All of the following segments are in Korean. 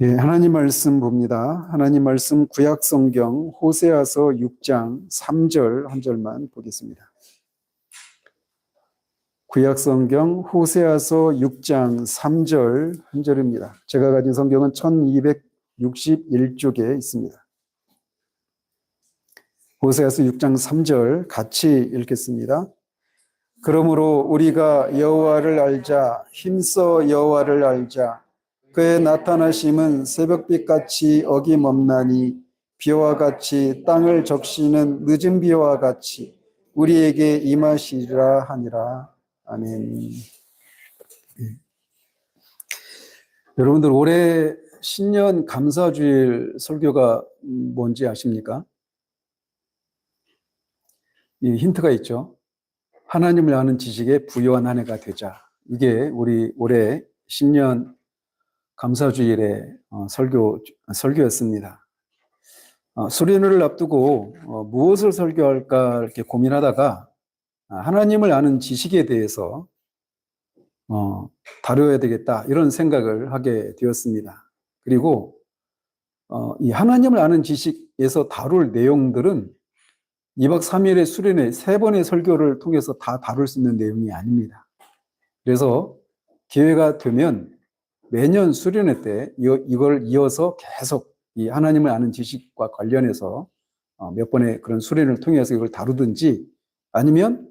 예, 하나님 말씀 봅니다. 하나님 말씀 구약 성경 호세아서 6장 3절 한 절만 보겠습니다. 구약 성경 호세아서 6장 3절 한 절입니다. 제가 가진 성경은 1261쪽에 있습니다. 호세아서 6장 3절 같이 읽겠습니다. 그러므로 우리가 여호와를 알자, 힘써 여호와를 알자. 그의 나타나심은 새벽빛같이 어김없나니 비와 같이 땅을 적시는 늦은 비와 같이 우리에게 임하시리라 하니라. 아멘. 여러분들 올해 신년 감사주일 설교가 뭔지 아십니까? 이 힌트가 있죠. 하나님을 아는 지식에 부요한 한 해가 되자. 이게 우리 올해 신년 감사주일의 설교였습니다. 수련회를 앞두고 무엇을 설교할까 이렇게 고민하다가 하나님을 아는 지식에 대해서 다뤄야 되겠다 이런 생각을 하게 되었습니다. 그리고 이 하나님을 아는 지식에서 다룰 내용들은 2박 3일의 수련회 3번의 설교를 통해서 다 다룰 수 있는 내용이 아닙니다. 그래서 기회가 되면 매년 수련회 때 이걸 이어서 계속 이 하나님을 아는 지식과 관련해서 몇 번의 그런 수련을 통해서 이걸 다루든지 아니면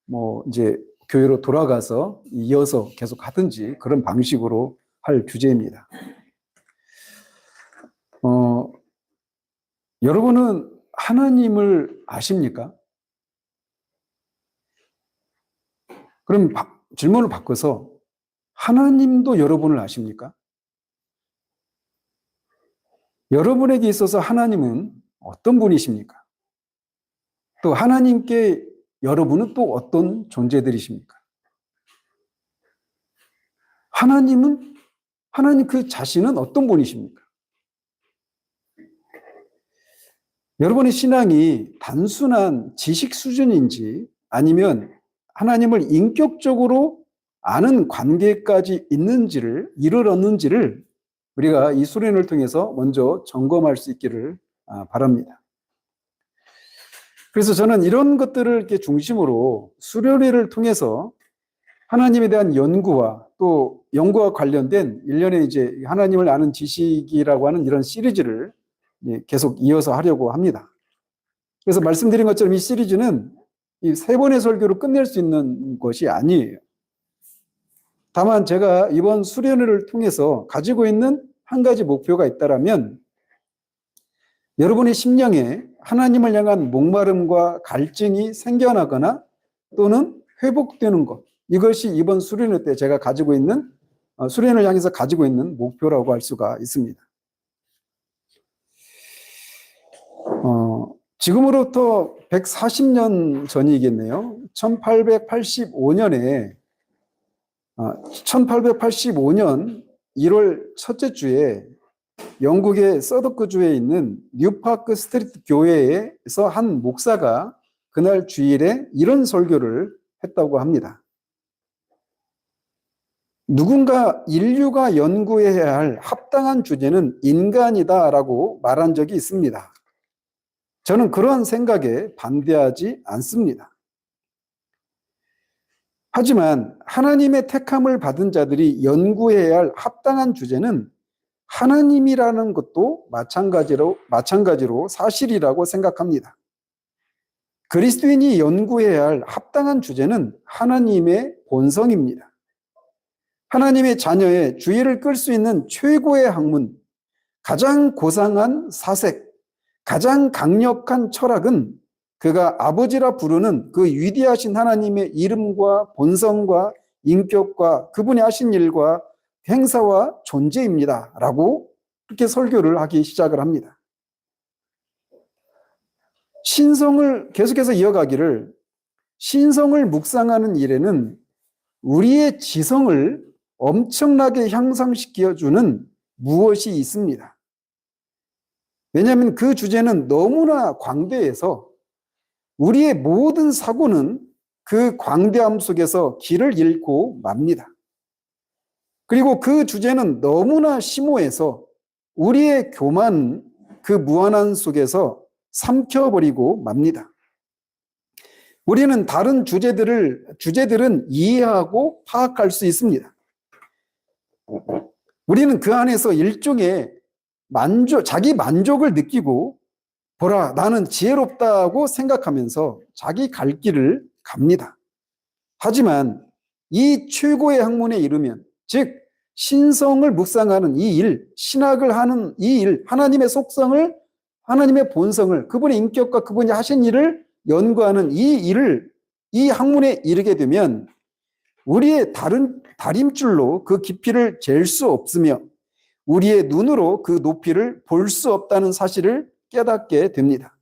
뭐 이제 교회로 돌아가서 이어서 계속 하든지 그런 방식으로 할 주제입니다. 여러분은 하나님을 아십니까? 그럼 질문을 바꿔서 하나님도 여러분을 아십니까? 여러분에게 있어서 하나님은 어떤 분이십니까? 또 하나님께 여러분은 또 어떤 존재들이십니까? 하나님 그 자신은 어떤 분이십니까? 여러분의 신앙이 단순한 지식 수준인지 아니면 하나님을 인격적으로 아는 관계까지 이르렀는지를 우리가 이 수련을 통해서 먼저 점검할 수 있기를 바랍니다. 그래서 저는 이런 것들을 이렇게 중심으로 수련회를 통해서 하나님에 대한 연구와 또 연구와 관련된 일련의 이제 하나님을 아는 지식이라고 하는 이런 시리즈를 계속 이어서 하려고 합니다. 그래서 말씀드린 것처럼 이 시리즈는 이 3번의 설교로 끝낼 수 있는 것이 아니에요. 다만 제가 이번 수련회를 통해서 가지고 있는 한 가지 목표가 있다라면 여러분의 심령에 하나님을 향한 목마름과 갈증이 생겨나거나 또는 회복되는 것, 이것이 이번 수련회 때 제가 가지고 있는 수련을 향해서 가지고 있는 목표라고 할 수가 있습니다. 지금으로부터 140년 전이겠네요. 1885년 1월 첫째 주에 영국의 서더크주에 있는 뉴파크 스트리트 교회에서 한 목사가 그날 주일에 이런 설교를 했다고 합니다. 누군가 인류가 연구해야 할 합당한 주제는 인간이다라고 말한 적이 있습니다. 저는 그러한 생각에 반대하지 않습니다. 하지만 하나님의 택함을 받은 자들이 연구해야 할 합당한 주제는 하나님이라는 것도 마찬가지로 사실이라고 생각합니다. 그리스도인이 연구해야 할 합당한 주제는 하나님의 본성입니다. 하나님의 자녀의 주의를 끌 수 있는 최고의 학문, 가장 고상한 사색, 가장 강력한 철학은 그가 아버지라 부르는 그 위대하신 하나님의 이름과 본성과 인격과 그분이 하신 일과 행사와 존재입니다. 라고 그렇게 설교를 하기 시작을 합니다. 신성을 계속해서 이어가기를 신성을 묵상하는 일에는 우리의 지성을 엄청나게 향상시켜주는 무엇이 있습니다. 왜냐하면 그 주제는 너무나 광대해서 우리의 모든 사고는 그 광대함 속에서 길을 잃고 맙니다. 그리고 그 주제는 너무나 심오해서 우리의 교만 그 무한한 속에서 삼켜버리고 맙니다. 우리는 다른 주제들은 이해하고 파악할 수 있습니다. 우리는 그 안에서 일종의 자기 만족을 느끼고 보라, 나는 지혜롭다고 생각하면서 자기 갈 길을 갑니다. 하지만 이 최고의 학문에 이르면, 즉 신성을 묵상하는 이 일, 신학을 하는 이 일, 하나님의 속성을, 하나님의 본성을, 그분의 인격과 그분이 하신 일을 연구하는 이 학문에 이르게 되면 우리의 다림줄로 그 깊이를 잴 수 없으며 우리의 눈으로 그 높이를 볼 수 없다는 사실을 깨닫게 됩니다.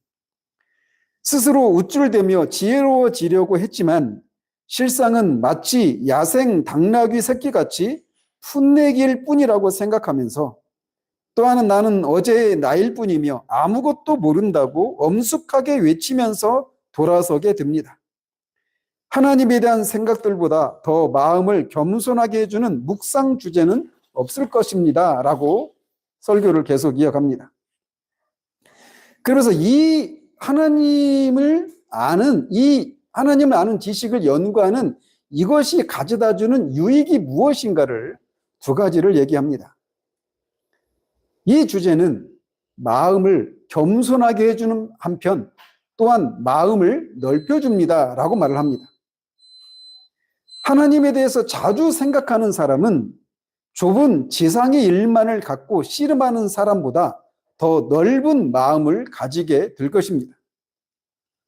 스스로 우쭐대며 지혜로워지려고 했지만 실상은 마치 야생 당나귀 새끼같이 풋내기일 뿐이라고 생각하면서 또한 나는 어제의 나일 뿐이며 아무것도 모른다고 엄숙하게 외치면서 돌아서게 됩니다. 하나님에 대한 생각들보다 더 마음을 겸손하게 해주는 묵상 주제는 없을 것입니다. 라고 설교를 계속 이어갑니다. 그래서 이 하나님을 아는 지식을 연구하는 이것이 가져다주는 유익이 무엇인가를 두 가지를 얘기합니다. 이 주제는 마음을 겸손하게 해주는 한편 또한 마음을 넓혀줍니다. 라고 말을 합니다. 하나님에 대해서 자주 생각하는 사람은 좁은 지상의 일만을 갖고 씨름하는 사람보다 더 넓은 마음을 가지게 될 것입니다.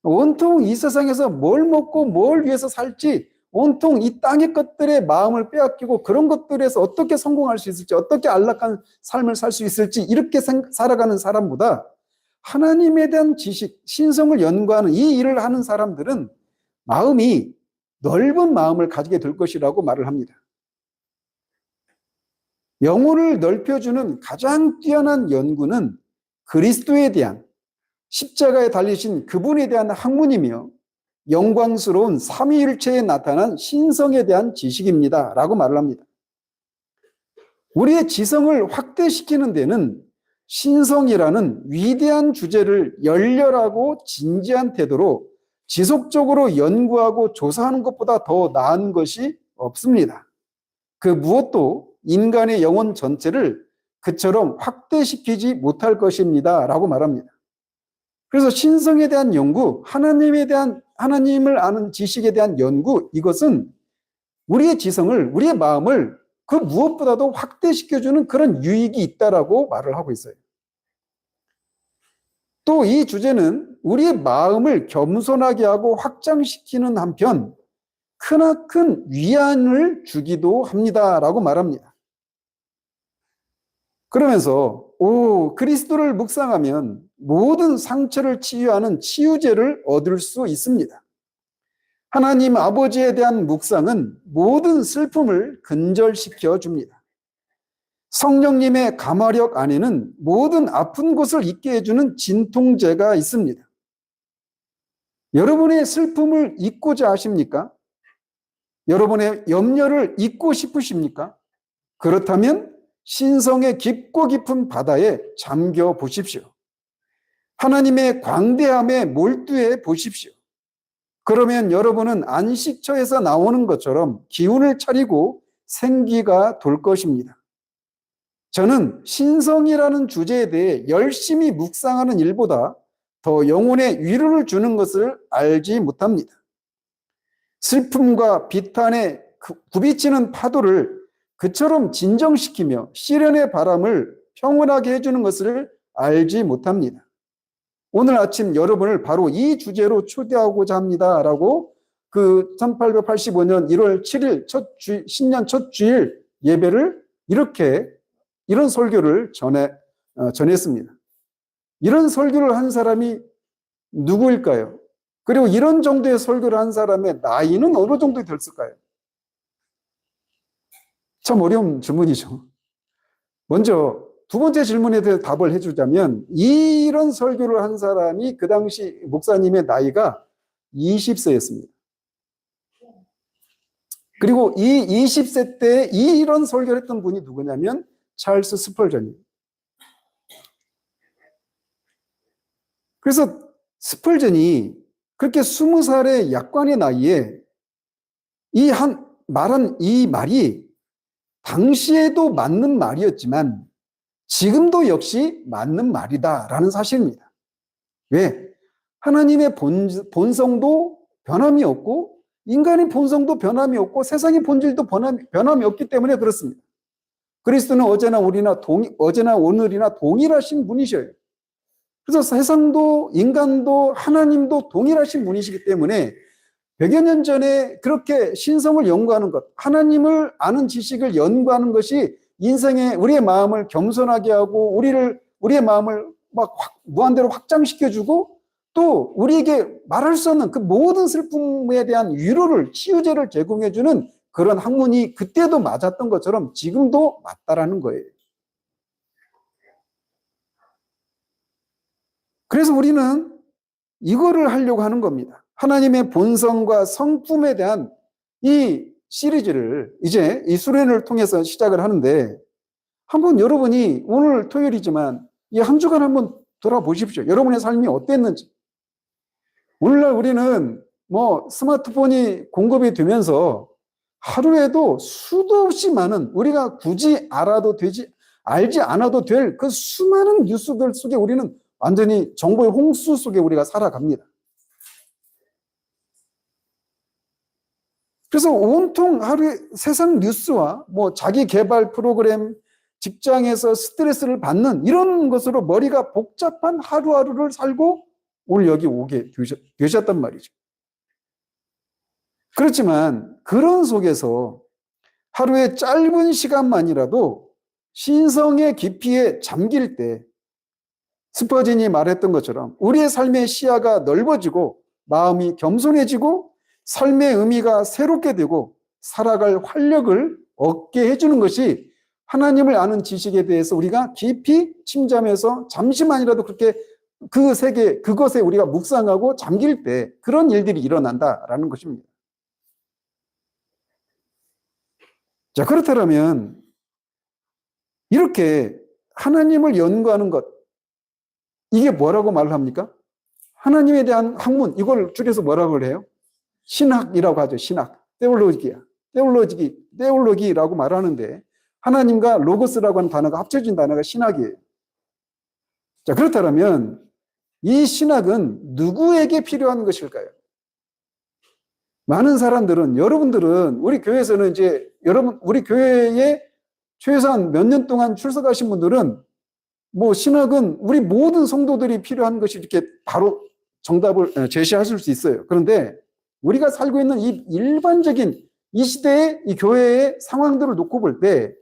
온통 이 세상에서 뭘 먹고 뭘 위해서 살지, 온통 이 땅의 것들의 마음을 빼앗기고 그런 것들에서 어떻게 성공할 수 있을지, 어떻게 안락한 삶을 살 수 있을지 이렇게 살아가는 사람보다 하나님에 대한 지식, 신성을 연구하는 이 일을 하는 사람들은 마음이 넓은 마음을 가지게 될 것이라고 말을 합니다. 영혼을 넓혀주는 가장 뛰어난 연구는 그리스도에 대한, 십자가에 달리신 그분에 대한 학문이며 영광스러운 삼위일체에 나타난 신성에 대한 지식입니다. 라고 말을 합니다. 우리의 지성을 확대시키는 데는 신성이라는 위대한 주제를 열렬하고 진지한 태도로 지속적으로 연구하고 조사하는 것보다 더 나은 것이 없습니다. 그 무엇도 인간의 영혼 전체를 그처럼 확대시키지 못할 것입니다. 라고 말합니다. 그래서 신성에 대한 연구, 하나님을 아는 지식에 대한 연구, 이것은 우리의 지성을, 우리의 마음을 그 무엇보다도 확대시켜주는 그런 유익이 있다라고 말을 하고 있어요. 또 이 주제는 우리의 마음을 겸손하게 하고 확장시키는 한편 크나큰 위안을 주기도 합니다라고 말합니다. 그러면서 그리스도를 묵상하면 모든 상처를 치유하는 치유제를 얻을 수 있습니다. 하나님 아버지에 대한 묵상은 모든 슬픔을 근절시켜 줍니다. 성령님의 감화력 안에는 모든 아픈 곳을 잊게 해주는 진통제가 있습니다. 여러분의 슬픔을 잊고자 하십니까? 여러분의 염려를 잊고 싶으십니까? 그렇다면 신성의 깊고 깊은 바다에 잠겨 보십시오. 하나님의 광대함에 몰두해 보십시오. 그러면 여러분은 안식처에서 나오는 것처럼 기운을 차리고 생기가 돌 것입니다. 저는 신성이라는 주제에 대해 열심히 묵상하는 일보다 더 영혼에 위로를 주는 것을 알지 못합니다. 슬픔과 비탄에 굽이치는 파도를 그처럼 진정시키며 시련의 바람을 평온하게 해주는 것을 알지 못합니다. 오늘 아침 여러분을 바로 이 주제로 초대하고자 합니다. 라고 그 1885년 1월 7일 신년 첫 주일 예배를 이런 설교를 전했습니다. 이런 설교를 한 사람이 누구일까요? 그리고 이런 정도의 설교를 한 사람의 나이는 어느 정도 됐을까요? 참 어려운 질문이죠. 먼저 두 번째 질문에 대해서 답을 해주자면 이런 설교를 한 사람이 그 당시 목사님의 나이가 20세였습니다. 그리고 이 20세 때 이런 설교를 했던 분이 누구냐면 찰스 스펄전입니다. 그래서 스펄전이 그렇게 20살의 약관의 나이에 말한 이 말이 당시에도 맞는 말이었지만 지금도 역시 맞는 말이다라는 사실입니다. 왜? 하나님의 본성도 변함이 없고 인간의 본성도 변함이 없고 세상의 본질도 변함이 없기 때문에 그렇습니다. 그리스도는 어제나 오늘이나 동일하신 분이셔요. 그래서 세상도 인간도 하나님도 동일하신 분이시기 때문에 100여 년 전에 그렇게 신성을 연구하는 것, 하나님을 아는 지식을 연구하는 것이 인생에 우리의 마음을 겸손하게 하고 우리의 마음을 막 무한대로 확장시켜주고 또 우리에게 말할 수 없는 그 모든 슬픔에 대한 위로를, 치유제를 제공해주는 그런 학문이 그때도 맞았던 것처럼 지금도 맞다라는 거예요. 그래서 우리는 이거를 하려고 하는 겁니다. 하나님의 본성과 성품에 대한 이 시리즈를 이제 이 수련을 통해서 시작을 하는데 한번 여러분이 오늘 토요일이지만 이 한 주간 한번 돌아보십시오. 여러분의 삶이 어땠는지. 오늘날 우리는 뭐 스마트폰이 공급이 되면서 하루에도 수도 없이 많은 우리가 굳이 알지 않아도 될 그 수많은 뉴스들 속에 우리는 완전히 정보의 홍수 속에 우리가 살아갑니다. 그래서 온통 하루에 세상 뉴스와 뭐 자기 개발 프로그램, 직장에서 스트레스를 받는 이런 것으로 머리가 복잡한 하루하루를 살고 오늘 여기 오게 되셨단 말이죠. 그렇지만 그런 속에서 하루의 짧은 시간만이라도 신성의 깊이에 잠길 때 스퍼진이 말했던 것처럼 우리의 삶의 시야가 넓어지고 마음이 겸손해지고 삶의 의미가 새롭게 되고 살아갈 활력을 얻게 해주는 것이 하나님을 아는 지식에 대해서 우리가 깊이 침잠해서 잠시만이라도 그렇게 그 세계, 그것에 우리가 묵상하고 잠길 때 그런 일들이 일어난다라는 것입니다. 자, 그렇다면 이렇게 하나님을 연구하는 것, 이게 뭐라고 말을 합니까? 하나님에 대한 학문, 이걸 줄여서 뭐라고 해요? 신학이라고 하죠. 신학. 테올로기라고 말하는데 하나님과 로고스라고 하는 단어가 합쳐진 단어가 신학이에요. 자, 그렇다면 이 신학은 누구에게 필요한 것일까요? 많은 사람들은, 여러분들은 우리 교회에서는 우리 교회에 최소한 몇 년 동안 출석하신 분들은 뭐 신학은 우리 모든 성도들이 필요한 것이 이렇게 바로 정답을 제시하실 수 있어요. 그런데 우리가 살고 있는 이 일반적인 이 시대의 이 교회의 상황들을 놓고 볼 때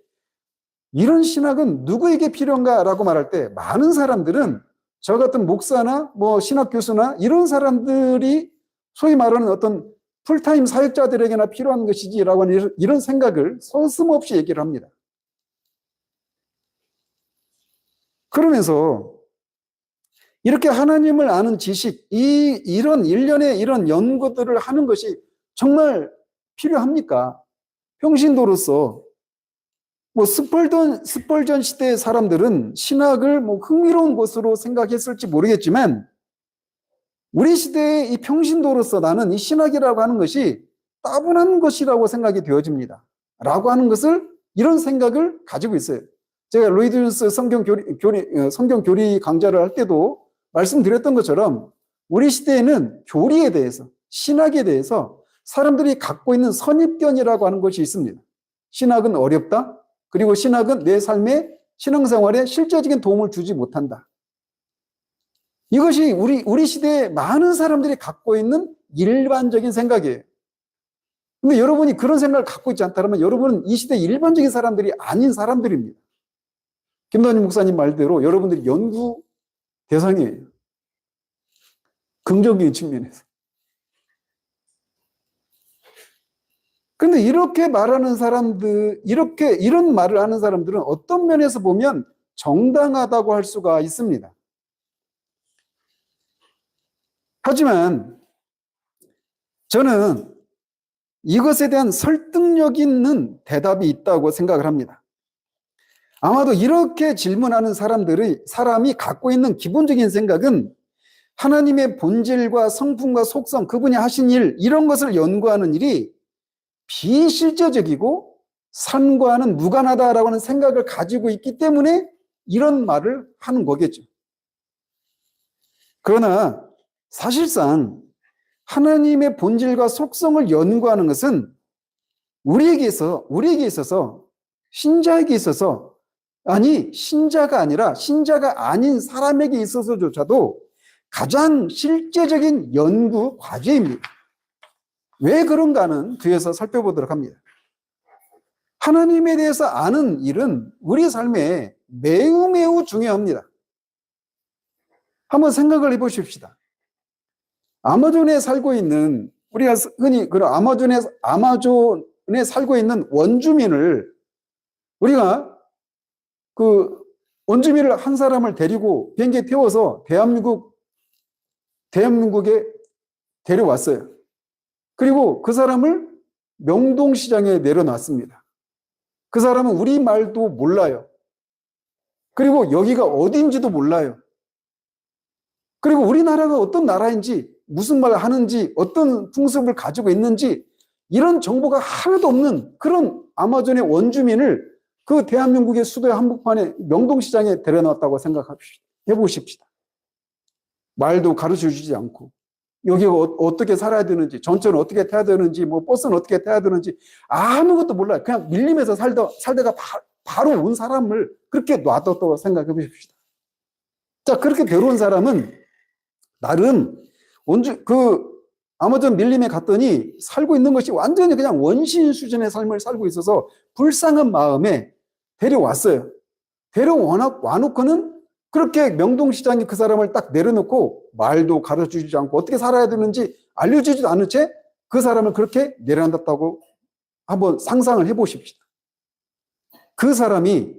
이런 신학은 누구에게 필요한가라고 말할 때 많은 사람들은 저 같은 목사나 뭐 신학 교수나 이런 사람들이 소위 말하는 어떤 풀타임 사역자들에게나 필요한 것이지라고 하는 이런 생각을 서슴없이 얘기를 합니다. 그러면서 이렇게 하나님을 아는 지식, 이런 일련의 이런 연구들을 하는 것이 정말 필요합니까? 평신도로서 뭐 스펄전 시대의 사람들은 신학을 뭐 흥미로운 것으로 생각했을지 모르겠지만 우리 시대의 이 평신도로서 나는 이 신학이라고 하는 것이 따분한 것이라고 생각이 되어집니다. 라고 하는 것을 이런 생각을 가지고 있어요. 제가 로이드 존스 성경교리 강좌를 할 때도 말씀드렸던 것처럼 우리 시대에는 교리에 대해서 신학에 대해서 사람들이 갖고 있는 선입견이라고 하는 것이 있습니다. 신학은 어렵다. 그리고 신학은 내 삶의 신앙생활에 실제적인 도움을 주지 못한다. 이것이 우리 시대에 많은 사람들이 갖고 있는 일반적인 생각이에요. 근데 여러분이 그런 생각을 갖고 있지 않다면 여러분은 이 시대 일반적인 사람들이 아닌 사람들입니다. 김단임 목사님 말대로 여러분들이 연구 대상이에요. 긍정적인 측면에서. 그런데 이렇게 말하는 사람들, 이런 말을 하는 사람들은 어떤 면에서 보면 정당하다고 할 수가 있습니다. 하지만 저는 이것에 대한 설득력 있는 대답이 있다고 생각을 합니다. 아마도 이렇게 질문하는 사람이 갖고 있는 기본적인 생각은 하나님의 본질과 성품과 속성, 그분이 하신 일, 이런 것을 연구하는 일이 비실제적이고 삶과는 무관하다라고 하는 생각을 가지고 있기 때문에 이런 말을 하는 거겠죠. 그러나 사실상 하나님의 본질과 속성을 연구하는 것은 우리에게 있어서 신자에게 있어서, 아니 신자가 아니라 신자가 아닌 사람에게 있어서조차도 가장 실제적인 연구 과제입니다. 왜 그런가는 뒤에서 살펴보도록 합니다. 하나님에 대해서 아는 일은 우리 삶에 매우 매우 중요합니다. 한번 생각을 해보십시다. 아마존에 살고 있는, 우리가 흔히 그런 아마존에 살고 있는 원주민을, 우리가 그 원주민을 한 사람을 데리고 비행기에 태워서 대한민국에 데려왔어요. 그리고 그 사람을 명동시장에 내려놨습니다. 그 사람은 우리 말도 몰라요. 그리고 여기가 어디인지도 몰라요. 그리고 우리나라가 어떤 나라인지, 무슨 말을 하는지, 어떤 풍습을 가지고 있는지 이런 정보가 하나도 없는 그런 아마존의 원주민을 그 대한민국의 수도의 한복판에 명동시장에 데려놨다고 해보십시다. 말도 가르쳐주지 않고, 여기가 어떻게 살아야 되는지, 전철은 어떻게 타야 되는지, 뭐 버스는 어떻게 타야 되는지 아무것도 몰라요. 그냥 밀림에서 살다가 바로 온 사람을 그렇게 놔뒀다고 생각해 보십시다. 자, 그렇게 데려온 사람은 나름 아마존 밀림에 갔더니 살고 있는 것이 완전히 그냥 원시인 수준의 삶을 살고 있어서 불쌍한 마음에 데려왔어요. 데려와놓고는 그렇게 명동시장에 그 사람을 딱 내려놓고 말도 가르쳐주지 않고 어떻게 살아야 되는지 알려주지도 않은 채 그 사람을 그렇게 내려놨다고 한번 상상을 해보십시다. 그 사람을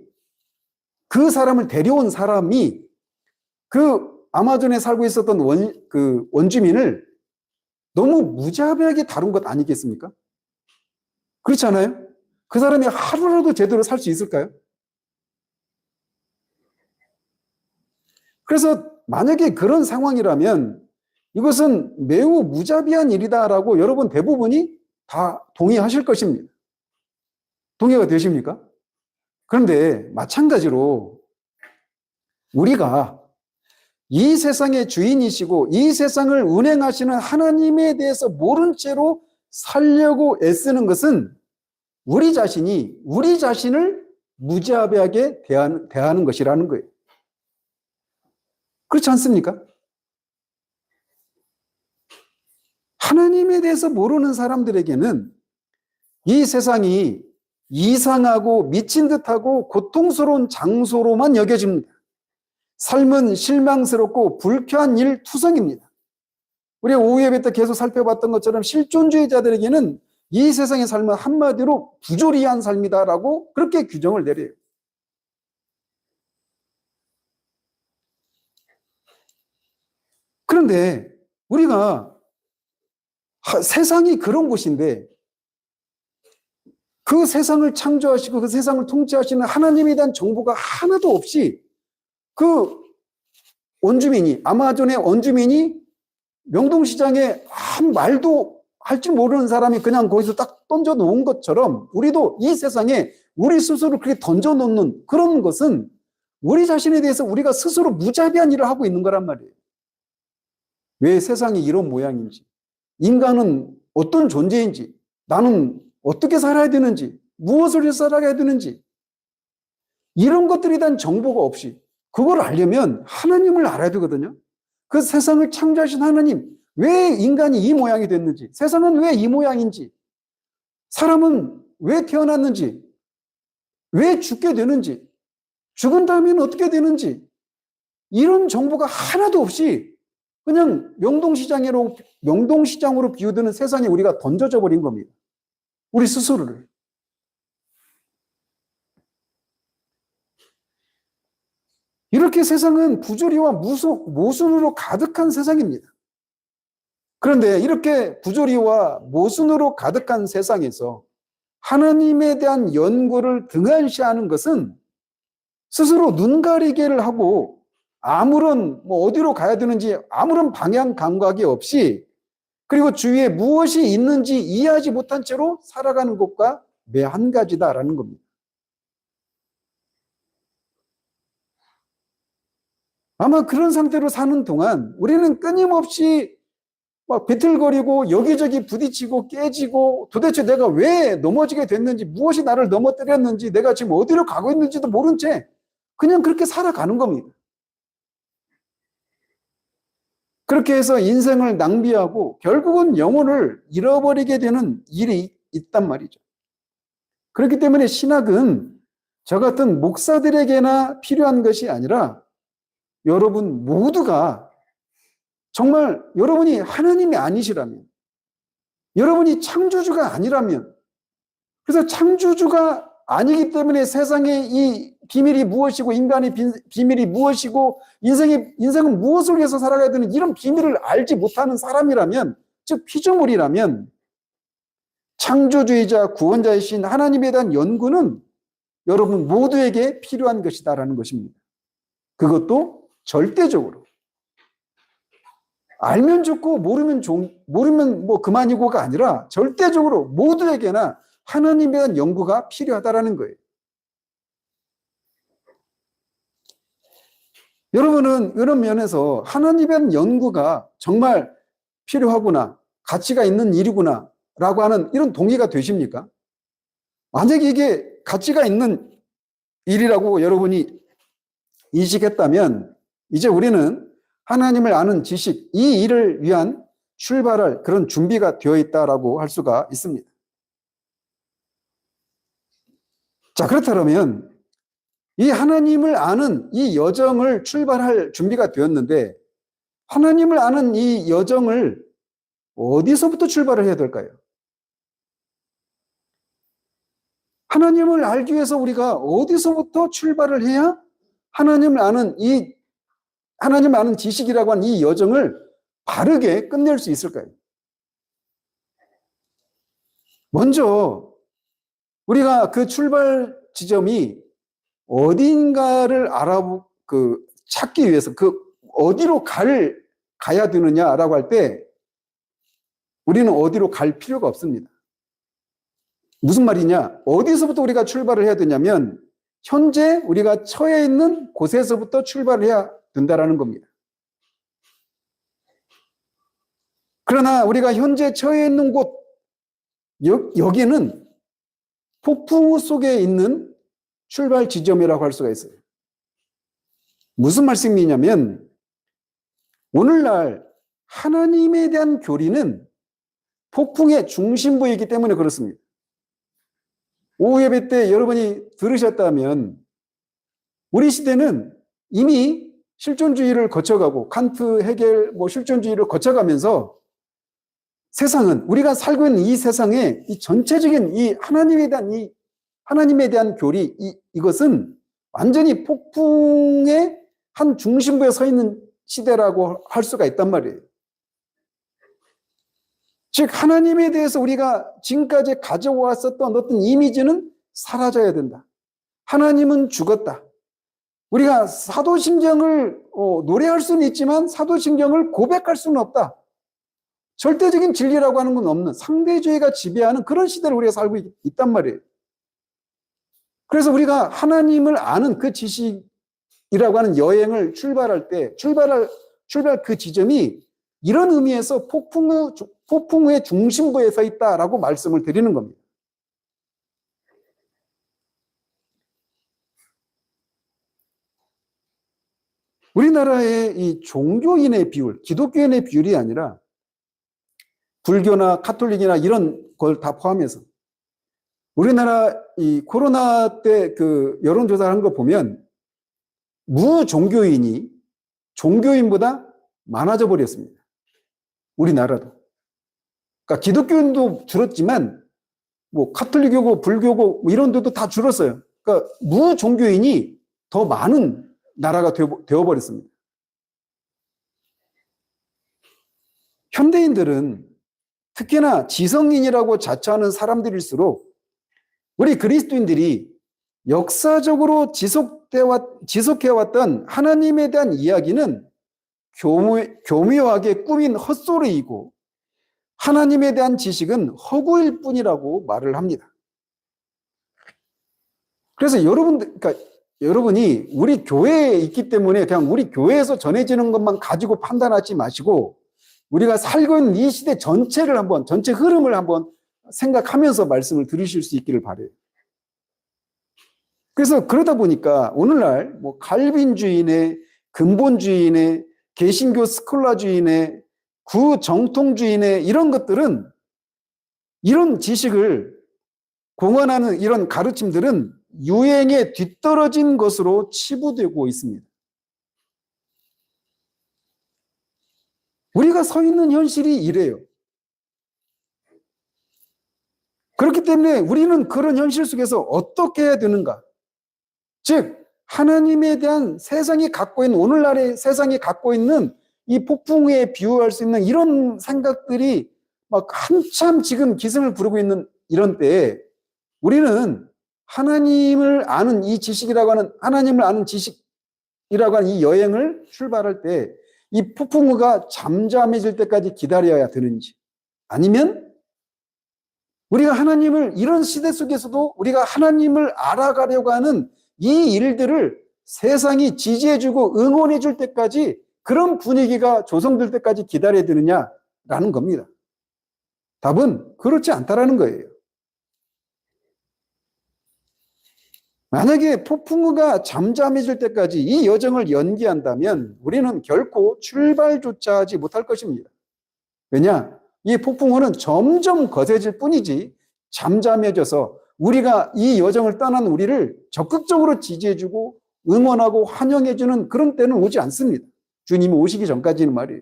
데려온 사람이 그 아마존에 살고 있었던 원주민을 너무 무자비하게 다룬 것 아니겠습니까? 그렇지 않아요? 그 사람이 하루라도 제대로 살 수 있을까요? 그래서 만약에 그런 상황이라면 이것은 매우 무자비한 일이다라고 여러분 대부분이 다 동의하실 것입니다. 동의가 되십니까? 그런데 마찬가지로 우리가 이 세상의 주인이시고 이 세상을 운행하시는 하나님에 대해서 모른 채로 살려고 애쓰는 것은 우리 자신을 무자비하게 대하는 것이라는 거예요. 그렇지 않습니까? 하나님에 대해서 모르는 사람들에게는 이 세상이 이상하고 미친 듯하고 고통스러운 장소로만 여겨집니다. 삶은 실망스럽고 불쾌한 일 투성입니다. 우리가 오후 예배 때 계속 살펴봤던 것처럼 실존주의자들에게는 이 세상의 삶은 한마디로 부조리한 삶이다라고 그렇게 규정을 내려요. 그런데 우리가 세상이 그런 곳인데 그 세상을 창조하시고 그 세상을 통치하시는 하나님에 대한 정보가 하나도 없이 그 아마존의 원주민이 명동시장에 한 말도 할 줄 모르는 사람이 그냥 거기서 딱 던져 놓은 것처럼 우리도 이 세상에 우리 스스로 그렇게 던져 놓는 그런 것은 우리 자신에 대해서 우리가 스스로 무자비한 일을 하고 있는 거란 말이에요. 왜 세상이 이런 모양인지, 인간은 어떤 존재인지, 나는 어떻게 살아야 되는지, 무엇을 해서 살아야 되는지, 이런 것들에 대한 정보가 없이 그걸 알려면 하나님을 알아야 되거든요. 그 세상을 창조하신 하나님, 왜 인간이 이 모양이 됐는지, 세상은 왜 이 모양인지, 사람은 왜 태어났는지, 왜 죽게 되는지, 죽은 다음에는 어떻게 되는지, 이런 정보가 하나도 없이 그냥 명동시장으로 비유되는 세상에 우리가 던져져 버린 겁니다. 우리 스스로를. 이렇게 세상은 부조리와 모순으로 가득한 세상입니다. 그런데 이렇게 부조리와 모순으로 가득한 세상에서 하나님에 대한 연구를 등한시하는 것은 스스로 눈가리개를 하고 아무런 뭐 어디로 가야 되는지 아무런 방향 감각이 없이, 그리고 주위에 무엇이 있는지 이해하지 못한 채로 살아가는 것과 매 한 가지다라는 겁니다. 아마 그런 상태로 사는 동안 우리는 끊임없이 막 비틀거리고 여기저기 부딪히고 깨지고, 도대체 내가 왜 넘어지게 됐는지, 무엇이 나를 넘어뜨렸는지, 내가 지금 어디로 가고 있는지도 모른 채 그냥 그렇게 살아가는 겁니다. 그렇게 해서 인생을 낭비하고 결국은 영혼을 잃어버리게 되는 일이 있단 말이죠. 그렇기 때문에 신학은 저 같은 목사들에게나 필요한 것이 아니라 여러분 모두가, 정말 여러분이 하나님이 아니시라면, 여러분이 창조주가 아니라면, 그래서 창조주가 아니기 때문에 세상의 이 비밀이 무엇이고 인간의 비밀이 무엇이고 인생은 무엇을 위해서 살아가야 되는 이런 비밀을 알지 못하는 사람이라면, 즉 피조물이라면, 창조주이자 구원자이신 하나님에 대한 연구는 여러분 모두에게 필요한 것이다라는 것입니다. 그것도 절대적으로. 알면 좋고 모르면 뭐 그만이고가 아니라 절대적으로 모두에게나 하나님에 대한 연구가 필요하다라는 거예요. 여러분은 이런 면에서 하나님에 대한 연구가 정말 필요하구나, 가치가 있는 일이구나 라고 하는 이런 동의가 되십니까? 만약에 이게 가치가 있는 일이라고 여러분이 인식했다면, 이제 우리는 하나님을 아는 지식, 이 일을 위한 출발할 그런 준비가 되어 있다라고 할 수가 있습니다. 자, 그렇다면 이 하나님을 아는 이 여정을 출발할 준비가 되었는데, 하나님을 아는 이 여정을 어디서부터 출발을 해야 될까요? 하나님을 알기 위해서 우리가 어디서부터 출발을 해야 하나님을 아는 지식이라고 하는 이 여정을 바르게 끝낼 수 있을까요? 먼저 우리가 그 출발 지점이 어딘가를 찾기 위해서 어디로 가야 되느냐라고 할 때 우리는 어디로 갈 필요가 없습니다. 무슨 말이냐? 어디서부터 우리가 출발을 해야 되냐면 현재 우리가 처해 있는 곳에서부터 출발을 해야 된다라는 겁니다. 그러나 우리가 현재 처해 있는 곳, 여기는 폭풍 속에 있는 출발 지점이라고 할 수가 있어요. 무슨 말씀이냐면 오늘날 하나님에 대한 교리는 폭풍의 중심부이기 때문에 그렇습니다. 오후 예배 때 여러분이 들으셨다면 우리 시대는 이미 실존주의를 거쳐가고 칸트, 헤겔, 실존주의를 거쳐가면서 세상은, 우리가 살고 있는 이 세상의 이 전체적인 이 하나님에 대한 교리, 이것은 완전히 폭풍의 한 중심부에 서 있는 시대라고 할 수가 있단 말이에요. 즉 하나님에 대해서 우리가 지금까지 가져왔었던 어떤 이미지는 사라져야 된다. 하나님은 죽었다. 우리가 사도신경을 노래할 수는 있지만 사도신경을 고백할 수는 없다. 절대적인 진리라고 하는 건 없는 상대주의가 지배하는 그런 시대를 우리가 살고 있단 말이에요. 그래서 우리가 하나님을 아는 그 지식이라고 하는 여행을 출발 그 지점이 이런 의미에서 폭풍의 중심부에 서 있다라고 말씀을 드리는 겁니다. 우리나라의 이 종교인의 비율, 기독교인의 비율이 아니라 불교나 카톨릭이나 이런 걸 다 포함해서 우리나라 이 코로나 때 그 여론조사를 한 거 보면 무종교인이 종교인보다 많아져 버렸습니다. 우리나라도. 그러니까 기독교인도 줄었지만 카톨릭교고 불교고 이런 데도 다 줄었어요. 그러니까 무종교인이 더 많은 나라가 되어버렸습니다. 현대인들은 특히나 지성인이라고 자처하는 사람들일수록 우리 그리스도인들이 역사적으로 지속해왔던 하나님에 대한 이야기는 교묘하게 꾸민 헛소리이고 하나님에 대한 지식은 허구일 뿐이라고 말을 합니다. 그래서 그러니까 여러분이 우리 교회에 있기 때문에 그냥 우리 교회에서 전해지는 것만 가지고 판단하지 마시고 우리가 살고 있는 이 시대 전체 흐름을 한번 생각하면서 말씀을 들으실 수 있기를 바라요. 그래서 그러다 보니까 오늘날 뭐 칼빈주의네, 근본주의네, 개신교 스콜라주의네, 구정통주의네 이런 것들은 이런 지식을 공언하는 이런 가르침들은 유행에 뒤떨어진 것으로 치부되고 있습니다. 우리가 서 있는 현실이 이래요. 그렇기 때문에 우리는 그런 현실 속에서 어떻게 해야 되는가? 즉 하나님에 대한 오늘날의 세상이 갖고 있는 이 폭풍에 비유할 수 있는 이런 생각들이 막 한참 지금 기승을 부르고 있는 이런 때에 우리는 하나님을 아는 이 지식이라고 하는 하나님을 아는 지식이라고 하는 이 여행을 출발할 때 이 폭풍우가 잠잠해질 때까지 기다려야 되는지 아니면 우리가 하나님을 이런 시대 속에서도 우리가 하나님을 알아가려고 하는 이 일들을 세상이 지지해주고 응원해줄 때까지 그런 분위기가 조성될 때까지 기다려야 되느냐라는 겁니다. 답은 그렇지 않다라는 거예요. 만약에 폭풍우가 잠잠해질 때까지 이 여정을 연기한다면 우리는 결코 출발조차 하지 못할 것입니다. 왜냐? 이 폭풍우는 점점 거세질 뿐이지 잠잠해져서 우리가 이 여정을 떠난 우리를 적극적으로 지지해주고 응원하고 환영해주는 그런 때는 오지 않습니다. 주님이 오시기 전까지는 말이에요.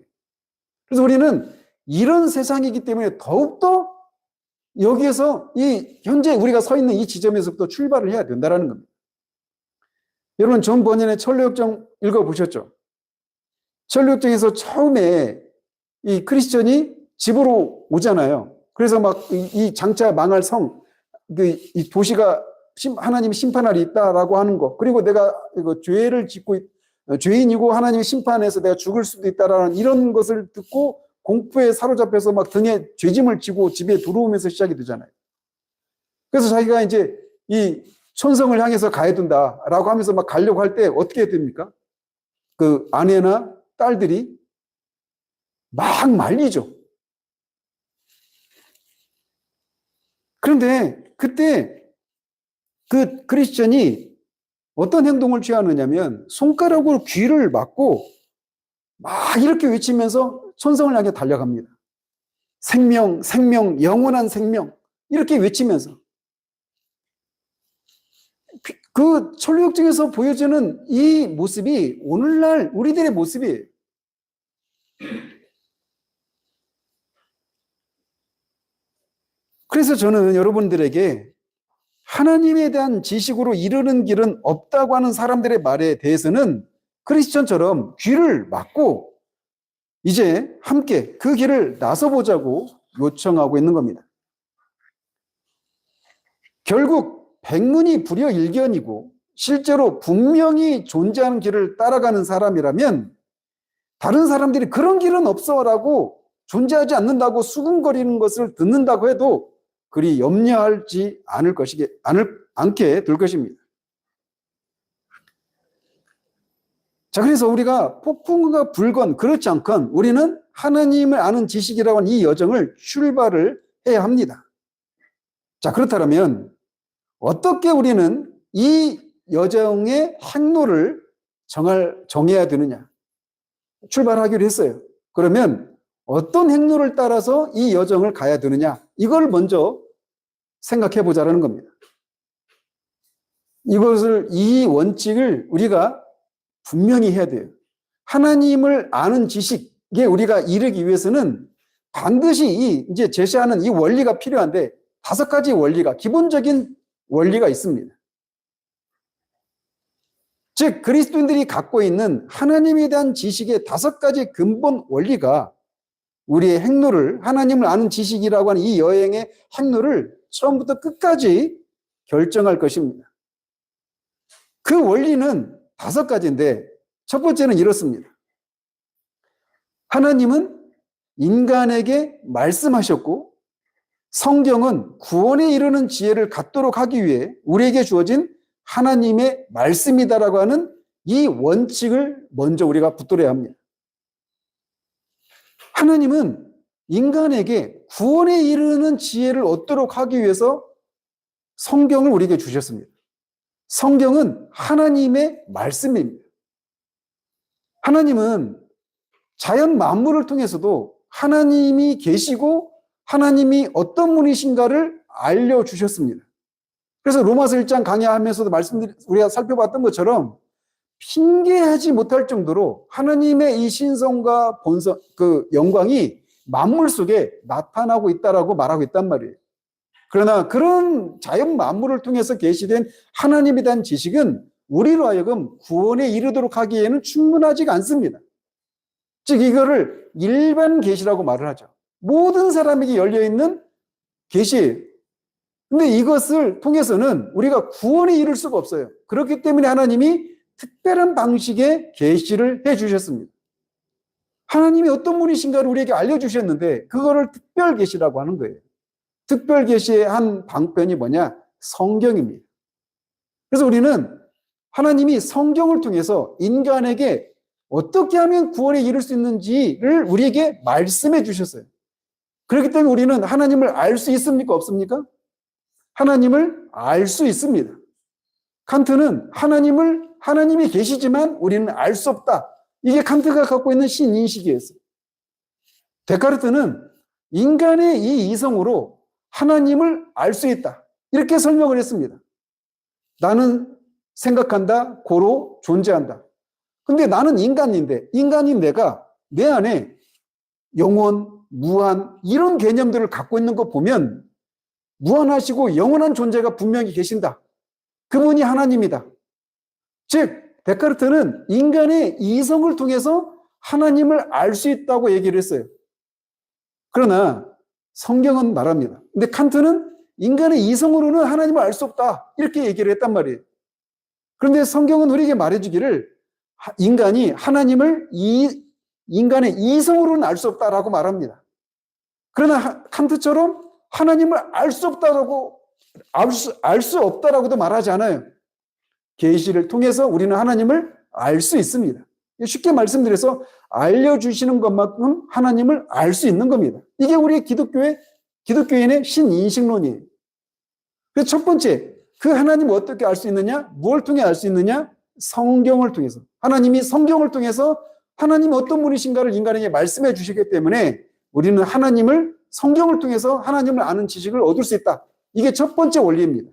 그래서 우리는 이런 세상이기 때문에 더욱더 여기에서 현재 우리가 서 있는 이 지점에서부터 출발을 해야 된다는 겁니다. 여러분 존 버년의 천로역정 읽어보셨죠? 천로역정에서 처음에 이 크리스천이 집으로 오잖아요. 그래서 막 이 장차 망할 이 도시가 하나님이 심판할이 있다라고 하는 거, 그리고 내가 죄를 짓고 죄인이고 하나님이 심판해서 내가 죽을 수도 있다라는 이런 것을 듣고 공포에 사로잡혀서 막 등에 죄짐을 지고 집에 들어오면서 시작이 되잖아요. 그래서 자기가 이제 이 천성을 향해서 가야 된다라고 하면서 막 가려고 할 때 어떻게 됩니까? 그 아내나 딸들이 막 말리죠. 그런데 그때 그 크리스천이 어떤 행동을 취하느냐면 손가락으로 귀를 막고 막 이렇게 외치면서 천성을 향해 달려갑니다. 생명, 생명, 영원한 생명 이렇게 외치면서 그 천로역정에서 보여지는 이 모습이 오늘날 우리들의 모습이에요. 그래서 저는 여러분들에게 하나님에 대한 지식으로 이르는 길은 없다고 하는 사람들의 말에 대해서는 크리스천처럼 귀를 막고 이제 함께 그 길을 나서보자고 요청하고 있는 겁니다. 결국 백문이 불여일견이고 실제로 분명히 존재하는 길을 따라가는 사람이라면 다른 사람들이 그런 길은 없어라고 존재하지 않는다고 수군거리는 것을 듣는다고 해도 그리 염려하지 않게 될 것입니다. 자, 그래서 우리가 폭풍우가 불건 그렇지 않건 우리는 하나님을 아는 지식이라고 하는 이 여정을 출발을 해야 합니다. 자, 그렇다면 어떻게 우리는 이 여정의 항로를 정해야 되느냐? 출발하기로 했어요. 그러면 어떤 행로를 따라서 이 여정을 가야 되느냐? 이걸 먼저 생각해 보자라는 겁니다. 이 원칙을 우리가 분명히 해야 돼요. 하나님을 아는 지식에 우리가 이르기 위해서는 반드시 이제 제시하는 이 원리가 필요한데 5가지 원리가, 기본적인 원리가 있습니다. 즉, 그리스도인들이 갖고 있는 하나님에 대한 지식의 5가지 근본 원리가 우리의 행로를, 하나님을 아는 지식이라고 하는 이 여행의 행로를 처음부터 끝까지 결정할 것입니다. 그 원리는 5가지인데 첫 번째는 이렇습니다. 하나님은 인간에게 말씀하셨고 성경은 구원에 이르는 지혜를 갖도록 하기 위해 우리에게 주어진 하나님의 말씀이다라고 하는 이 원칙을 먼저 우리가 붙들어야 합니다. 하나님은 인간에게 구원에 이르는 지혜를 얻도록 하기 위해서 성경을 우리에게 주셨습니다. 성경은 하나님의 말씀입니다. 하나님은 자연 만물을 통해서도 하나님이 계시고 하나님이 어떤 분이신가를 알려주셨습니다. 그래서 로마서 1장 강의하면서도 우리가 살펴봤던 것처럼 핑계하지 못할 정도로 하나님의 이 신성과 본성, 그 영광이 만물 속에 나타나고 있다라고 말하고 있단 말이에요. 그러나 그런 자연 만물을 통해서 계시된 하나님에 대한 지식은 우리로 하여금 구원에 이르도록 하기에는 충분하지가 않습니다. 즉 이거를 일반 계시라고 말을 하죠. 모든 사람에게 열려있는 계시예요. 근데 이것을 통해서는 우리가 구원에 이를 수가 없어요. 그렇기 때문에 하나님이 특별한 방식의 계시를 해주셨습니다. 하나님이 어떤 분이신가를 우리에게 알려주셨는데 그거를 특별 계시라고 하는 거예요. 특별 계시의 한 방편이 뭐냐? 성경입니다. 그래서 우리는 하나님이 성경을 통해서 인간에게 어떻게 하면 구원에 이를 수 있는지를 우리에게 말씀해 주셨어요. 그렇기 때문에 우리는 하나님을 알 수 있습니까? 없습니까? 하나님을 알 수 있습니다. 칸트는 하나님이 계시지만 우리는 알 수 없다. 이게 칸트가 갖고 있는 신인식이었어요. 데카르트는 인간의 이 이성으로 하나님을 알 수 있다. 이렇게 설명을 했습니다. 나는 생각한다, 고로 존재한다. 근데 나는 인간인데, 인간인 내가 내 안에 영원, 무한 이런 개념들을 갖고 있는 거 보면 무한하시고 영원한 존재가 분명히 계신다. 그분이 하나님이다. 즉 데카르트는 인간의 이성을 통해서 하나님을 알 수 있다고 얘기를 했어요. 그러나 성경은 말합니다. 근데 칸트는 인간의 이성으로는 하나님을 알 수 없다. 이렇게 얘기를 했단 말이에요. 그런데 성경은 우리에게 말해주기를 인간이 하나님을 인간의 이성으로는 알 수 없다라고 말합니다. 그러나 칸트처럼 하나님을 알 수 없다라고 알 수 없다라고도 말하지 않아요. 계시를 통해서 우리는 하나님을 알 수 있습니다. 쉽게 말씀드려서 알려주시는 것만큼 하나님을 알 수 있는 겁니다. 이게 우리 기독교인의 신인식론이에요. 그래서 첫 번째, 그 하나님을 어떻게 알 수 있느냐? 무엇을 통해 알 수 있느냐? 성경을 통해서. 하나님이 성경을 통해서 하나님이 어떤 분이신가를 인간에게 말씀해 주시기 때문에 우리는 성경을 통해서 하나님을 아는 지식을 얻을 수 있다. 이게 첫 번째 원리입니다.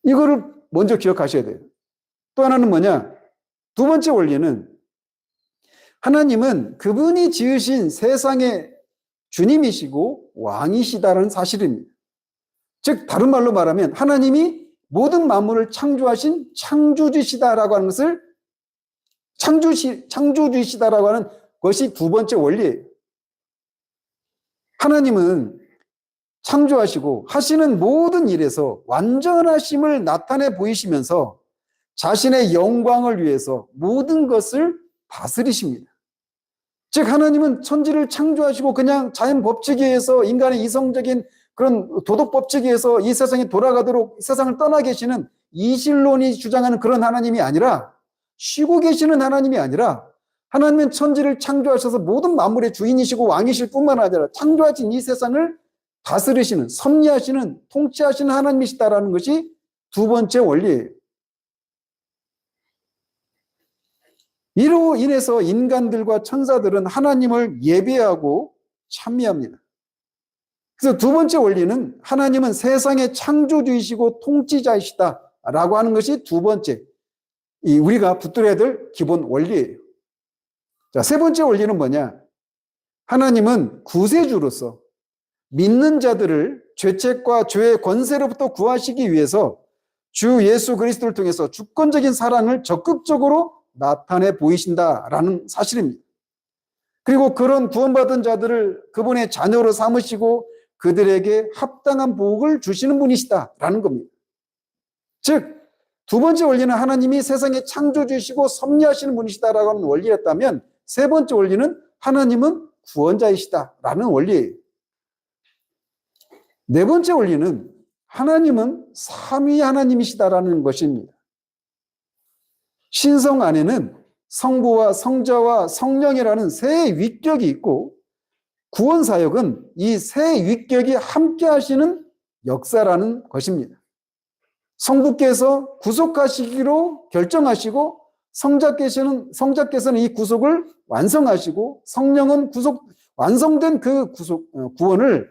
이거를 먼저 기억하셔야 돼요. 또 하나는 뭐냐? 두 번째 원리는 하나님은 그분이 지으신 세상의 주님이시고 왕이시다는 사실입니다. 즉 다른 말로 말하면 하나님이 모든 만물을 창조하신 창조주시다라고 하는 것을 창조주시다라고 하는 것이 두 번째 원리예요. 하나님은 창조하시고 하시는 모든 일에서 완전하심을 나타내 보이시면서 자신의 영광을 위해서 모든 것을 다스리십니다. 즉 하나님은 천지를 창조하시고 그냥 자연 법칙에 의해서 인간의 이성적인 그런 도덕 법칙에 의해서 이 세상이 돌아가도록 세상을 떠나 계시는 이신론이 주장하는 그런 하나님이 아니라, 쉬고 계시는 하나님이 아니라, 하나님은 천지를 창조하셔서 모든 만물의 주인이시고 왕이실 뿐만 아니라 창조하신 이 세상을 다스리시는, 섭리하시는, 통치하시는 하나님이시다라는 것이 두 번째 원리예요. 이로 인해서 인간들과 천사들은 하나님을 예배하고 찬미합니다. 그래서 두 번째 원리는 하나님은 세상의 창조주이시고 통치자이시다라고 하는 것이 두 번째, 우리가 붙들어야 될 기본 원리예요. 자, 세 번째 원리는 뭐냐? 하나님은 구세주로서 믿는 자들을 죄책과 죄의 권세로부터 구하시기 위해서 주 예수 그리스도를 통해서 주권적인 사랑을 적극적으로 나타내 보이신다라는 사실입니다. 그리고 그런 구원받은 자들을 그분의 자녀로 삼으시고 그들에게 합당한 복을 주시는 분이시다라는 겁니다. 즉, 두 번째 원리는 하나님이 세상의 창조주이시고 섭리하시는 분이시다라고 하는 원리였다면, 세 번째 원리는 하나님은 구원자이시다라는 원리예요. 네 번째 원리는 하나님은 삼위 하나님이시다라는 것입니다. 신성 안에는 성부와 성자와 성령이라는 세 위격이 있고, 구원 사역은 이 세 위격이 함께 하시는 역사라는 것입니다. 성부께서 구속하시기로 결정하시고, 성자께서는 이 구속을 완성하시고, 성령은 완성된 그 구원을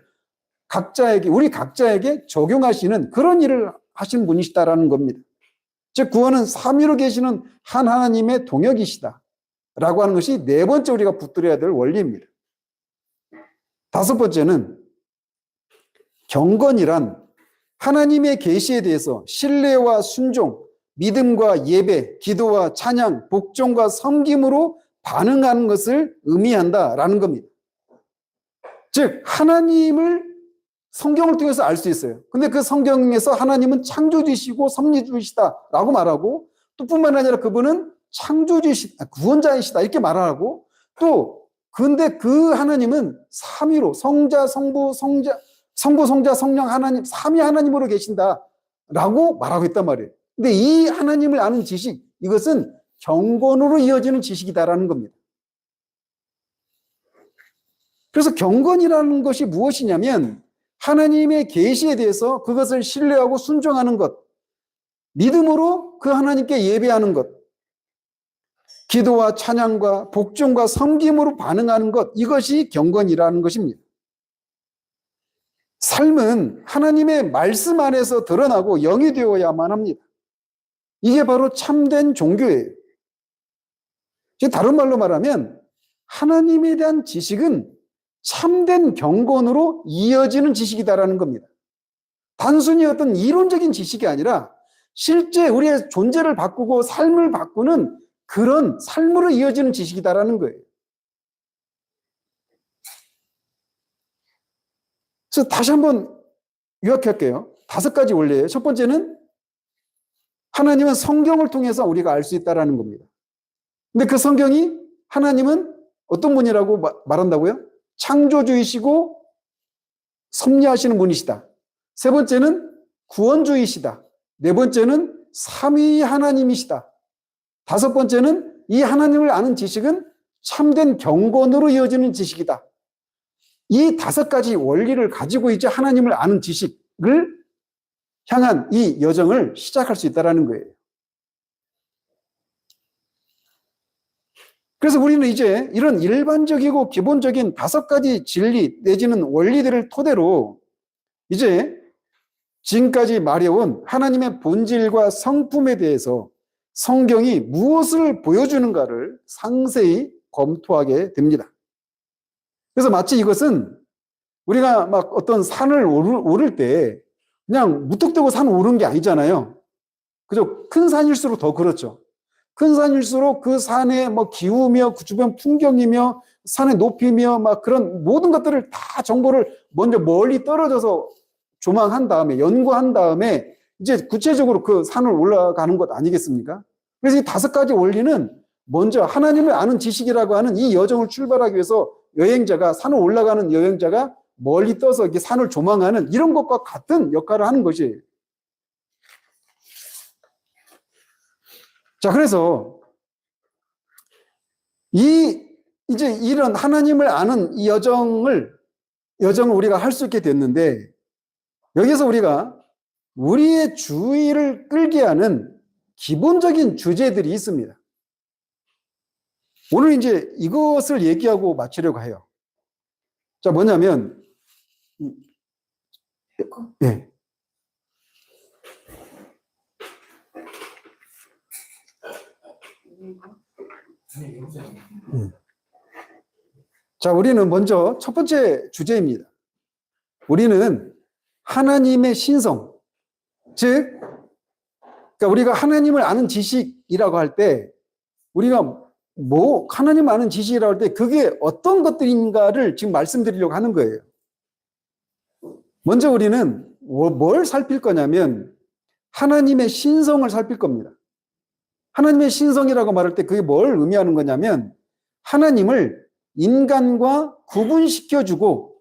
우리 각자에게 적용하시는 그런 일을 하신 분이시다라는 겁니다. 즉, 구원은 삼위로 계시는 한 하나님의 동역이시다 라고 하는 것이 네 번째 우리가 붙들어야 될 원리입니다. 다섯 번째는 경건이란 하나님의 계시에 대해서 신뢰와 순종, 믿음과 예배, 기도와 찬양, 복종과 섬김으로 반응하는 것을 의미한다라는 겁니다. 즉, 하나님을 성경을 통해서 알 수 있어요. 근데 그 성경에서 하나님은 창조주이시고 섭리주이시다라고 말하고, 또 뿐만 아니라 그분은 구원자이시다 이렇게 말하고, 또 근데 그 하나님은 삼위로 성자, 성부, 성자, 성령 하나님 삼위 하나님으로 계신다라고 말하고 있단 말이에요. 근데 이 하나님을 아는 지식, 이것은 경건으로 이어지는 지식이다라는 겁니다. 그래서 경건이라는 것이 무엇이냐면, 하나님의 계시에 대해서 그것을 신뢰하고 순종하는 것, 믿음으로 그 하나님께 예배하는 것, 기도와 찬양과 복종과 섬김으로 반응하는 것, 이것이 경건이라는 것입니다. 삶은 하나님의 말씀 안에서 드러나고 영이 되어야만 합니다. 이게 바로 참된 종교예요. 다른 말로 말하면 하나님에 대한 지식은 참된 경건으로 이어지는 지식이다라는 겁니다. 단순히 어떤 이론적인 지식이 아니라 실제 우리의 존재를 바꾸고 삶을 바꾸는 그런 삶으로 이어지는 지식이다라는 거예요. 그래서 다시 한번 요약할게요. 5가지 원리예요. 첫 번째는 하나님은 성경을 통해서 우리가 알 수 있다라는 겁니다. 근데 그 성경이 하나님은 어떤 분이라고 말한다고요? 창조주이시고 섭리하시는 분이시다. 세 번째는 구원주이시다. 네 번째는 삼위 하나님이시다. 다섯 번째는 이 하나님을 아는 지식은 참된 경건으로 이어지는 지식이다. 이 5가지 원리를 가지고 이제 하나님을 아는 지식을 향한 이 여정을 시작할 수 있다는 거예요. 그래서 우리는 이제 이런 일반적이고 기본적인 5가지 진리 내지는 원리들을 토대로 이제 지금까지 말해온 하나님의 본질과 성품에 대해서 성경이 무엇을 보여주는가를 상세히 검토하게 됩니다. 그래서 마치 이것은 우리가 막 어떤 산을 오를 때 그냥 무턱대고 산 오른 게 아니잖아요. 그죠? 큰 산일수록 더 그렇죠. 큰 산일수록 그 산의 기후며 그 주변 풍경이며 산의 높이며 막 그런 모든 것들을 다 정보를 먼저 멀리 떨어져서 조망한 다음에 연구한 다음에 이제 구체적으로 그 산을 올라가는 것 아니겠습니까? 그래서 이 5가지 원리는 먼저 하나님을 아는 지식이라고 하는 이 여정을 출발하기 위해서 산을 올라가는 여행자가 멀리 떠서 이렇게 산을 조망하는 이런 것과 같은 역할을 하는 것이에요. 자, 그래서 이제 이런 하나님을 아는 이 여정을 우리가 할 수 있게 됐는데, 여기서 우리가 우리의 주의를 끌게 하는 기본적인 주제들이 있습니다. 오늘 이제 이것을 얘기하고 마치려고 해요. 자, 뭐냐면, 네. 자, 우리는 먼저 첫 번째 주제입니다. 우리는 하나님의 신성, 즉, 그러니까 우리가 하나님을 아는 지식이라고 할 때, 우리가 하나님을 아는 지식이라고 할 때 그게 어떤 것들인가를 지금 말씀드리려고 하는 거예요. 먼저 우리는 뭘 살필 거냐면, 하나님의 신성을 살필 겁니다. 하나님의 신성이라고 말할 때 그게 뭘 의미하는 거냐면 하나님을 인간과 구분시켜주고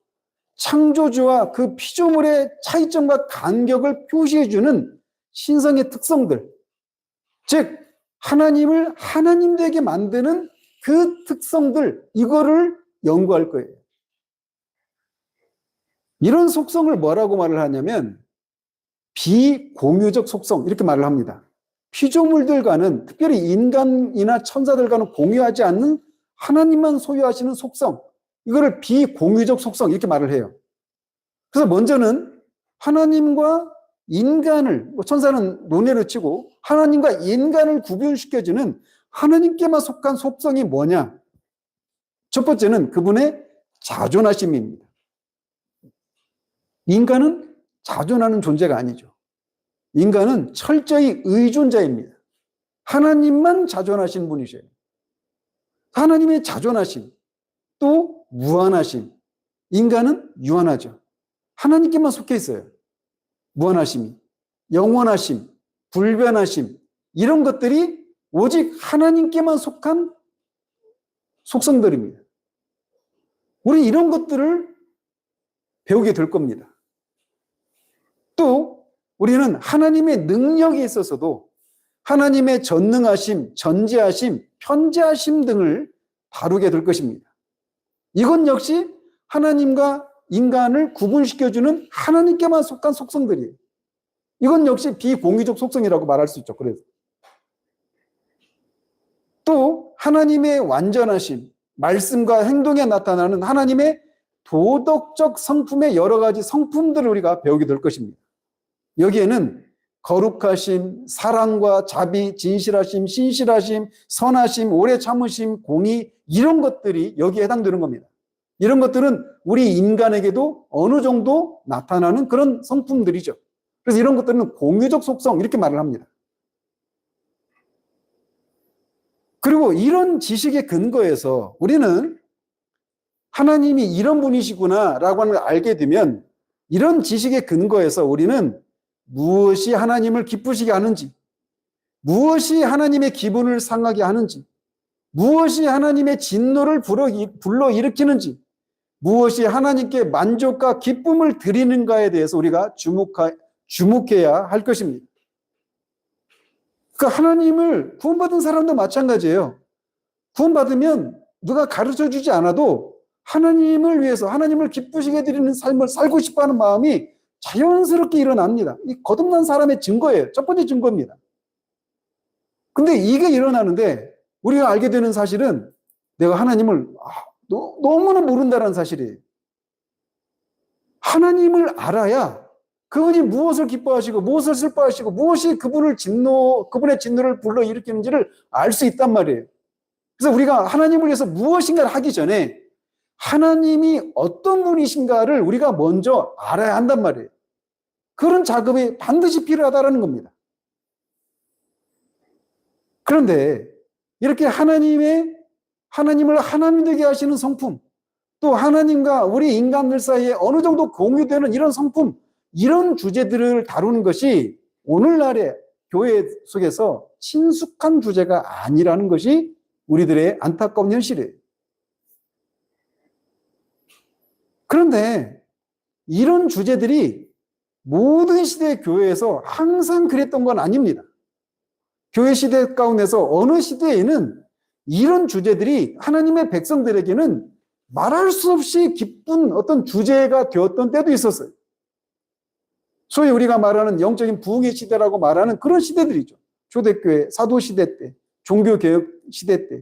창조주와 그 피조물의 차이점과 간격을 표시해주는 신성의 특성들, 즉 하나님을 하나님 되게 만드는 그 특성들, 이거를 연구할 거예요. 이런 속성을 뭐라고 말을 하냐면 비공유적 속성, 이렇게 말을 합니다. 피조물들과는, 특별히 인간이나 천사들과는 공유하지 않는 하나님만 소유하시는 속성, 이거를 비공유적 속성, 이렇게 말을 해요. 그래서 먼저는 하나님과 인간을, 천사는 논외로 치고 하나님과 인간을 구분시켜주는 하나님께만 속한 속성이 뭐냐? 첫 번째는 그분의 자존하심입니다. 인간은 자존하는 존재가 아니죠. 인간은 철저히 의존자입니다. 하나님만 자존하신 분이셔요. 하나님의 자존하심, 또 무한하심. 인간은 유한하죠. 하나님께만 속해 있어요. 무한하심이, 영원하심, 불변하심, 이런 것들이 오직 하나님께만 속한 속성들입니다. 우리 이런 것들을 배우게 될 겁니다. 또 우리는 하나님의 능력에 있어서도 하나님의 전능하심, 전지하심, 편지하심 등을 다루게 될 것입니다. 이건 역시 하나님과 인간을 구분시켜주는 하나님께만 속한 속성들이에요. 이건 역시 비공유적 속성이라고 말할 수 있죠. 그래서 또 하나님의 완전하심, 말씀과 행동에 나타나는 하나님의 도덕적 성품의 여러 가지 성품들을 우리가 배우게 될 것입니다. 여기에는 거룩하심, 사랑과 자비, 진실하심, 신실하심, 선하심, 오래 참으심, 공의, 이런 것들이 여기에 해당되는 겁니다. 이런 것들은 우리 인간에게도 어느 정도 나타나는 그런 성품들이죠. 그래서 이런 것들은 공유적 속성, 이렇게 말을 합니다. 그리고 이런 지식의 근거에서 우리는 하나님이 이런 분이시구나 라고 하는 걸 알게 되면, 이런 지식의 근거에서 우리는 무엇이 하나님을 기쁘시게 하는지, 무엇이 하나님의 기분을 상하게 하는지, 무엇이 하나님의 진노를 불러일으키는지, 무엇이 하나님께 만족과 기쁨을 드리는가에 대해서 우리가 주목해야 할 것입니다. 그 하나님을, 구원받은 사람도 마찬가지예요. 구원받으면 누가 가르쳐 주지 않아도 하나님을 위해서, 하나님을 기쁘시게 드리는 삶을 살고 싶어하는 마음이 자연스럽게 일어납니다. 이 거듭난 사람의 증거예요. 첫 번째 증거입니다. 근데 이게 일어나는데 우리가 알게 되는 사실은 내가 하나님을 너무나 모른다는 사실이에요. 하나님을 알아야 그분이 무엇을 기뻐하시고 무엇을 슬퍼하시고 무엇이 그분의 진노를 불러일으키는지를 알 수 있단 말이에요. 그래서 우리가 하나님을 위해서 무엇인가를 하기 전에 하나님이 어떤 분이신가를 우리가 먼저 알아야 한단 말이에요. 그런 작업이 반드시 필요하다는 겁니다. 그런데 이렇게 하나님을 하나님 되게 하시는 성품, 또 하나님과 우리 인간들 사이에 어느 정도 공유되는 이런 성품, 이런 주제들을 다루는 것이 오늘날의 교회 속에서 친숙한 주제가 아니라는 것이 우리들의 안타까운 현실이에요. 그런데 이런 주제들이 모든 시대의 교회에서 항상 그랬던 건 아닙니다. 교회 시대 가운데서 어느 시대에는 이런 주제들이 하나님의 백성들에게는 말할 수 없이 기쁜 어떤 주제가 되었던 때도 있었어요. 소위 우리가 말하는 영적인 부흥의 시대라고 말하는 그런 시대들이죠. 초대교회, 사도시대 때, 종교개혁 시대 때,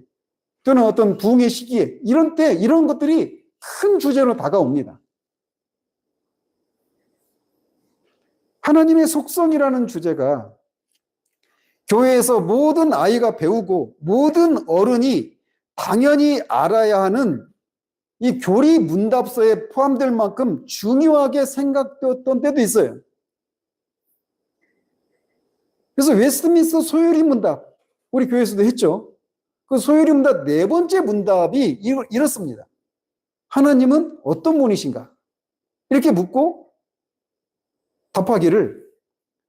또는 어떤 부흥의 시기에, 이런 때 이런 것들이 큰 주제로 다가옵니다. 하나님의 속성이라는 주제가 교회에서 모든 아이가 배우고 모든 어른이 당연히 알아야 하는 이 교리 문답서에 포함될 만큼 중요하게 생각되었던 때도 있어요. 그래서 웨스트민스터 소요리 문답, 우리 교회에서도 했죠. 그 소요리 문답 네 번째 문답이 이렇습니다. 하나님은 어떤 분이신가? 이렇게 묻고 답하기를,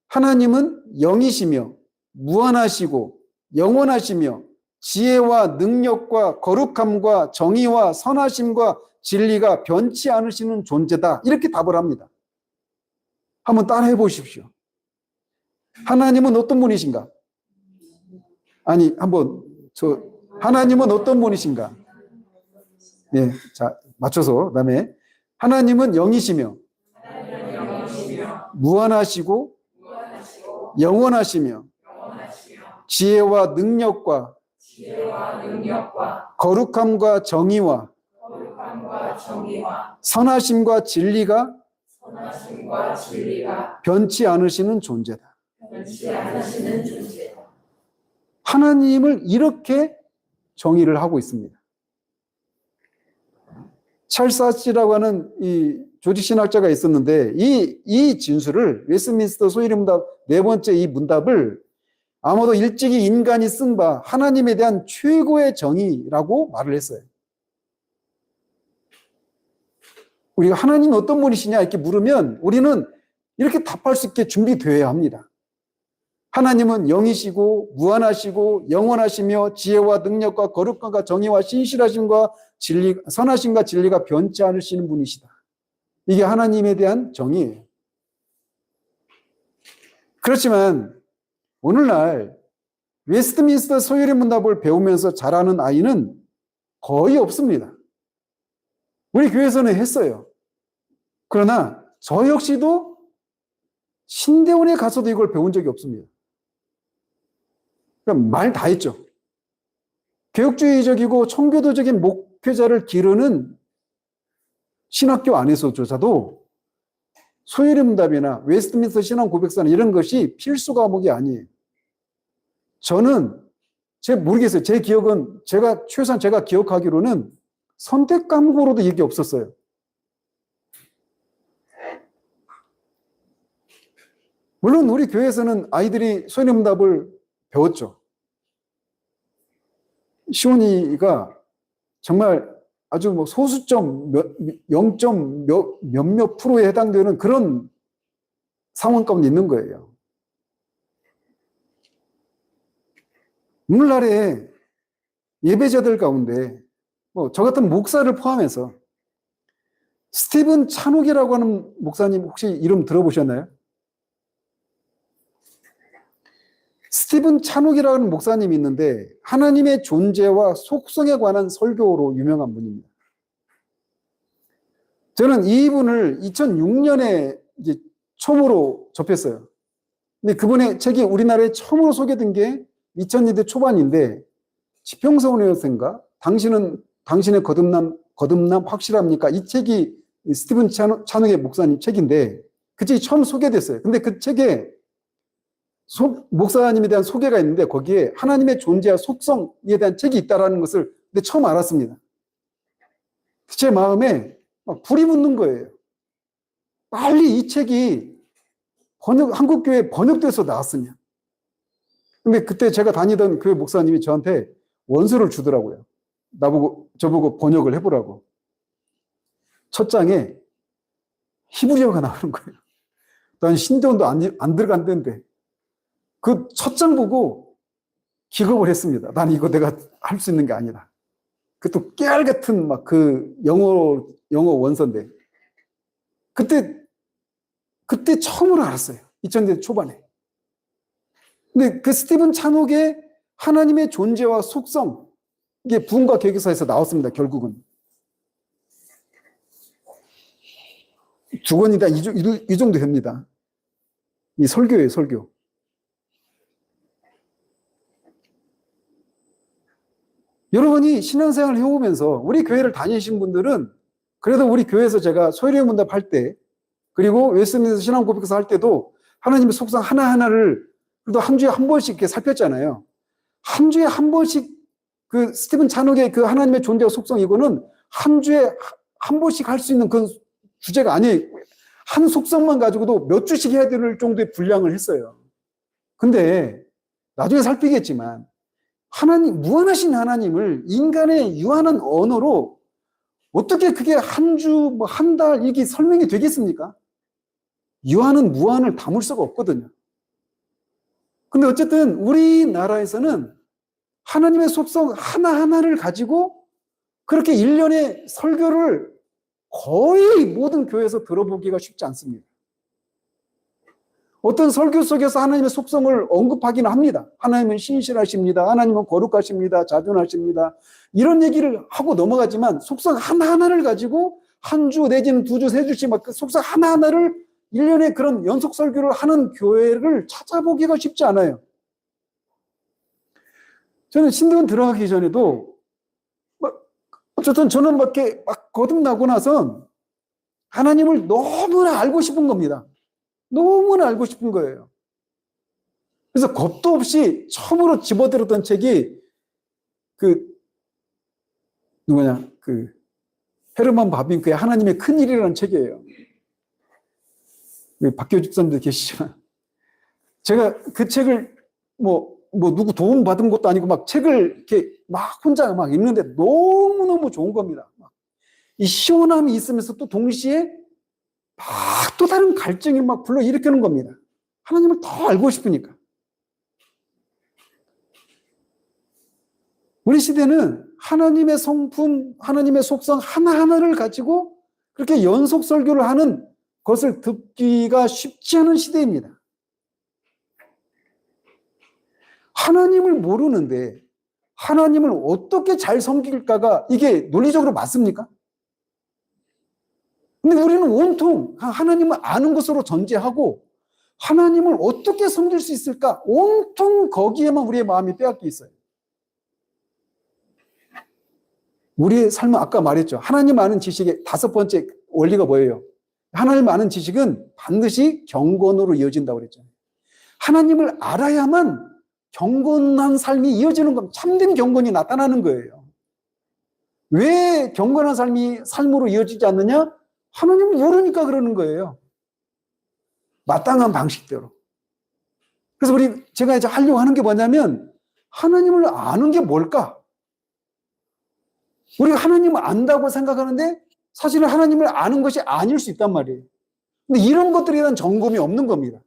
하나님은 영이시며 무한하시고 영원하시며 지혜와 능력과 거룩함과 정의와 선하심과 진리가 변치 않으시는 존재다. 이렇게 답을 합니다. 한번 따라해 보십시오. 하나님은 어떤 분이신가? 아니, 하나님은 어떤 분이신가? 네, 자, 맞춰서. 그다음에 하나님은 영이시며 무한하시고 영원하시며 지혜와 능력과 거룩함과 정의와 선하심과 진리가 변치 않으시는 존재다. 하나님을 이렇게 정의를 하고 있습니다. 찰스 하치라고 하는 이 조직신학자가 있었는데 이 진술을 웨스트민스터 소위리 문답 네 번째 이 문답을 아마도 일찍이 인간이 쓴 바 하나님에 대한 최고의 정의라고 말을 했어요. 우리가 하나님이 어떤 분이시냐 이렇게 물으면 우리는 이렇게 답할 수 있게 준비되어야 합니다. 하나님은 영이시고 무한하시고 영원하시며 지혜와 능력과 거룩함과 정의와 신실하심과 진리, 선하심과 진리가 변치 않으시는 분이시다. 이게 하나님에 대한 정의예요. 그렇지만 오늘날 웨스트민스터 소유리 문답을 배우면서 자라는 아이는 거의 없습니다. 우리 교회에서는 했어요. 그러나 저 역시도 신대원에 가서도 이걸 배운 적이 없습니다. 그러니까 말 다 했죠. 개혁주의적이고 청교도적인 목회자를 기르는 신학교 안에서조차도 소유리 문답이나 웨스트민스터 신앙 고백서나 이런 것이 필수 과목이 아니에요. 저는 모르겠어요. 제 기억은 최소한 제가 기억하기로는 선택 과목으로도 이게 없었어요. 물론 우리 교회에서는 아이들이 소유리 문답을 배웠죠. 시온이가 정말 아주 소수점 0점 몇몇 프로에 해당되는 그런 상황 가운데 있는 거예요. 오늘날의 예배자들 가운데 저 같은 목사를 포함해서 스티븐 찬욱이라고 하는 목사님 혹시 이름 들어보셨나요? 스티븐 찬욱이라는 목사님이 있는데 하나님의 존재와 속성에 관한 설교로 유명한 분입니다. 저는 이분을 2006년에 이제 처음으로 접했어요. 근데 그분의 책이 우리나라에 처음으로 소개된 게 2000년대 초반인데 지평선에서인가? 당신의 거듭남 확실합니까? 이 책이 스티븐 찬욱의 목사님 책인데 그 책이 처음 소개됐어요. 근데 그 책에 목사님에 대한 소개가 있는데 거기에 하나님의 존재와 속성에 대한 책이 있다는 것을 근데 처음 알았습니다. 제 마음에 막 불이 붙는 거예요. 빨리 이 책이 한국교회에 번역돼서 나왔으면. 근데 그때 제가 다니던 교회 목사님이 저한테 원서를 주더라고요. 저보고 번역을 해보라고. 첫 장에 히브리어가 나오는 거예요. 난 신대원도 안 들어간 데인데. 그 첫 장 보고 기겁을 했습니다. 난 이거 내가 할 수 있는 게 아니다. 그것도 깨알 같은 막 그 영어 원서인데. 그때 처음으로 알았어요. 2000년대 초반에. 근데 그 스티븐 찬욱의 하나님의 존재와 속성, 이게 부흥과 계기사에서 나왔습니다. 결국은. 두 권이다. 이 정도 됩니다. 이 설교예요, 설교. 여러분이 신앙생활을 해오면서 우리 교회를 다니신 분들은 그래도 우리 교회에서 제가 소유리 문답 할 때 그리고 웨스트민스터 신앙 고백서 할 때도 하나님의 속성 하나하나를 그래도 한 주에 한 번씩 이렇게 살폈잖아요. 한 주에 한 번씩 그 스티븐 찬욱의 그 하나님의 존재와 속성 이거는 한 주에 한 번씩 할 수 있는 그 주제가 아니에요. 한 속성만 가지고도 몇 주씩 해야 될 정도의 분량을 했어요. 근데 나중에 살피겠지만 무한하신 하나님을 인간의 유한한 언어로 어떻게 그게 한 주, 한 달, 이게 설명이 되겠습니까? 유한은 무한을 담을 수가 없거든요. 근데 어쨌든 우리나라에서는 하나님의 속성 하나하나를 가지고 그렇게 1년에 설교를 거의 모든 교회에서 들어보기가 쉽지 않습니다. 어떤 설교 속에서 하나님의 속성을 언급하기는 합니다. 하나님은 신실하십니다. 하나님은 거룩하십니다. 자존하십니다. 이런 얘기를 하고 넘어가지만 속성 하나하나를 가지고 한 주 내지는 두 주, 세 주씩 막 그 속성 하나하나를 1년에 그런 연속 설교를 하는 교회를 찾아보기가 쉽지 않아요. 저는 신대원 들어가기 전에도 어쨌든 저는 막 이렇게 막 거듭나고 나선 하나님을 너무나 알고 싶은 겁니다. 너무나 알고 싶은 거예요. 그래서 겁도 없이 처음으로 집어들었던 책이 헤르만 바빙크의 하나님의 큰일이라는 책이에요. 박교주 집사님도 계시지만 제가 그 책을 누구 도움 받은 것도 아니고 막 책을 이렇게 막 혼자 막 읽는데 너무너무 좋은 겁니다. 이 시원함이 있으면서 또 동시에 막 또 다른 갈증이 막 불러일으키는 겁니다. 하나님을 더 알고 싶으니까. 우리 시대는 하나님의 성품, 하나님의 속성 하나하나를 가지고 그렇게 연속 설교를 하는 것을 듣기가 쉽지 않은 시대입니다. 하나님을 모르는데 하나님을 어떻게 잘 섬길까가 이게 논리적으로 맞습니까? 근데 우리는 온통 하나님을 아는 것으로 전제하고 하나님을 어떻게 섬길 수 있을까? 온통 거기에만 우리의 마음이 빼앗겨 있어요. 우리의 삶은 아까 말했죠. 하나님 아는 지식의 5번째 원리가 뭐예요? 하나님 아는 지식은 반드시 경건으로 이어진다고 그랬죠. 하나님을 알아야만 경건한 삶이 이어지는 겁니다. 참된 경건이 나타나는 거예요. 왜 경건한 삶이 삶으로 이어지지 않느냐? 하나님을 모르니까 그러는 거예요. 마땅한 방식대로. 그래서 제가 이제 하려고 하는 게 뭐냐면 하나님을 아는 게 뭘까? 우리가 하나님을 안다고 생각하는데 사실은 하나님을 아는 것이 아닐 수 있단 말이에요. 근데 이런 것들에 대한 점검이 없는 겁니다.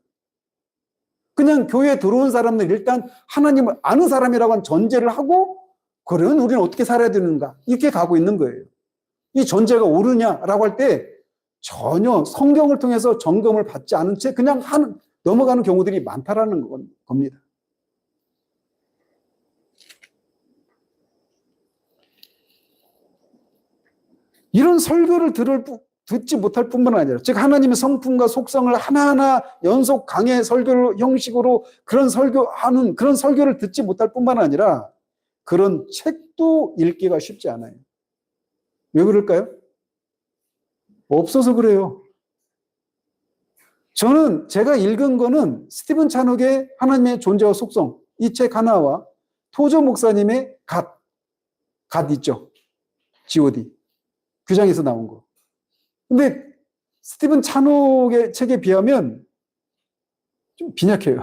그냥 교회에 들어온 사람들 일단 하나님을 아는 사람이라고 한 전제를 하고 그러면 우리는 어떻게 살아야 되는가 이렇게 가고 있는 거예요. 이 전제가 옳으냐라고 할 때 전혀 성경을 통해서 점검을 받지 않은 채 그냥 넘어가는 경우들이 많다라는 겁니다. 이런 설교를 듣지 못할 뿐만 아니라 즉 하나님의 성품과 속성을 하나하나 연속 강의 설교 형식으로 그런 설교를 듣지 못할 뿐만 아니라 그런 책도 읽기가 쉽지 않아요. 왜 그럴까요? 없어서 그래요. 저는 제가 읽은 거는 스티븐 찬욱의 하나님의 존재와 속성 이 책 하나와 토저 목사님의 갓 있죠. G.O.D. 규장에서 나온 거. 근데 스티븐 찬욱의 책에 비하면 좀 빈약해요.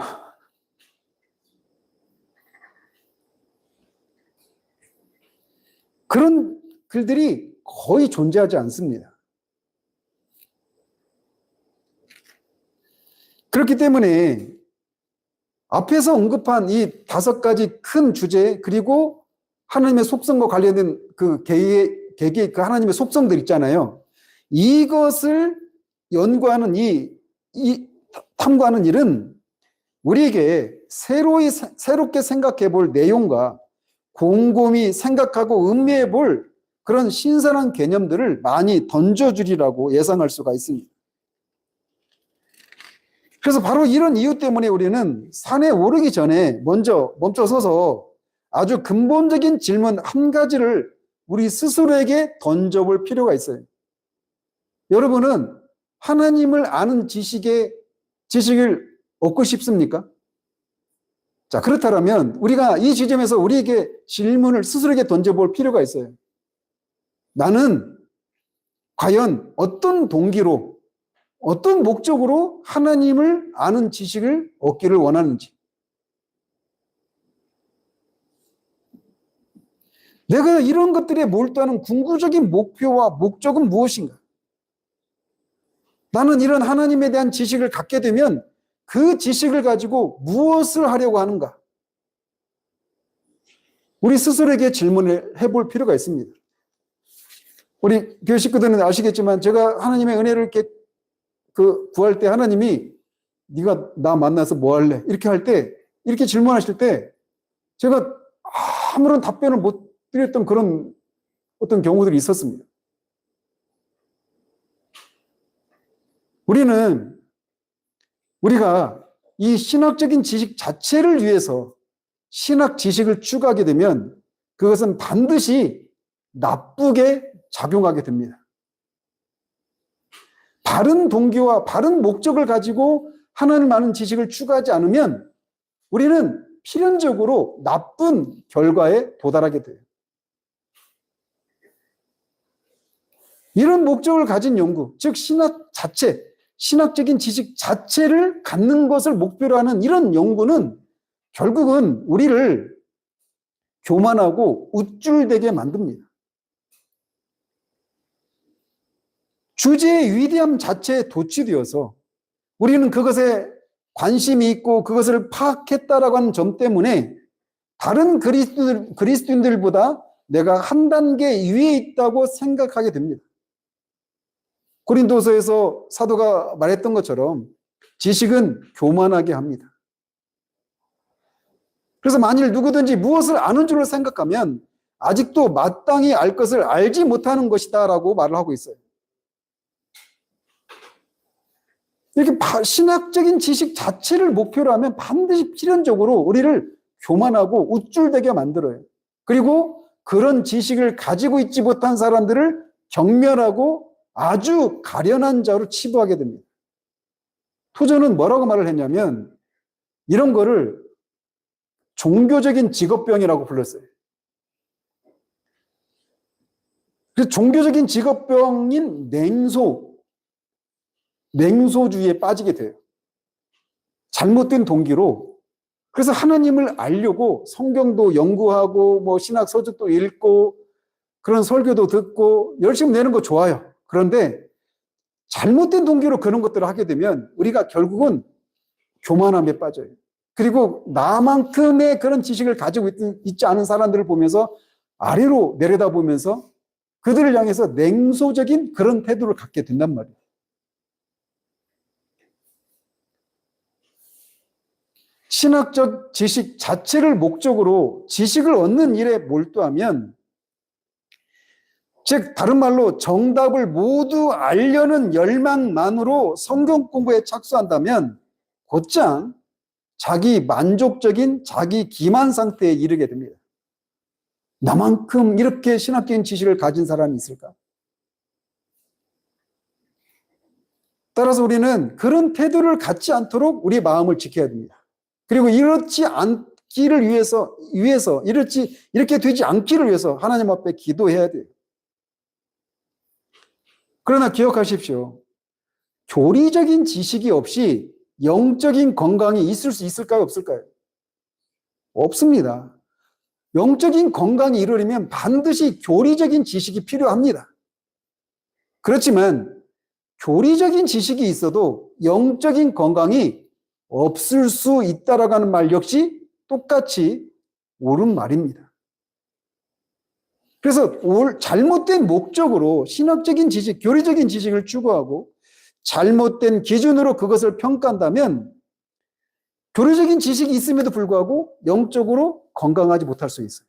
그런 글들이 거의 존재하지 않습니다. 그렇기 때문에 앞에서 언급한 이 5가지 큰 주제 그리고 하나님의 속성과 관련된 그 개개의 그 하나님의 속성들 있잖아요. 이것을 연구하는 탐구하는 일은 우리에게 새롭게 생각해 볼 내용과 곰곰이 생각하고 음미해 볼 그런 신선한 개념들을 많이 던져주리라고 예상할 수가 있습니다. 그래서 바로 이런 이유 때문에 우리는 산에 오르기 전에 먼저 멈춰서서 아주 근본적인 질문 한 가지를 우리 스스로에게 던져볼 필요가 있어요. 여러분은 하나님을 아는 지식을 얻고 싶습니까? 자, 그렇다면 우리가 이 지점에서 우리에게 질문을 스스로에게 던져볼 필요가 있어요. 나는 과연 어떤 동기로 어떤 목적으로 하나님을 아는 지식을 얻기를 원하는지, 내가 이런 것들에 몰두하는 궁극적인 목표와 목적은 무엇인가? 나는 이런 하나님에 대한 지식을 갖게 되면 그 지식을 가지고 무엇을 하려고 하는가? 우리 스스로에게 질문을 해볼 필요가 있습니다. 우리 교회 식구들은 아시겠지만 제가 하나님의 은혜를 이렇게 구할 때 하나님이 네가 나 만나서 뭐 할래? 이렇게 할 때, 이렇게 질문하실 때 제가 아무런 답변을 못 드렸던 그런 어떤 경우들이 있었습니다. 우리가 이 신학적인 지식 자체를 위해서 신학 지식을 추구하게 되면 그것은 반드시 나쁘게 작용하게 됩니다. 바른 동기와 바른 목적을 가지고 하나님 아는 지식을 추구하지 않으면 우리는 필연적으로 나쁜 결과에 도달하게 돼요. 이런 목적을 가진 연구, 즉 신학적인 지식 자체를 갖는 것을 목표로 하는 이런 연구는 결국은 우리를 교만하고 우쭐대게 만듭니다. 주제의 위대함 자체에 도취되어서 우리는 그것에 관심이 있고 그것을 파악했다라고 하는 점 때문에 다른 그리스도인들보다 내가 한 단계 위에 있다고 생각하게 됩니다. 고린도서에서 사도가 말했던 것처럼 지식은 교만하게 합니다. 그래서 만일 누구든지 무엇을 아는 줄로 생각하면 아직도 마땅히 알 것을 알지 못하는 것이다 라고 말을 하고 있어요. 이렇게 신학적인 지식 자체를 목표로 하면 반드시 필연적으로 우리를 교만하고 우쭐대게 만들어요. 그리고 그런 지식을 가지고 있지 못한 사람들을 경멸하고 아주 가련한 자로 치부하게 됩니다. 토저는 뭐라고 말을 했냐면 이런 거를 종교적인 직업병이라고 불렀어요. 그 종교적인 직업병인 냉소주의에 빠지게 돼요. 잘못된 동기로. 그래서 하나님을 알려고 성경도 연구하고 뭐 신학 서적도 읽고 그런 설교도 듣고 열심히 내는 거 좋아요. 그런데 잘못된 동기로 그런 것들을 하게 되면 우리가 결국은 교만함에 빠져요. 그리고 나만큼의 그런 지식을 가지고 있지 않은 사람들을 보면서 아래로 내려다보면서 그들을 향해서 냉소적인 그런 태도를 갖게 된단 말이에요. 신학적 지식 자체를 목적으로 지식을 얻는 일에 몰두하면, 즉 다른 말로 정답을 모두 알려는 열망만으로 성경 공부에 착수한다면 곧장 자기 만족적인 자기 기만 상태에 이르게 됩니다. 나만큼 이렇게 신학적인 지식을 가진 사람이 있을까? 따라서 우리는 그런 태도를 갖지 않도록 우리 마음을 지켜야 됩니다. 그리고 이렇지 않기를 위해서 이렇게 되지 않기를 위해서 하나님 앞에 기도해야 돼요. 그러나 기억하십시오. 교리적인 지식이 없이 영적인 건강이 있을 수 있을까요? 없을까요? 없습니다. 영적인 건강이 이루려면 반드시 교리적인 지식이 필요합니다. 그렇지만 교리적인 지식이 있어도 영적인 건강이 없을 수 있다라고 하는 말 역시 똑같이 옳은 말입니다. 그래서 잘못된 목적으로 신학적인 지식, 교리적인 지식을 추구하고 잘못된 기준으로 그것을 평가한다면 교리적인 지식이 있음에도 불구하고 영적으로 건강하지 못할 수 있어요.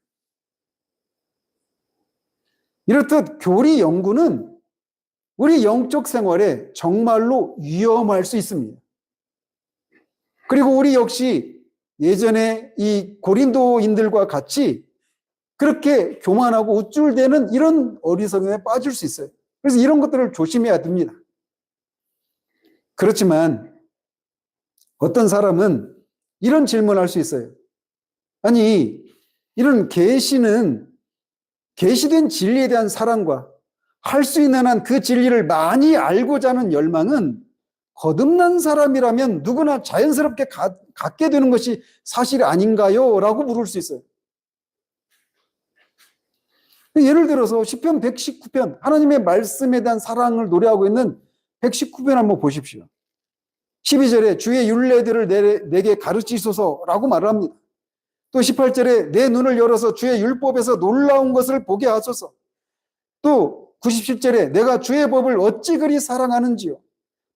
이렇듯 교리 연구는 우리 영적 생활에 정말로 위험할 수 있습니다. 그리고 우리 역시 예전에 이 고린도인들과 같이 그렇게 교만하고 우쭐대는 이런 어리석음에 빠질 수 있어요. 그래서 이런 것들을 조심해야 됩니다. 그렇지만 어떤 사람은 이런 질문을 할 수 있어요. 아니, 이런 계시된 진리에 대한 사랑과 할 수 있는 한 그 진리를 많이 알고자 하는 열망은 거듭난 사람이라면 누구나 자연스럽게 갖게 되는 것이 사실 아닌가요? 라고 물을 수 있어요. 예를 들어서 시편 119편, 하나님의 말씀에 대한 사랑을 노래하고 있는 119편 한번 보십시오. 12절에 주의 율례들을 내게 가르치소서라고 말을 합니다. 또 18절에 내 눈을 열어서 주의 율법에서 놀라운 것을 보게 하소서. 또 97절에 내가 주의 법을 어찌 그리 사랑하는지요.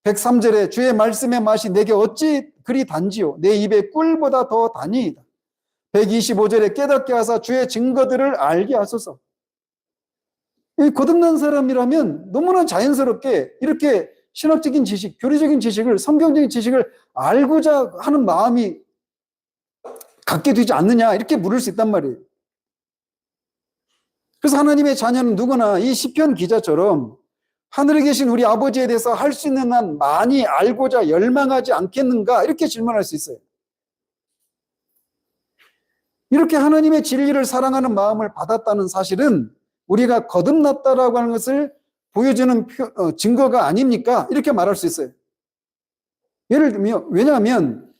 103절에 주의 말씀의 맛이 내게 어찌 그리 단지요. 내 입에 꿀보다 더 다니이다. 125절에 깨닫게 하사 주의 증거들을 알게 하소서. 이 거듭난 사람이라면 너무나 자연스럽게 이렇게 신학적인 지식, 교리적인 지식을, 성경적인 지식을 알고자 하는 마음이 갖게 되지 않느냐 이렇게 물을 수 있단 말이에요. 그래서 하나님의 자녀는 누구나 이 시편 기자처럼 하늘에 계신 우리 아버지에 대해서 할 수 있는 한 많이 알고자 열망하지 않겠는가 이렇게 질문할 수 있어요. 이렇게 하나님의 진리를 사랑하는 마음을 받았다는 사실은 우리가 거듭났다라고 하는 것을 보여주는 증거가 아닙니까? 이렇게 말할 수 있어요. 예를 들면, 왜냐하면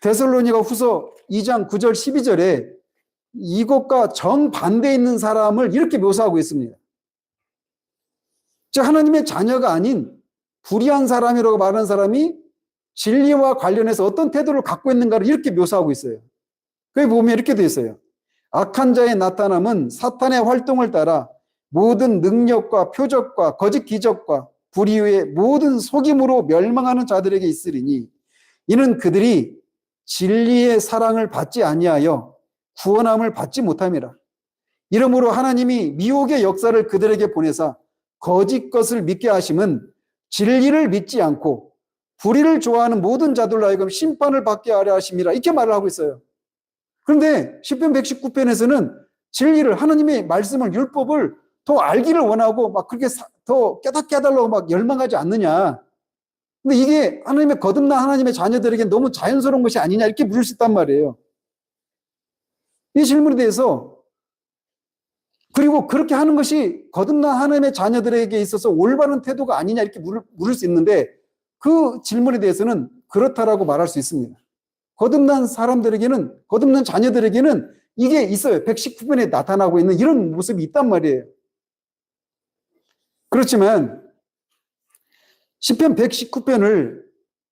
데살로니가 후서 2장 9절 12절에 이것과 정반대에 있는 사람을 이렇게 묘사하고 있습니다. 즉 하나님의 자녀가 아닌 불의한 사람이라고 말하는 사람이 진리와 관련해서 어떤 태도를 갖고 있는가를 이렇게 묘사하고 있어요. 거기 보면 이렇게 되어 있어요. 악한 자의 나타남은 사탄의 활동을 따라 모든 능력과 표적과 거짓 기적과 불의의 모든 속임으로 멸망하는 자들에게 있으리니 이는 그들이 진리의 사랑을 받지 아니하여 구원함을 받지 못함이라. 이러므로 하나님이 미혹의 역사를 그들에게 보내사 거짓 것을 믿게 하심은 진리를 믿지 않고 불의를 좋아하는 모든 자들로 하여금 심판을 받게 하려 하심이라. 이렇게 말을 하고 있어요. 그런데 시편 119편에서는 진리를, 하나님의 말씀을, 율법을 더 알기를 원하고 막 그렇게 더 깨닫게 해달라고 막 열망하지 않느냐. 근데 이게 하나님의 거듭난 하나님의 자녀들에게 너무 자연스러운 것이 아니냐 이렇게 물을 수 있단 말이에요. 이 질문에 대해서, 그리고 그렇게 하는 것이 거듭난 하나님의 자녀들에게 있어서 올바른 태도가 아니냐 이렇게 물을 수 있는데 그 질문에 대해서는 그렇다라고 말할 수 있습니다. 거듭난 사람들에게는, 거듭난 자녀들에게는 이게 있어요. 119편에 나타나고 있는 이런 모습이 있단 말이에요. 그렇지만 시편 119편을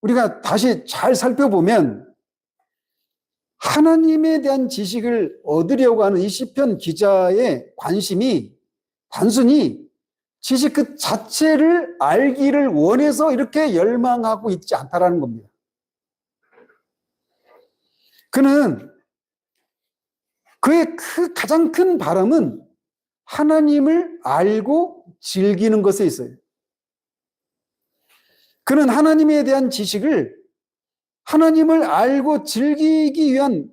우리가 다시 잘 살펴보면 하나님에 대한 지식을 얻으려고 하는 이 시편 기자의 관심이 단순히 지식 그 자체를 알기를 원해서 이렇게 열망하고 있지 않다라는 겁니다. 그는 그의 가장 큰 바람은 하나님을 알고 즐기는 것에 있어요. 그는 하나님에 대한 지식을 하나님을 알고 즐기기 위한,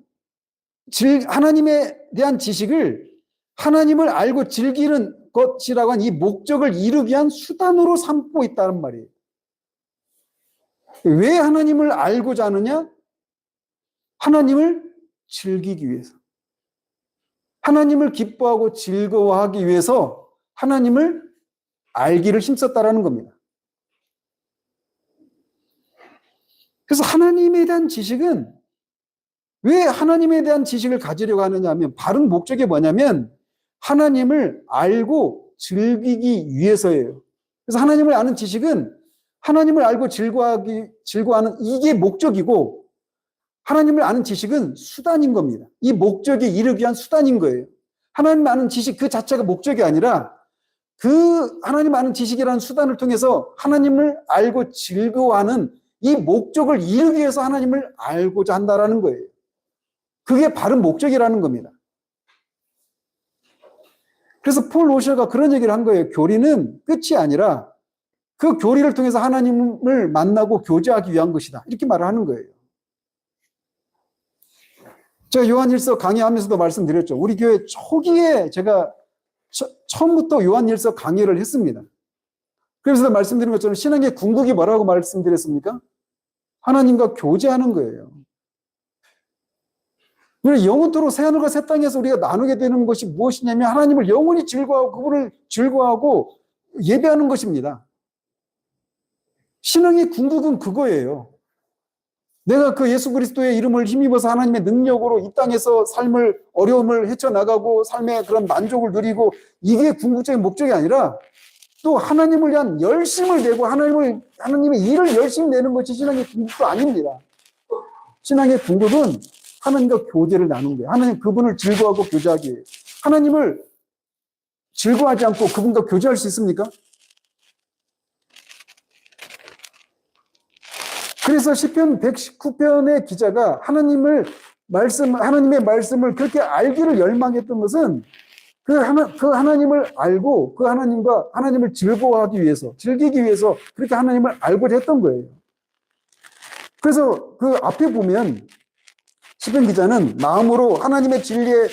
하나님에 대한 지식을 하나님을 알고 즐기는 것이라고 한 이 목적을 이루기 위한 수단으로 삼고 있다는 말이에요. 왜 하나님을 알고자 하느냐? 하나님을 즐기기 위해서. 하나님을 기뻐하고 즐거워하기 위해서 하나님을 알기를 힘썼다라는 겁니다. 그래서 하나님에 대한 지식은, 왜 하나님에 대한 지식을 가지려고 하느냐 하면 바른 목적이 뭐냐면 하나님을 알고 즐기기 위해서예요. 그래서 하나님을 아는 지식은 하나님을 알고 즐거워하는 이게 목적이고, 하나님을 아는 지식은 수단인 겁니다. 이 목적에 이르기 위한 수단인 거예요. 하나님 아는 지식 그 자체가 목적이 아니라 그 하나님 아는 지식이라는 수단을 통해서 하나님을 알고 즐거워하는 이 목적을 이루기 위해서 하나님을 알고자 한다라는 거예요. 그게 바른 목적이라는 겁니다. 그래서 폴 로셔가 그런 얘기를 한 거예요. 교리는 끝이 아니라 그 교리를 통해서 하나님을 만나고 교제하기 위한 것이다. 이렇게 말을 하는 거예요. 제가 요한일서 강의하면서도 말씀드렸죠. 우리 교회 초기에 제가 처음부터 요한일서 강의를 했습니다. 그래서 말씀드린 것처럼 신앙의 궁극이 뭐라고 말씀드렸습니까? 하나님과 교제하는 거예요. 영원토록 새하늘과 새 땅에서 우리가 나누게 되는 것이 무엇이냐면 하나님을 영원히 즐거워하고 그분을 즐거워하고 예배하는 것입니다. 신앙의 궁극은 그거예요. 내가 그 예수 그리스도의 이름을 힘입어서 하나님의 능력으로 이 땅에서 어려움을 헤쳐나가고 삶의 그런 만족을 누리고, 이게 궁극적인 목적이 아니라 또 하나님을 위한 열심을 내고 하나님의 일을 열심히 내는 것이 신앙의 궁극도 아닙니다. 신앙의 궁극은 하나님과 교제를 나누는 거예요. 하나님 그분을 즐거워하고 교제하기 위해. 하나님을 즐거워하지 않고 그분과 교제할 수 있습니까? 그래서 시편 119편의 기자가 하나님의 말씀을 그렇게 알기를 열망했던 것은 그 하나님을 알고 그 하나님을 즐거워하기 위해서, 즐기기 위해서 그렇게 하나님을 알고자 했던 거예요. 그래서 그 앞에 보면 시편 기자는 마음으로 하나님의 진리에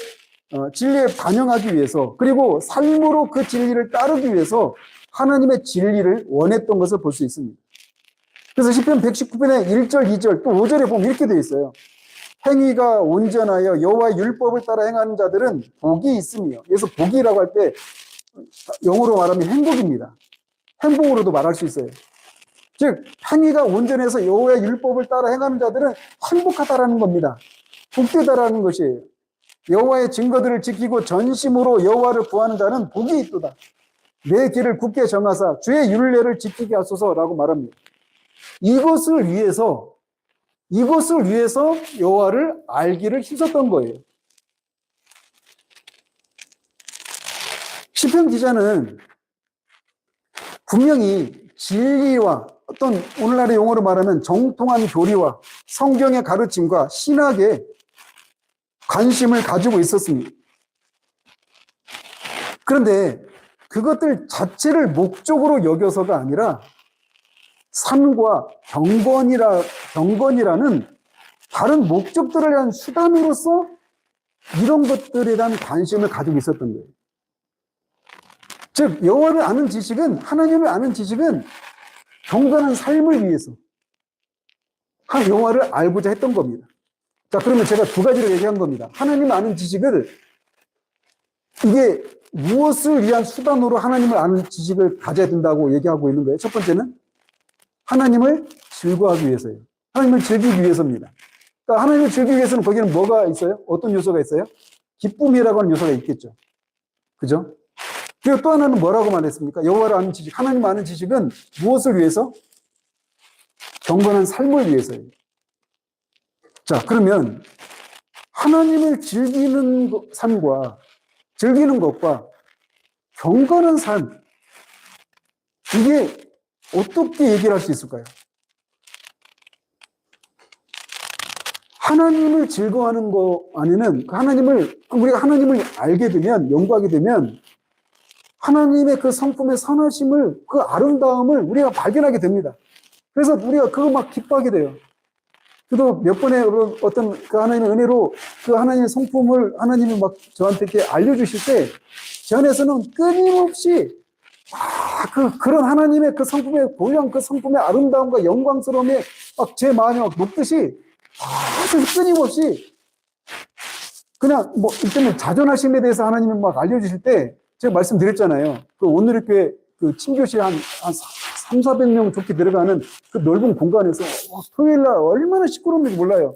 반영하기 위해서, 그리고 삶으로 그 진리를 따르기 위해서 하나님의 진리를 원했던 것을 볼 수 있습니다. 그래서 시편 119편의 1절, 2절, 또 5절에 보면 이렇게 되어 있어요. 행위가 온전하여 여호와의 율법을 따라 행하는 자들은 복이 있으며, 그래서 복이라고 할 때 영어로 말하면 행복입니다. 행복으로도 말할 수 있어요. 즉 행위가 온전해서 여호와의 율법을 따라 행하는 자들은 행복하다라는 겁니다. 복되다라는 것이에요. 여호와의 증거들을 지키고 전심으로 여호와를 구하는 자는 복이 있도다. 내 길을 굳게 정하사 주의 율례를 지키게 하소서라고 말합니다. 이것을 위해서 여호와를 알기를 힘썼던 거예요. 시편 기자는 분명히 진리와 어떤 오늘날의 용어로 말하면 정통한 교리와 성경의 가르침과 신학에 관심을 가지고 있었습니다. 그런데 그것들 자체를 목적으로 여겨서가 아니라 산과 경건이라는 다른 목적들을 위한 수단으로서 이런 것들에 대한 관심을 가지고 있었던 거예요. 즉 여호와를 아는 지식은, 하나님을 아는 지식은 경건한 삶을 위해서 여호와를 알고자 했던 겁니다. 자, 그러면 제가 두 가지를 얘기한 겁니다. 하나님을 아는 지식을, 이게 무엇을 위한 수단으로 하나님을 아는 지식을 가져야 된다고 얘기하고 있는 거예요. 첫 번째는 하나님을 즐거워하기 위해서예요. 하나님을 즐기기 위해서입니다. 그러니까 하나님을 즐기기 위해서는 거기는 뭐가 있어요? 어떤 요소가 있어요? 기쁨이라고 하는 요소가 있겠죠. 그죠? 그리고 또 하나는 뭐라고 말했습니까? 여호와를 아는 지식, 하나님 아는 지식은 무엇을 위해서? 경건한 삶을 위해서예요. 자, 그러면 하나님을 즐기는 것과 경건한 삶, 이게 어떻게 얘기를 할 수 있을까요? 하나님을 즐거워하는 거 안에는 우리가 하나님을 알게 되면, 연구하게 되면 하나님의 그 성품의 선하심을, 그 아름다움을 우리가 발견하게 됩니다. 그래서 우리가 그거 막 기뻐하게 돼요. 그래도 몇 번의 어떤 그 하나님의 은혜로 그 하나님의 성품을 하나님이 막 저한테 이렇게 알려주실 때, 제 안에서는 끊임없이 그런 하나님의 그 성품의 고유한 그 성품의 아름다움과 영광스러움에 막 제 마음이 막 녹듯이 끊임없이 그냥 뭐 이때는 자존하심에 대해서 하나님이 막 알려주실 때, 제가 말씀드렸잖아요. 그 오늘의 그 침교실 한 300-400명 좋게 들어가는 그 넓은 공간에서 토요일 날 얼마나 시끄러운지 몰라요.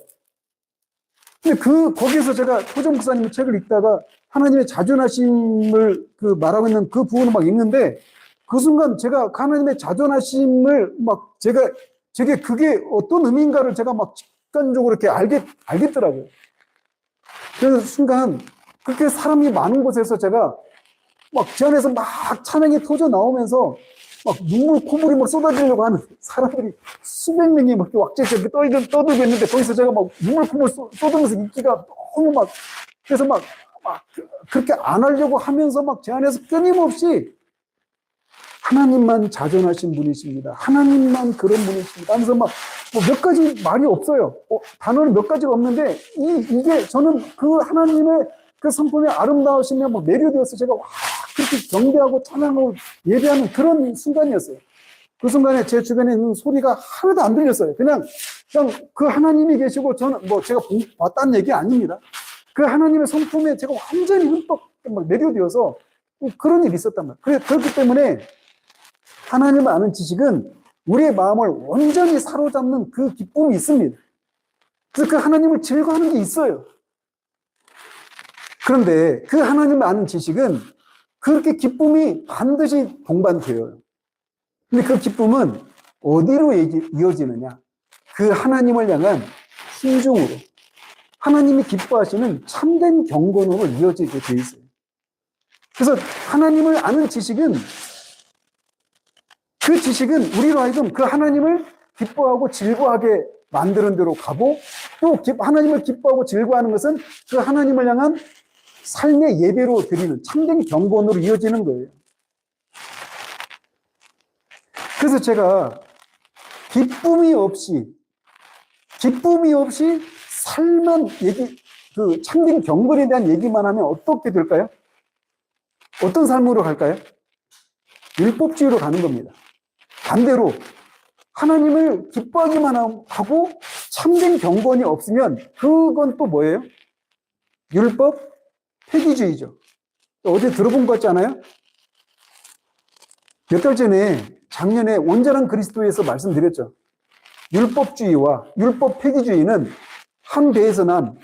근데 거기에서 제가 토정 목사님의 책을 읽다가 하나님의 자존하심을 말하고 있는 그 부분을 막 읽는데, 그 순간 제가 하나님의 자존하심을 제게 그게 어떤 의미인가를 제가 막 직관적으로 이렇게 알겠더라고요. 그래서 순간 그렇게 사람이 많은 곳에서 제가 제 안에서 막 찬양이 터져 나오면서 막 콧물이 막 쏟아지려고 하는 사람들이 수백 명이 막 왁자지껄 이렇게 떠들고 있는데, 거기서 제가 막 콧물 쏟으면서 인기가 너무 그래서 그렇게 안 하려고 하면서 제 안에서 끊임없이 하나님만 자존하신 분이십니다. 하나님만 그런 분이십니다. 하면서 몇 가지 말이 없어요. 단어는 몇 가지가 없는데, 이게 저는 그 하나님의 그 성품의 아름다우심에 매료되어서 제가 그렇게 경배하고 찬양하고 예배하는 그런 순간이었어요. 그 순간에 제 주변에 있는 소리가 하나도 안 들렸어요. 그냥 그 하나님이 계시고, 저는 제가 봤다는 얘기 아닙니다. 그 하나님의 성품에 제가 완전히 흠뻑 매료되어서 그런 일이 있었단 말이에요. 그렇기 때문에 하나님을 아는 지식은 우리의 마음을 온전히 사로잡는 그 기쁨이 있습니다. 그래서 그 하나님을 즐거워하는 게 있어요. 그런데 그 하나님을 아는 지식은 그렇게 기쁨이 반드시 동반되어요. 근데 그 기쁨은 어디로 이어지느냐? 그 하나님을 향한 순종으로, 하나님이 기뻐하시는 참된 경건으로 이어지게 돼 있어요. 그래서 하나님을 아는 지식은, 그 지식은 우리로 하여금 그 하나님을 기뻐하고 즐거워하게 만드는 대로 가고, 또 하나님을 기뻐하고 즐거워하는 것은 그 하나님을 향한 삶의 예배로 드리는 참된 경건으로 이어지는 거예요. 그래서 제가 기쁨이 없이 삶만 그 참된 경건에 대한 얘기만 하면 어떻게 될까요? 어떤 삶으로 갈까요? 율법주의로 가는 겁니다. 반대로 하나님을 기뻐하기만 하고 참된 경건이 없으면 그건 또 뭐예요? 율법 폐기주의죠. 어디 들어본 것 같지 않아요? 몇 달 전에 작년에 온전한 그리스도에서 말씀드렸죠. 율법주의와 율법 폐기주의는 한 배에서 난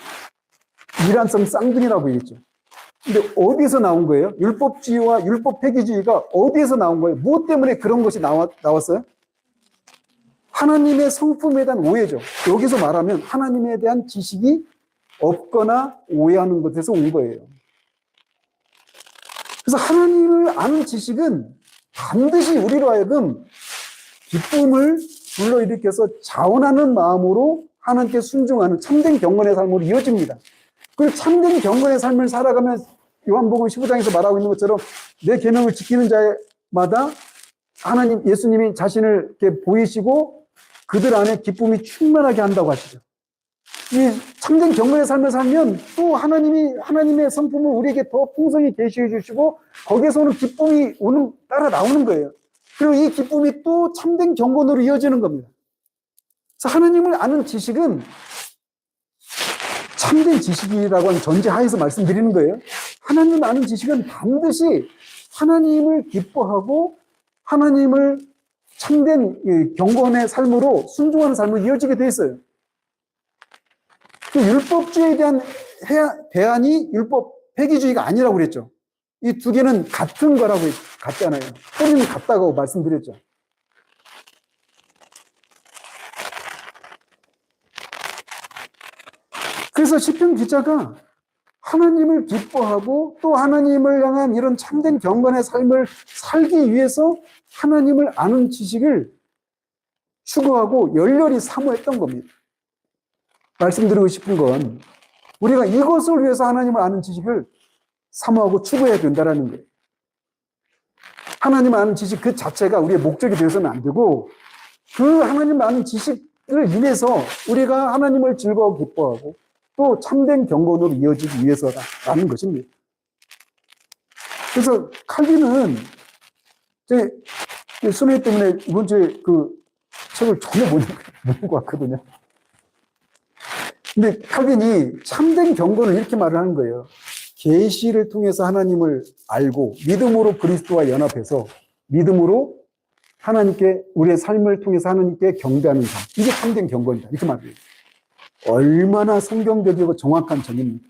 이란성 쌍둥이라고 얘기했죠. 근데 어디서 나온 거예요? 율법주의와 율법 폐기주의가 어디에서 나온 거예요? 무엇 때문에 그런 것이 나왔어요? 하나님의 성품에 대한 오해죠. 여기서 말하면 하나님에 대한 지식이 없거나 오해하는 것에서 온 거예요. 그래서 하나님을 아는 지식은 반드시 우리로 하여금 기쁨을 불러일으켜서 자원하는 마음으로 하나님께 순종하는 참된 경건의 삶으로 이어집니다. 그리고 참된 경건의 삶을 살아가면 요한복음 15장에서 말하고 있는 것처럼 내 계명을 지키는 자마다 하나님, 예수님이 자신을 이렇게 보이시고 그들 안에 기쁨이 충만하게 한다고 하시죠. 이 참된 경건의 삶을 살면 또 하나님의 성품을 우리에게 더 풍성히 계시해 주시고 거기에서 오는 기쁨이 따라 나오는 거예요. 그리고 이 기쁨이 또 참된 경건으로 이어지는 겁니다. 그래서 하나님을 아는 지식은 참된 지식이라고 하는 전제하에서 말씀드리는 거예요. 하나님을 아는 지식은 반드시 하나님을 기뻐하고 하나님을 참된 경건의 삶으로 순종하는 삶으로 이어지게 돼 있어요. 그 율법주의에 대한 대안이 율법 폐기주의가 아니라고 그랬죠. 이 두 개는 같은 거라고 같잖아요. 뿌리는 같다고 말씀드렸죠. 그래서 시편 기자가 하나님을 기뻐하고 또 하나님을 향한 이런 참된 경건의 삶을 살기 위해서 하나님을 아는 지식을 추구하고 열렬히 사모했던 겁니다. 말씀드리고 싶은 건 우리가 이것을 위해서 하나님을 아는 지식을 사모하고 추구해야 된다는 거예요. 하나님을 아는 지식 그 자체가 우리의 목적이 되어서는 안 되고 그 하나님을 아는 지식을 인해서 우리가 하나님을 즐거워 기뻐하고 또 참된 경건으로 이어지기 위해서라는 것입니다. 그래서 칼빈은 제 수능 때문에 이번 주에 그 책을 전혀 못 읽은 것 같거든요. 근데 칼빈이 참된 경건을 이렇게 말을 하는 거예요. 계시를 통해서 하나님을 알고 믿음으로 그리스도와 연합해서 믿음으로 하나님께 우리의 삶을 통해서 하나님께 경배하는 삶. 이게 참된 경건이다. 이렇게 말해요. 얼마나 성경적이고 정확한 정의입니까?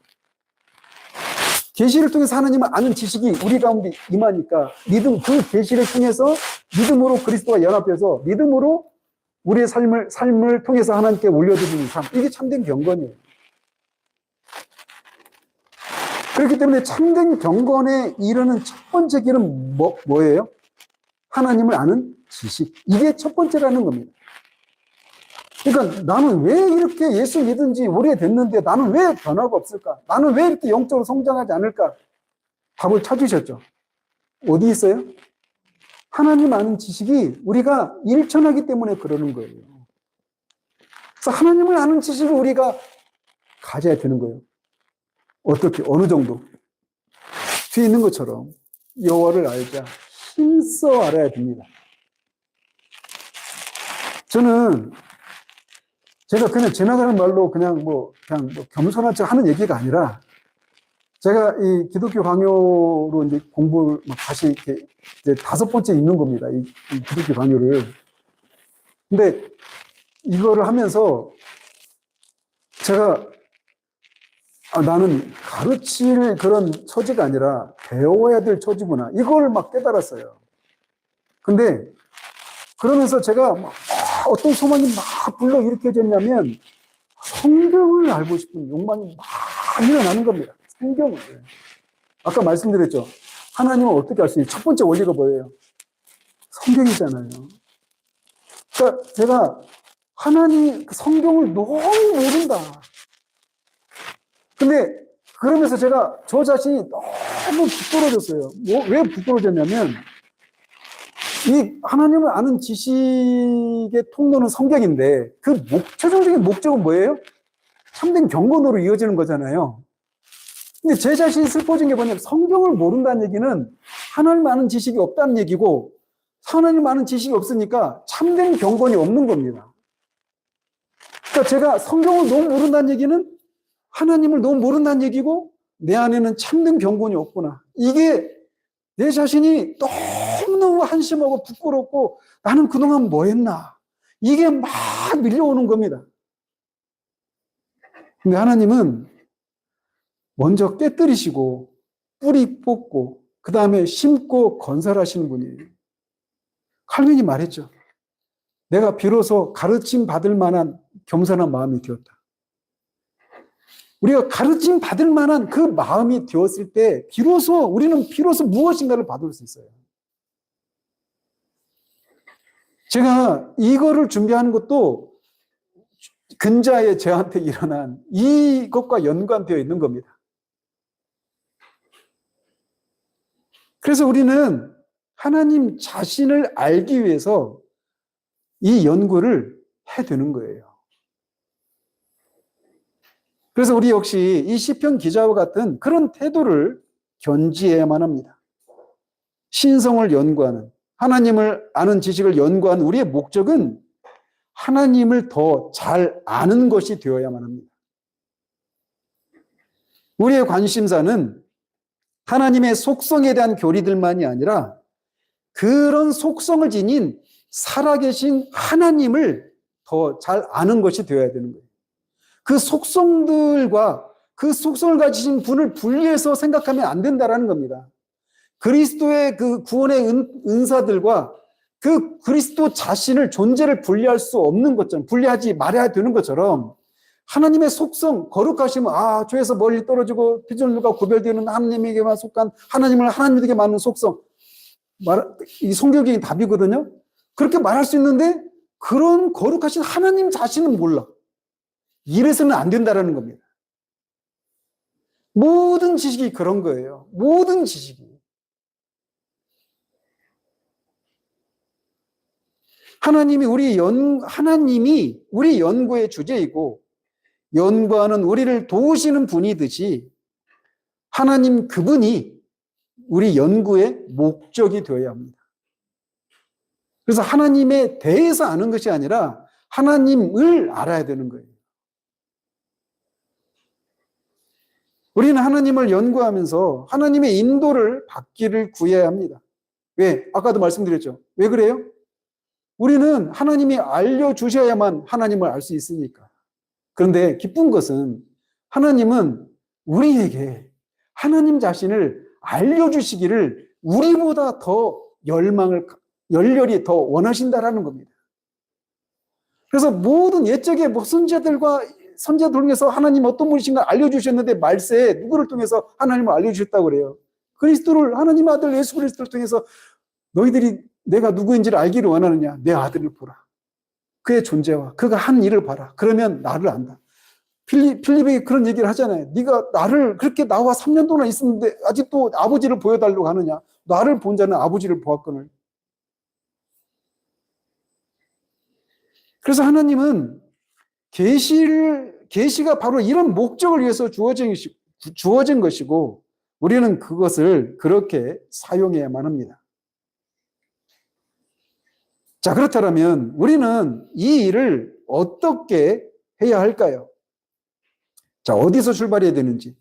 계시를 통해서 하나님을 아는 지식이 우리 가운데 임하니까 그 계시를 통해서 믿음으로 그리스도와 연합해서 믿음으로 우리의 삶을 통해서 하나님께 올려드리는 삶. 이게 참된 경건이에요. 그렇기 때문에 참된 경건에 이르는 첫 번째 길은 뭐예요? 하나님을 아는 지식. 이게 첫 번째라는 겁니다. 그러니까 나는 왜 이렇게 예수 믿은 지 오래됐는데 나는 왜 변화가 없을까? 나는 왜 이렇게 영적으로 성장하지 않을까? 답을 찾으셨죠? 어디 있어요? 하나님 아는 지식이 우리가 일천하기 때문에 그러는 거예요. 그래서 하나님을 아는 지식을 우리가 가져야 되는 거예요. 어떻게, 어느 정도? 뒤에 있는 것처럼 여호와를 알자. 힘써 알아야 됩니다. 저는 제가 그냥 지나가는 말로 그냥 겸손한 척 하는 얘기가 아니라 제가 이 기독교 강요로 이제 공부를 다시 이렇게 이제 5번째 읽는 겁니다. 이 기독교 강요를. 근데 이거를 하면서 제가 나는 가르칠 그런 처지가 아니라 배워야 될 처지구나. 이걸 막 깨달았어요. 근데 그러면서 제가 막 어떤 소망이 막 불러일으켜졌냐면 성경을 알고 싶은 욕망이 막 일어나는 겁니다. 성경을. 아까 말씀드렸죠. 하나님은 어떻게 알 수 있는지 첫 번째 원리가 뭐예요? 성경이잖아요. 그러니까 제가 하나님 성경을 너무 모른다. 근데 그러면서 제가 저 자신이 너무 부끄러워졌어요. 왜 부끄러워졌냐면 이 하나님을 아는 지식의 통로는 성경인데 그 최종적인 목적은 뭐예요? 참된 경건으로 이어지는 거잖아요. 근데 제 자신이 슬퍼진 게 뭐냐면 성경을 모른다는 얘기는 하나님 아는 지식이 없다는 얘기고 하나님 아는 지식이 없으니까 참된 경건이 없는 겁니다. 그러니까 제가 성경을 너무 모른다는 얘기는 하나님을 너무 모른다는 얘기고 내 안에는 참된 경건이 없구나. 이게 내 자신이 너무너무 한심하고 부끄럽고 나는 그동안 뭐 했나. 이게 막 밀려오는 겁니다. 근데 하나님은 먼저 깨뜨리시고 뿌리 뽑고 그 다음에 심고 건설하시는 분이에요. 칼빈이 말했죠. 내가 비로소 가르침 받을 만한 겸손한 마음이 되었다. 우리가 가르침 받을 만한 그 마음이 되었을 때 우리는 비로소 무엇인가를 받을 수 있어요. 제가 이거를 준비하는 것도 근자에 저한테 일어난 이것과 연관되어 있는 겁니다. 그래서 우리는 하나님 자신을 알기 위해서 이 연구를 해두는 거예요. 그래서 우리 역시 이 시편 기자와 같은 그런 태도를 견지해야만 합니다. 신성을 연구하는, 하나님을 아는 지식을 연구하는 우리의 목적은 하나님을 더 잘 아는 것이 되어야만 합니다. 우리의 관심사는 하나님의 속성에 대한 교리들만이 아니라 그런 속성을 지닌 살아계신 하나님을 더 잘 아는 것이 되어야 되는 거예요. 그 속성들과 그 속성을 가지신 분을 분리해서 생각하면 안 된다라는 겁니다. 그리스도의 그 구원의 은사들과 그 그리스도 자신을 존재를 분리할 수 없는 것처럼 분리하지 말아야 되는 것처럼 하나님의 속성, 거룩하심은 죄에서 멀리 떨어지고 피조물과 구별되는 하나님에게만 속한 하나님을 하나님에게 맞는 속성, 이 성경적인 답이거든요. 그렇게 말할 수 있는데 그런 거룩하신 하나님 자신은 몰라. 이래서는 안 된다라는 겁니다. 모든 지식이 그런 거예요. 모든 지식이. 하나님이 우리 연구의 주제이고 연구하는 우리를 도우시는 분이듯이 하나님 그분이 우리 연구의 목적이 되어야 합니다. 그래서 하나님에 대해서 아는 것이 아니라 하나님을 알아야 되는 거예요. 우리는 하나님을 연구하면서 하나님의 인도를 받기를 구해야 합니다. 왜? 아까도 말씀드렸죠. 왜 그래요? 우리는 하나님이 알려주셔야만 하나님을 알 수 있으니까. 그런데 기쁜 것은 하나님은 우리에게 하나님 자신을 알려주시기를 우리보다 더 열렬히 더 원하신다라는 겁니다. 그래서 모든 옛적의 선지자들 통해서 하나님 어떤 분이신가 알려주셨는데 말세에 누구를 통해서 하나님을 알려주셨다고 그래요. 그리스도를, 하나님의 아들 예수 그리스도를 통해서 너희들이 내가 누구인지를 알기를 원하느냐? 내 아들을 보라. 그의 존재와 그가 한 일을 봐라. 그러면 나를 안다. 필립이 그런 얘기를 하잖아요. 네가 나를 그렇게 나와 3년 동안 있었는데 아직도 아버지를 보여달라고 하느냐? 나를 본 자는 아버지를 보았거늘. 그래서 하나님은 계시가 바로 이런 목적을 위해서 주어진 것이고 우리는 그것을 그렇게 사용해야만 합니다. 자, 그렇다면 우리는 이 일을 어떻게 해야 할까요? 자, 어디서 출발해야 되는지.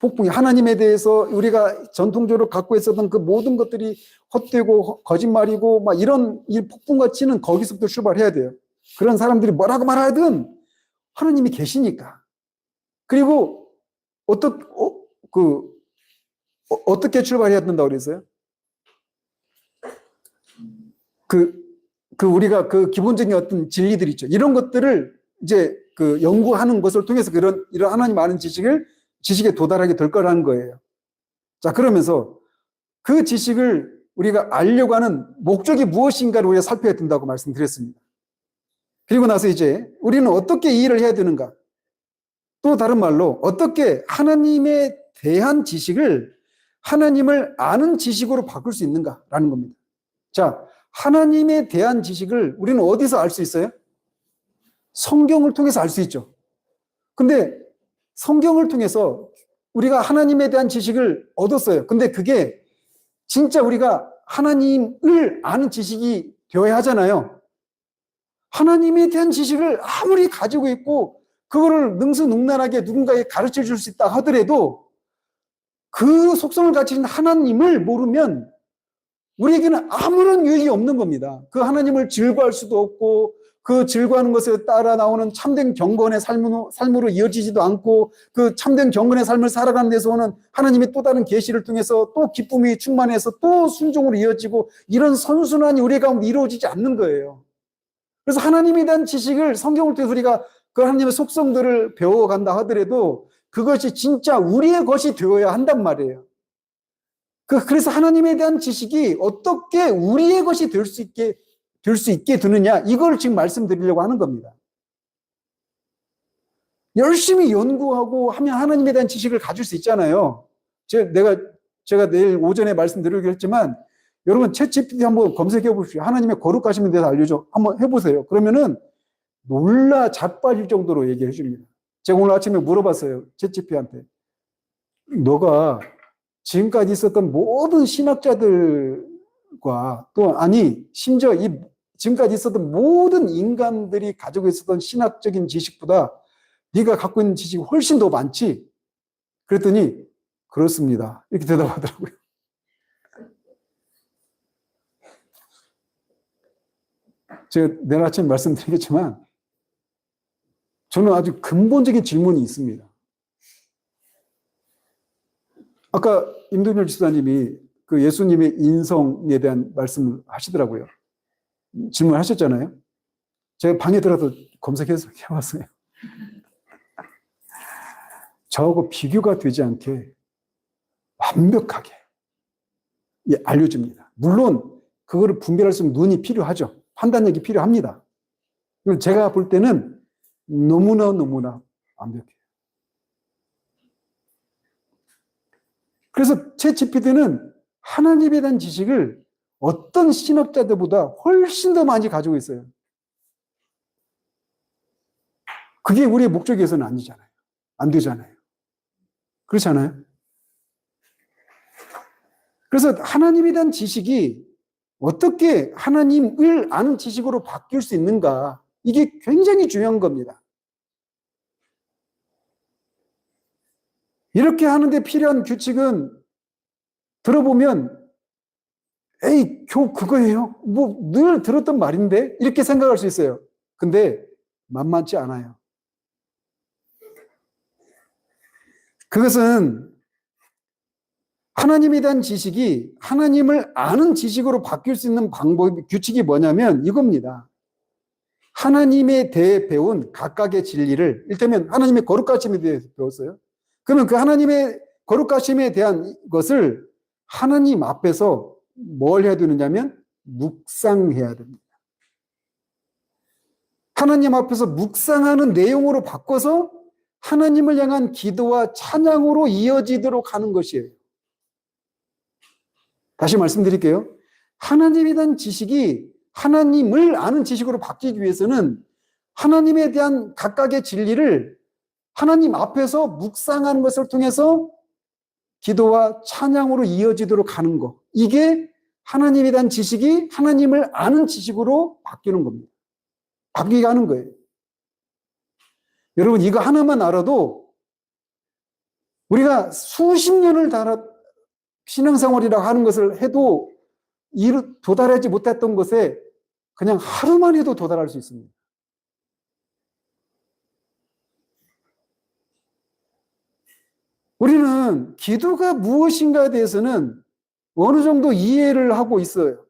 폭풍이 하나님에 대해서 우리가 전통적으로 갖고 있었던 그 모든 것들이 헛되고 거짓말이고 막 이런 이 폭풍과 치는 거기서부터 출발해야 돼요. 그런 사람들이 뭐라고 말하든 하나님이 계시니까. 그리고 어떻게 출발해야 된다고 그랬어요? 우리가 기본적인 어떤 진리들 있죠. 이런 것들을 이제 연구하는 것을 통해서 이런 하나님 아는 지식에 도달하게 될 거라는 거예요. 자, 그러면서 그 지식을 우리가 알려고 하는 목적이 무엇인가를 우리가 살펴야 된다고 말씀드렸습니다. 그리고 나서 이제 우리는 어떻게 이해를 해야 되는가? 또 다른 말로 어떻게 하나님에 대한 지식을 하나님을 아는 지식으로 바꿀 수 있는가라는 겁니다. 자, 하나님에 대한 지식을 우리는 어디서 알 수 있어요? 성경을 통해서 알 수 있죠. 근데 성경을 통해서 우리가 하나님에 대한 지식을 얻었어요. 근데 그게 진짜 우리가 하나님을 아는 지식이 되어야 하잖아요. 하나님에 대한 지식을 아무리 가지고 있고 그거를 능수능란하게 누군가에게 가르쳐 줄 수 있다 하더라도 그 속성을 가진 하나님을 모르면 우리에게는 아무런 유익이 없는 겁니다. 그 하나님을 즐거워할 수도 없고 그 즐거워하는 것에 따라 나오는 참된 경건의 삶으로 이어지지도 않고 그 참된 경건의 삶을 살아가는 데서 오는 하나님의 또 다른 계시를 통해서 또 기쁨이 충만해서 또 순종으로 이어지고 이런 선순환이 우리 가운데 이루어지지 않는 거예요. 그래서 하나님에 대한 지식을 성경을 통해서 우리가 그 하나님의 속성들을 배워간다 하더라도 그것이 진짜 우리의 것이 되어야 한단 말이에요. 그래서 하나님에 대한 지식이 어떻게 우리의 것이 될 수 있게 되느냐, 이걸 지금 말씀드리려고 하는 겁니다. 열심히 연구하고 하면 하나님에 대한 지식을 가질 수 있잖아요. 제가 내일 오전에 말씀드리기로 했지만, 여러분 챗GPT 한번 검색해 보십시오. 하나님의 거룩하심에 대해서 알려줘. 한번 해보세요. 그러면은 놀라 자빠질 정도로 얘기해 줍니다. 제가 오늘 아침에 물어봤어요. 챗GPT한테. 너가 지금까지 있었던 모든 신학자들과 심지어 지금까지 있었던 모든 인간들이 가지고 있었던 신학적인 지식보다 네가 갖고 있는 지식이 훨씬 더 많지? 그랬더니 그렇습니다. 이렇게 대답하더라고요. 제가 내일 아침에 말씀드리겠지만 저는 아주 근본적인 질문이 있습니다. 아까 임동열 지사님이 그 예수님의 인성에 대한 말씀을 하시더라고요. 질문하셨잖아요. 제가 방에 들어가서 검색해서 해봤어요. 저하고 비교가 되지 않게 완벽하게 알려줍니다. 물론 그거를 분별할 수 있는 눈이 필요하죠. 판단력이 필요합니다. 제가 볼 때는 너무나 완벽해요. 그래서 챗GPT는 하나님에 대한 지식을 어떤 신학자들보다 훨씬 더 많이 가지고 있어요. 그게 우리의 목적에서는 아니잖아요. 안 되잖아요. 그렇지 않아요? 그래서 하나님에 대한 지식이 어떻게 하나님을 아는 지식으로 바뀔 수 있는가, 이게 굉장히 중요한 겁니다. 이렇게 하는데 필요한 규칙은 들어보면 에이, 그거예요? 뭐 늘 들었던 말인데? 이렇게 생각할 수 있어요. 근데 만만치 않아요. 그것은 하나님에 대한 지식이 하나님을 아는 지식으로 바뀔 수 있는 규칙이 뭐냐면 이겁니다. 하나님에 대해 배운 각각의 진리를, 일테면 하나님의 거룩하심에 대해서 배웠어요. 그러면 그 하나님의 거룩하심에 대한 것을 하나님 앞에서 뭘 해야 되느냐면 묵상해야 됩니다. 하나님 앞에서 묵상하는 내용으로 바꿔서 하나님을 향한 기도와 찬양으로 이어지도록 하는 것이에요. 다시 말씀드릴게요. 하나님에 대한 지식이 하나님을 아는 지식으로 바뀌기 위해서는 하나님에 대한 각각의 진리를 하나님 앞에서 묵상하는 것을 통해서 기도와 찬양으로 이어지도록 하는 것. 이게 하나님에 대한 지식이 하나님을 아는 지식으로 바뀌는 겁니다. 바뀌게 하는 거예요. 여러분, 이거 하나만 알아도 우리가 수십 년을 신앙생활이라고 하는 것을 해도 도달하지 못했던 것에 그냥 하루만 해도 도달할 수 있습니다. 우리는 기도가 무엇인가에 대해서는 어느 정도 이해를 하고 있어요.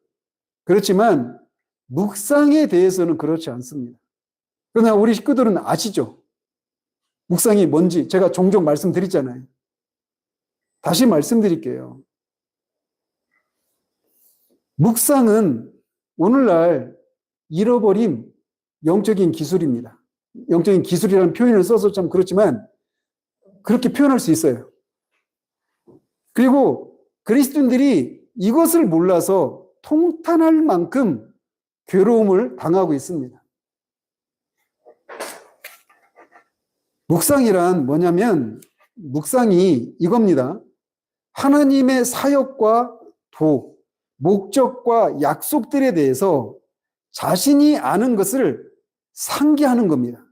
그렇지만 묵상에 대해서는 그렇지 않습니다. 그러나 우리 식구들은 아시죠? 묵상이 뭔지 제가 종종 말씀드리잖아요. 다시 말씀드릴게요. 묵상은 오늘날 잃어버린 영적인 기술입니다. 영적인 기술이라는 표현을 써서 좀 그렇지만 그렇게 표현할 수 있어요. 그리고 그리스도인들이 이것을 몰라서 통탄할 만큼 괴로움을 당하고 있습니다. 묵상이란 뭐냐면 묵상이 이겁니다. 하나님의 사역과 도, 목적과 약속들에 대해서 자신이 아는 것을 상기하는 겁니다.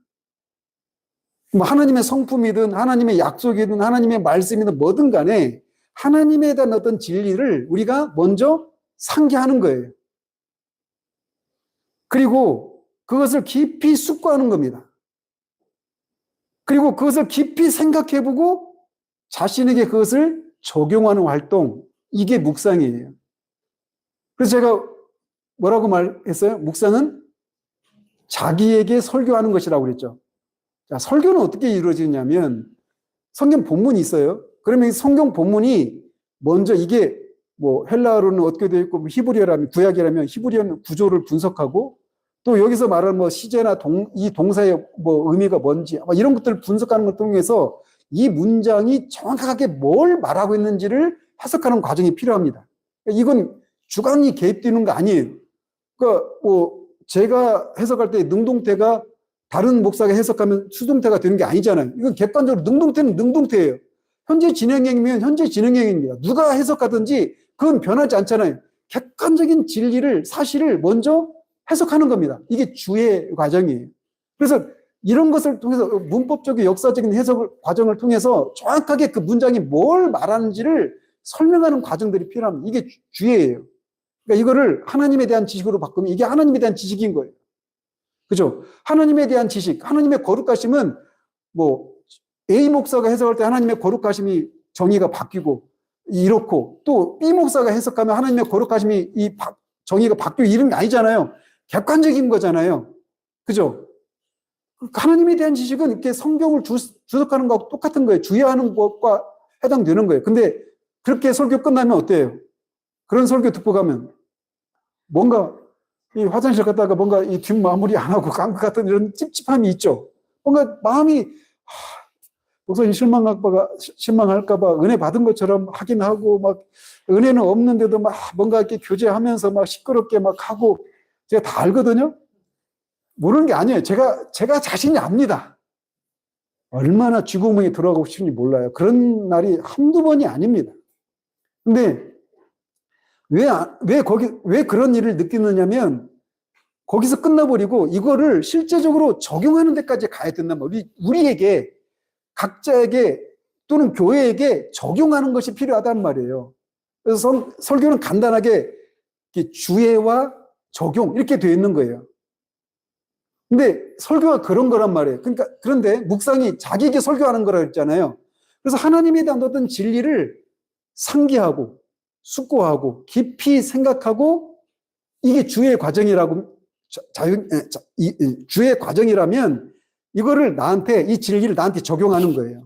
뭐 하나님의 성품이든 하나님의 약속이든 하나님의 말씀이든 뭐든 간에 하나님에 대한 어떤 진리를 우리가 먼저 상기하는 거예요. 그리고 그것을 깊이 숙고하는 겁니다. 그리고 그것을 깊이 생각해보고 자신에게 그것을 적용하는 활동, 이게 묵상이에요. 그래서 제가 뭐라고 말했어요? 묵상은 자기에게 설교하는 것이라고 그랬죠. 자, 설교는 어떻게 이루어지냐면 성경 본문이 있어요. 그러면 성경 본문이 먼저 이게 뭐 헬라어로는 어떻게 되어 있고 히브리어라면 구약이라면 히브리어 구조를 분석하고 또 여기서 말하는 뭐 시제나 이 동사의 뭐 의미가 뭔지 이런 것들을 분석하는 것 통해서 이 문장이 정확하게 뭘 말하고 있는지를 해석하는 과정이 필요합니다. 이건 주관이 개입되는 거 아니에요. 그러니까 뭐 제가 해석할 때 능동태가 다른 목사가 해석하면 수동태가 되는 게 아니잖아요. 이건 객관적으로 능동태는 능동태예요. 현재 진행형이면 현재 진행형입니다. 누가 해석하든지 그건 변하지 않잖아요. 객관적인 진리를 사실을 먼저 해석하는 겁니다. 이게 주의 과정이에요. 그래서 이런 것을 통해서 문법적인 역사적인 해석 과정을 통해서 정확하게 그 문장이 뭘 말하는지를 설명하는 과정들이 필요합니다. 이게 주의예요. 그러니까 이거를 하나님에 대한 지식으로 바꾸면 이게 하나님에 대한 지식인 거예요. 그죠? 하나님에 대한 지식, 하나님의 거룩하심은 뭐 A 목사가 해석할 때 하나님의 거룩하심이 정의가 바뀌고 이렇고 또 B 목사가 해석하면 하나님의 거룩하심이 이 정의가 바뀌고 이런 게 아니잖아요. 객관적인 거잖아요. 그죠? 하나님에 대한 지식은 이렇게 성경을 주석하는 것과 똑같은 거예요. 주의하는 것과 해당되는 거예요. 근데 그렇게 설교 끝나면 어때요? 그런 설교 듣고 가면 뭔가 이 화장실 갔다가 뭔가 이 뒷마무리 안 하고 간 것 같은 이런 찝찝함이 있죠. 뭔가 마음이 목사님 실망할까봐 은혜 받은 것처럼 하긴 하고 막 은혜는 없는데도 막 뭔가 이렇게 교제하면서 막 시끄럽게 막 하고 제가 다 알거든요. 모르는 게 아니에요. 제가 자신이 압니다. 얼마나 쥐구멍에 들어가고 싶은지 몰라요. 그런 날이 한두 번이 아닙니다. 근데 왜 그런 일을 느끼느냐면 거기서 끝나버리고 이거를 실제적으로 적용하는 데까지 가야 된단 말이에요. 우리에게 각자에게 또는 교회에게 적용하는 것이 필요하단 말이에요. 그래서 설교는 간단하게 주예와 적용 이렇게 되어 있는 거예요. 근데 설교가 그런 거란 말이에요. 그러니까 그런데 묵상이 자기에게 설교하는 거라고 했잖아요. 그래서 하나님에 대한 어떤 진리를 상기하고 숙고하고 깊이 생각하고 이게 주의 과정이라고 주의 과정이라면 이거를 이 진리를 나한테 적용하는 거예요.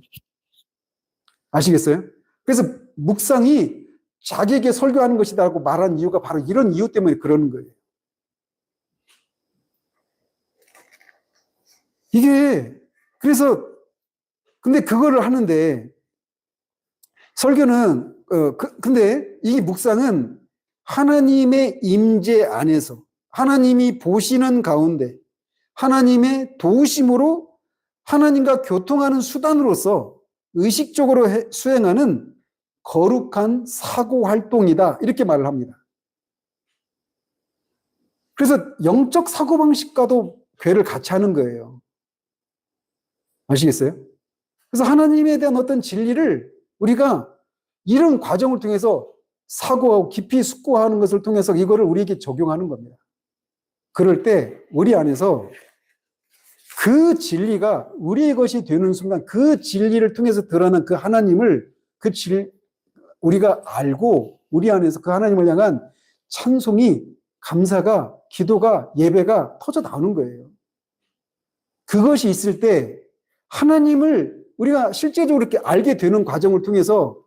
아시겠어요? 그래서 묵상이 자기에게 설교하는 것이다라고 말하는 이유가 바로 이런 이유 때문에 그러는 거예요. 그래서 근데 그거를 하는데 설교는 근데 이 묵상은 하나님의 임재 안에서 하나님이 보시는 가운데 하나님의 도우심으로 하나님과 교통하는 수단으로서 의식적으로 수행하는 거룩한 사고 활동이다. 이렇게 말을 합니다. 그래서 영적 사고방식과도 괴를 같이 하는 거예요. 아시겠어요? 그래서 하나님에 대한 어떤 진리를 우리가 이런 과정을 통해서 사고하고 깊이 숙고하는 것을 통해서 이거를 우리에게 적용하는 겁니다. 그럴 때 우리 안에서 그 진리가 우리의 것이 되는 순간 그 진리를 통해서 드러난 그 하나님을 우리가 알고 우리 안에서 그 하나님을 향한 찬송이, 감사가, 기도가, 예배가 터져 나오는 거예요. 그것이 있을 때 하나님을 우리가 실제적으로 이렇게 알게 되는 과정을 통해서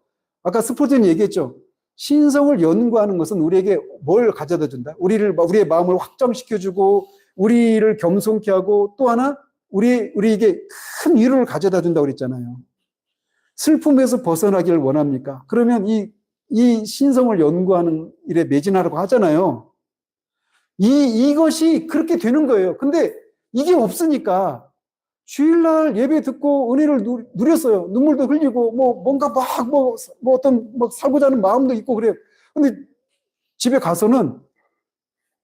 아까 스포츠는 얘기했죠. 신성을 연구하는 것은 우리에게 뭘 가져다 준다? 우리의 마음을 확장시켜주고 우리를 겸손케 하고 또 하나 우리에게 큰 위로를 가져다 준다고 그랬잖아요. 슬픔에서 벗어나기를 원합니까? 그러면 이 신성을 연구하는 일에 매진하라고 하잖아요. 이것이 그렇게 되는 거예요. 근데 이게 없으니까 주일날 예배 듣고 은혜를 누렸어요. 눈물도 흘리고 뭔가 어떤 살고자 하는 마음도 있고 그래요. 근데 집에 가서는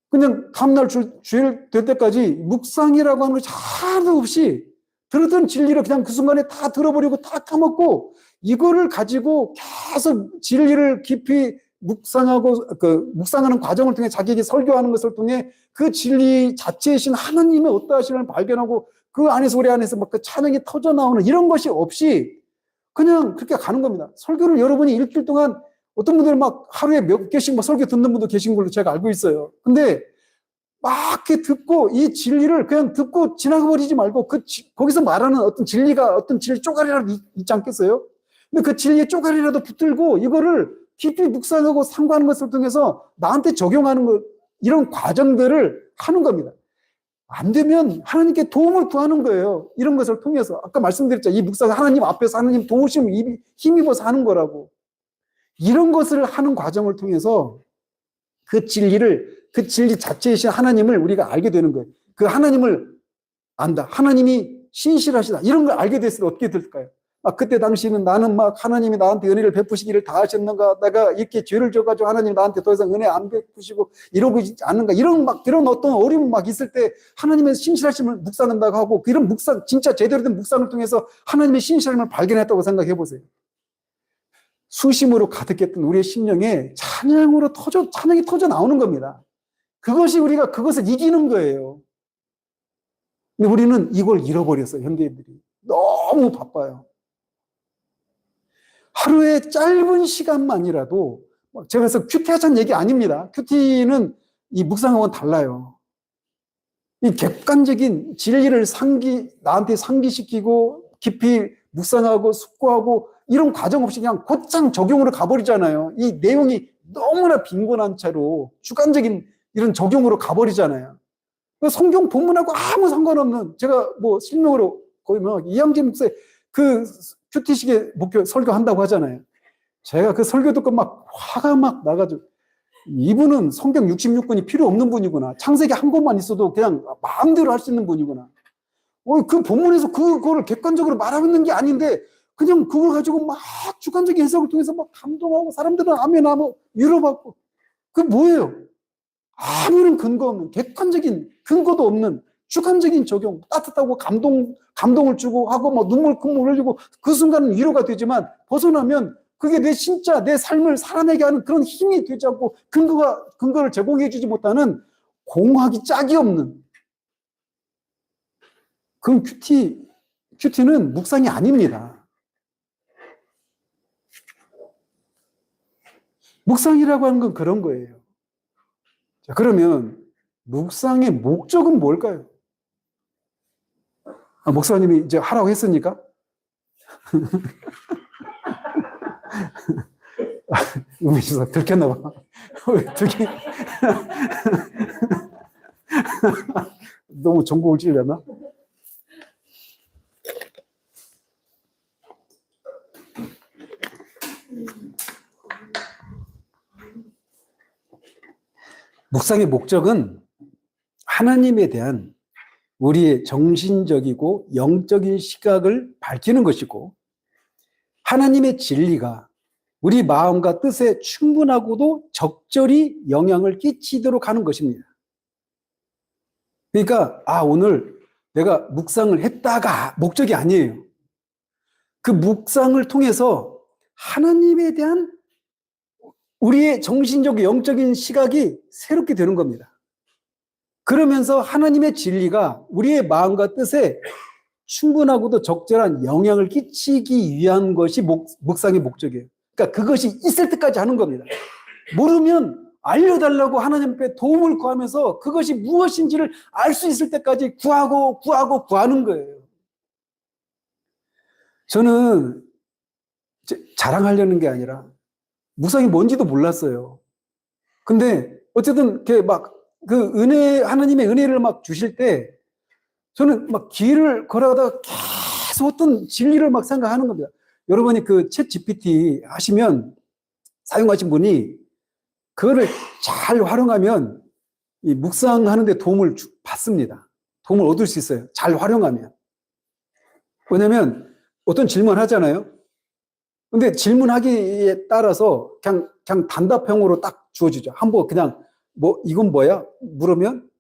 그냥 다음날 주일 될 때까지 묵상이라고 하는 것이 하나도 없이 들었던 진리를 그냥 그 순간에 다 들어버리고 다 까먹고 이거를 가지고 계속 진리를 깊이 묵상하는 과정을 통해 자기에게 설교하는 것을 통해 그 진리 자체이신 하나님의 어떠하심을 발견하고 그 안에서 우리 안에서 막 그 찬양이 터져 나오는 이런 것이 없이 그냥 그렇게 가는 겁니다. 설교를 여러분이 일주일 동안 어떤 분들은 막 하루에 몇 개씩 막 설교 듣는 분도 계신 걸로 제가 알고 있어요. 근데 막 이렇게 듣고 이 진리를 그냥 듣고 지나가 버리지 말고 거기서 말하는 어떤 진리 쪼가리라도 있지 않겠어요? 근데 그 진리의 쪼가리라도 붙들고 이거를 깊이 묵상하고 상고하는 것을 통해서 나한테 적용하는 것, 이런 과정들을 하는 겁니다. 안 되면 하나님께 도움을 구하는 거예요. 이런 것을 통해서. 아까 말씀드렸죠. 이 묵상 하나님 앞에서 하나님 도우심 힘입어서 하는 거라고. 이런 것을 하는 과정을 통해서 그 진리 자체이신 하나님을 우리가 알게 되는 거예요. 그 하나님을 안다. 하나님이 신실하시다. 이런 걸 알게 됐을 때 어떻게 될까요? 그때 당시는 나는 막 하나님이 나한테 은혜를 베푸시기를 다 하셨는가? 내가 이렇게 죄를 져가지고 하나님 나한테 더 이상 은혜 안 베푸시고 이러고 있지 않는가? 이런 어떤 어려움이 막 있을 때 하나님의 신실하심을 묵상한다고 하고 이런 진짜 제대로 된 묵상을 통해서 하나님의 신실함을 발견했다고 생각해 보세요. 수심으로 가득했던 우리의 심령에 찬양이 터져 나오는 겁니다. 우리가 그것을 이기는 거예요. 근데 우리는 이걸 잃어버렸어요, 현대인들이. 너무 바빠요. 하루에 짧은 시간만이라도, 제가 그래서 큐티 하자는 얘기 아닙니다. 큐티는 이 묵상하고는 달라요. 이 객관적인 진리를 나한테 상기시키고 깊이 묵상하고 숙고하고 이런 과정 없이 그냥 곧장 적용으로 가버리잖아요. 이 내용이 너무나 빈곤한 채로 주관적인 이런 적용으로 가버리잖아요. 성경 본문하고 아무 상관없는, 제가 실명으로 거의 이양재 목사의 그 큐티식의 목표 설교한다고 하잖아요. 제가 그 설교 듣고 막 화가 막 나가지고 이분은 성경 66권이 필요 없는 분이구나. 창세기 한 권만 있어도 그냥 마음대로 할 수 있는 분이구나. 그 본문에서 그거를 객관적으로 말하고 있는 게 아닌데 그냥 그걸 가지고 막 주관적인 해석을 통해서 막 감동하고 사람들은 아멘하고 위로받고. 그게 뭐예요? 아무런 근거 없는, 객관적인 근거도 없는 주관적인 적용, 따뜻하고 감동을 주고 하고 눈물 흘리고 그 순간은 위로가 되지만 벗어나면 그게 내 삶을 살아내게 하는 그런 힘이 되지 않고 근거를 제공해 주지 못하는 공학이 짝이 없는 그런 큐티는 묵상이 아닙니다. 묵상이라고 하는 건 그런 거예요. 자, 그러면 묵상의 목적은 뭘까요? 목사님이 이제 하라고 했으니까? 우미주사 들켰나봐. 너무 전곡을 찔렸나? 묵상의 목적은 하나님에 대한 우리의 정신적이고 영적인 시각을 밝히는 것이고 하나님의 진리가 우리 마음과 뜻에 충분하고도 적절히 영향을 끼치도록 하는 것입니다. 그러니까 오늘 내가 묵상을 했다가 목적이 아니에요. 그 묵상을 통해서 하나님에 대한 우리의 정신적 영적인 시각이 새롭게 되는 겁니다. 그러면서 하나님의 진리가 우리의 마음과 뜻에 충분하고도 적절한 영향을 끼치기 위한 것이 묵상의 목적이에요. 그러니까 그것이 있을 때까지 하는 겁니다. 모르면 알려달라고 하나님 앞에 도움을 구하면서 그것이 무엇인지를 알 수 있을 때까지 구하는 거예요. 저는 자랑하려는 게 아니라 묵상이 뭔지도 몰랐어요. 근데 어쨌든 하나님의 은혜를 막 주실 때 저는 막 길을 걸어가다가 계속 어떤 진리를 막 생각하는 겁니다. 여러분이 그 챗 GPT 사용하신 분이 그거를 잘 활용하면 이 묵상하는 데 도움을 받습니다. 도움을 얻을 수 있어요. 잘 활용하면. 왜냐면 어떤 질문 하잖아요. 근데 질문하기에 따라서 그냥 단답형으로 딱 주어지죠. 한번 그냥 이건 뭐야? 물으면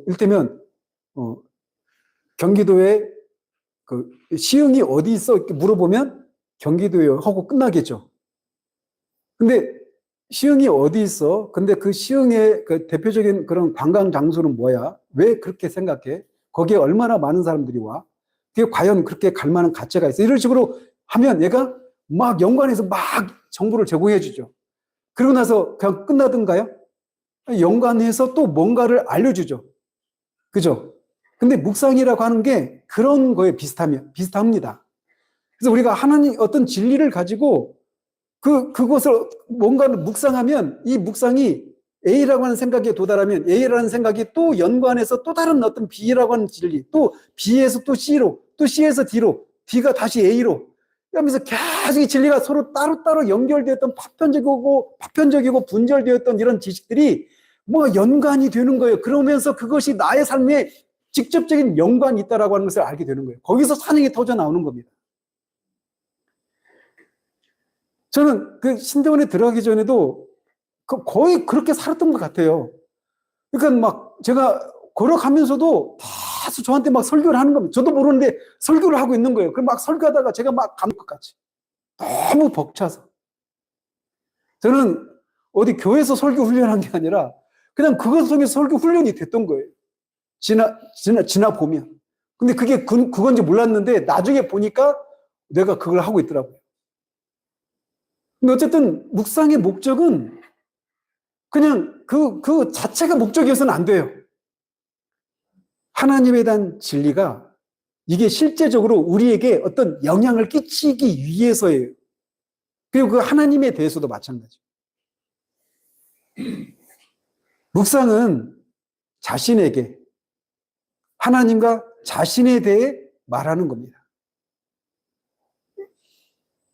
일테면 경기도에 그 시흥이 어디 있어? 이렇게 물어보면 경기도에 하고 끝나겠죠. 근데 시흥이 어디 있어? 근데 그 시흥의 그 대표적인 그런 관광 장소는 뭐야? 왜 그렇게 생각해? 거기에 얼마나 많은 사람들이 와? 그게 과연 그렇게 갈 만한 가치가 있어? 이런 식으로 하면 얘가 막 연관해서 막 정보를 제공해 주죠. 그러고 나서 그냥 끝나던가요? 연관해서 또 뭔가를 알려주죠. 그죠? 근데 묵상이라고 하는 게 그런 거에 비슷합니다. 그래서 우리가 하나님 어떤 진리를 가지고 그것을 뭔가를 묵상하면 이 묵상이 A라고 하는 생각에 도달하면 A라는 생각이 또 연관해서 또 다른 어떤 B라고 하는 진리, 또 B에서 또 C로, 또 C에서 D로, D가 다시 A로 하면서 계속 이 진리가 서로 따로따로 연결되었던 파편적이고 분절되었던 이런 지식들이 연관이 되는 거예요. 그러면서 그것이 나의 삶에 직접적인 연관이 있다라고 하는 것을 알게 되는 거예요. 거기서 찬양이 터져 나오는 겁니다. 저는 그 신대원에 들어가기 전에도 거의 그렇게 살았던 것 같아요. 그러니까 막 제가 걸어가면서도 계속 저한테 막 설교를 하는 겁니다. 저도 모르는데 설교를 하고 있는 거예요. 그럼 막 설교하다가 제가 막 감을 것 같이. 너무 벅차서. 저는 어디 교회에서 설교 훈련한 게 아니라 그냥 그것 속에서 설교 훈련이 됐던 거예요. 지나 보면. 근데 그게 그건지 몰랐는데 나중에 보니까 내가 그걸 하고 있더라고요. 근데 어쨌든 묵상의 목적은 그냥 그 자체가 목적이어서는 안 돼요. 하나님에 대한 진리가 이게 실제적으로 우리에게 어떤 영향을 끼치기 위해서예요. 그리고 그 하나님에 대해서도 마찬가지. 묵상은 자신에게, 하나님과 자신에 대해 말하는 겁니다.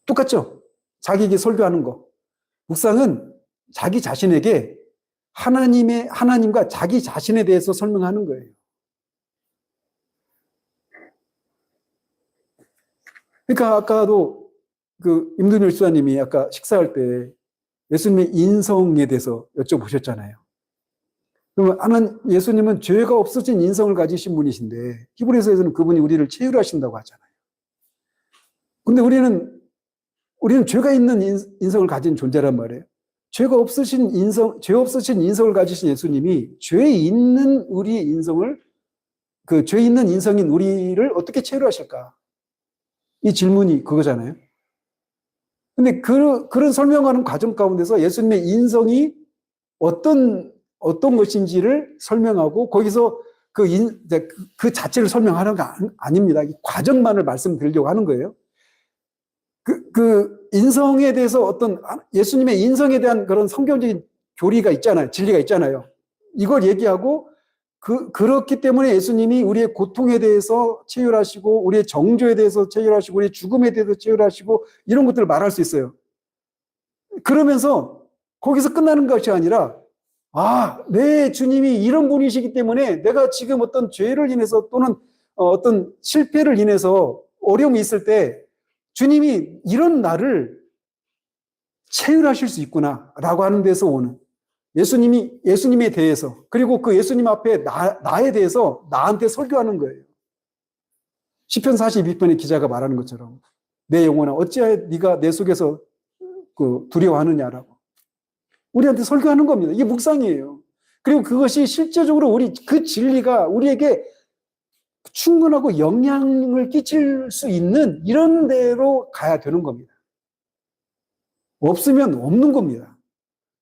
똑같죠? 자기에게 설교하는 거. 묵상은 자기 자신에게 하나님과 자기 자신에 대해서 설명하는 거예요. 그러니까 아까도 그 임두밀 수사님이 아까 식사할 때 예수님의 인성에 대해서 여쭤보셨잖아요. 그러면 예수님은 죄가 없어진 인성을 가지신 분이신데 히브리서에서는 그분이 우리를 체휼하신다고 하잖아요. 근데 우리는 죄가 있는 인성을 가진 존재란 말이에요. 죄 없으신 인성을 가지신 예수님이 죄 있는 인성인 우리를 어떻게 체휼하실까? 이 질문이 그거잖아요. 근데 그런 설명하는 과정 가운데서 예수님의 인성이 어떤 것인지를 설명하고 거기서 그 자체를 설명하는 거 아닙니다. 이 과정만을 말씀드리려고 하는 거예요. 그 인성에 대해서 예수님의 인성에 대한 그런 성경적인 교리가 있잖아요. 진리가 있잖아요. 이걸 얘기하고 그렇기 때문에 예수님이 우리의 고통에 대해서 체휼하시고 우리의 정죄에 대해서 체휼하시고 우리의 죽음에 대해서 체휼하시고 이런 것들을 말할 수 있어요. 그러면서 거기서 끝나는 것이 아니라 내 주님이 이런 분이시기 때문에 내가 지금 어떤 죄를 인해서 또는 어떤 실패를 인해서 어려움이 있을 때 주님이 이런 나를 체휼하실 수 있구나라고 하는 데서 오는 예수님에 대해서 그리고 그 예수님 앞에 나에 대해서 나한테 설교하는 거예요. 시편 42편의 기자가 말하는 것처럼 내 영혼아 어찌하여 네가 내 속에서 두려워하느냐라고 우리한테 설교하는 겁니다. 이게 묵상이에요. 그리고 그것이 실제적으로 그 진리가 우리에게 충분하고 영향을 끼칠 수 있는 이런 데로 가야 되는 겁니다. 없으면 없는 겁니다.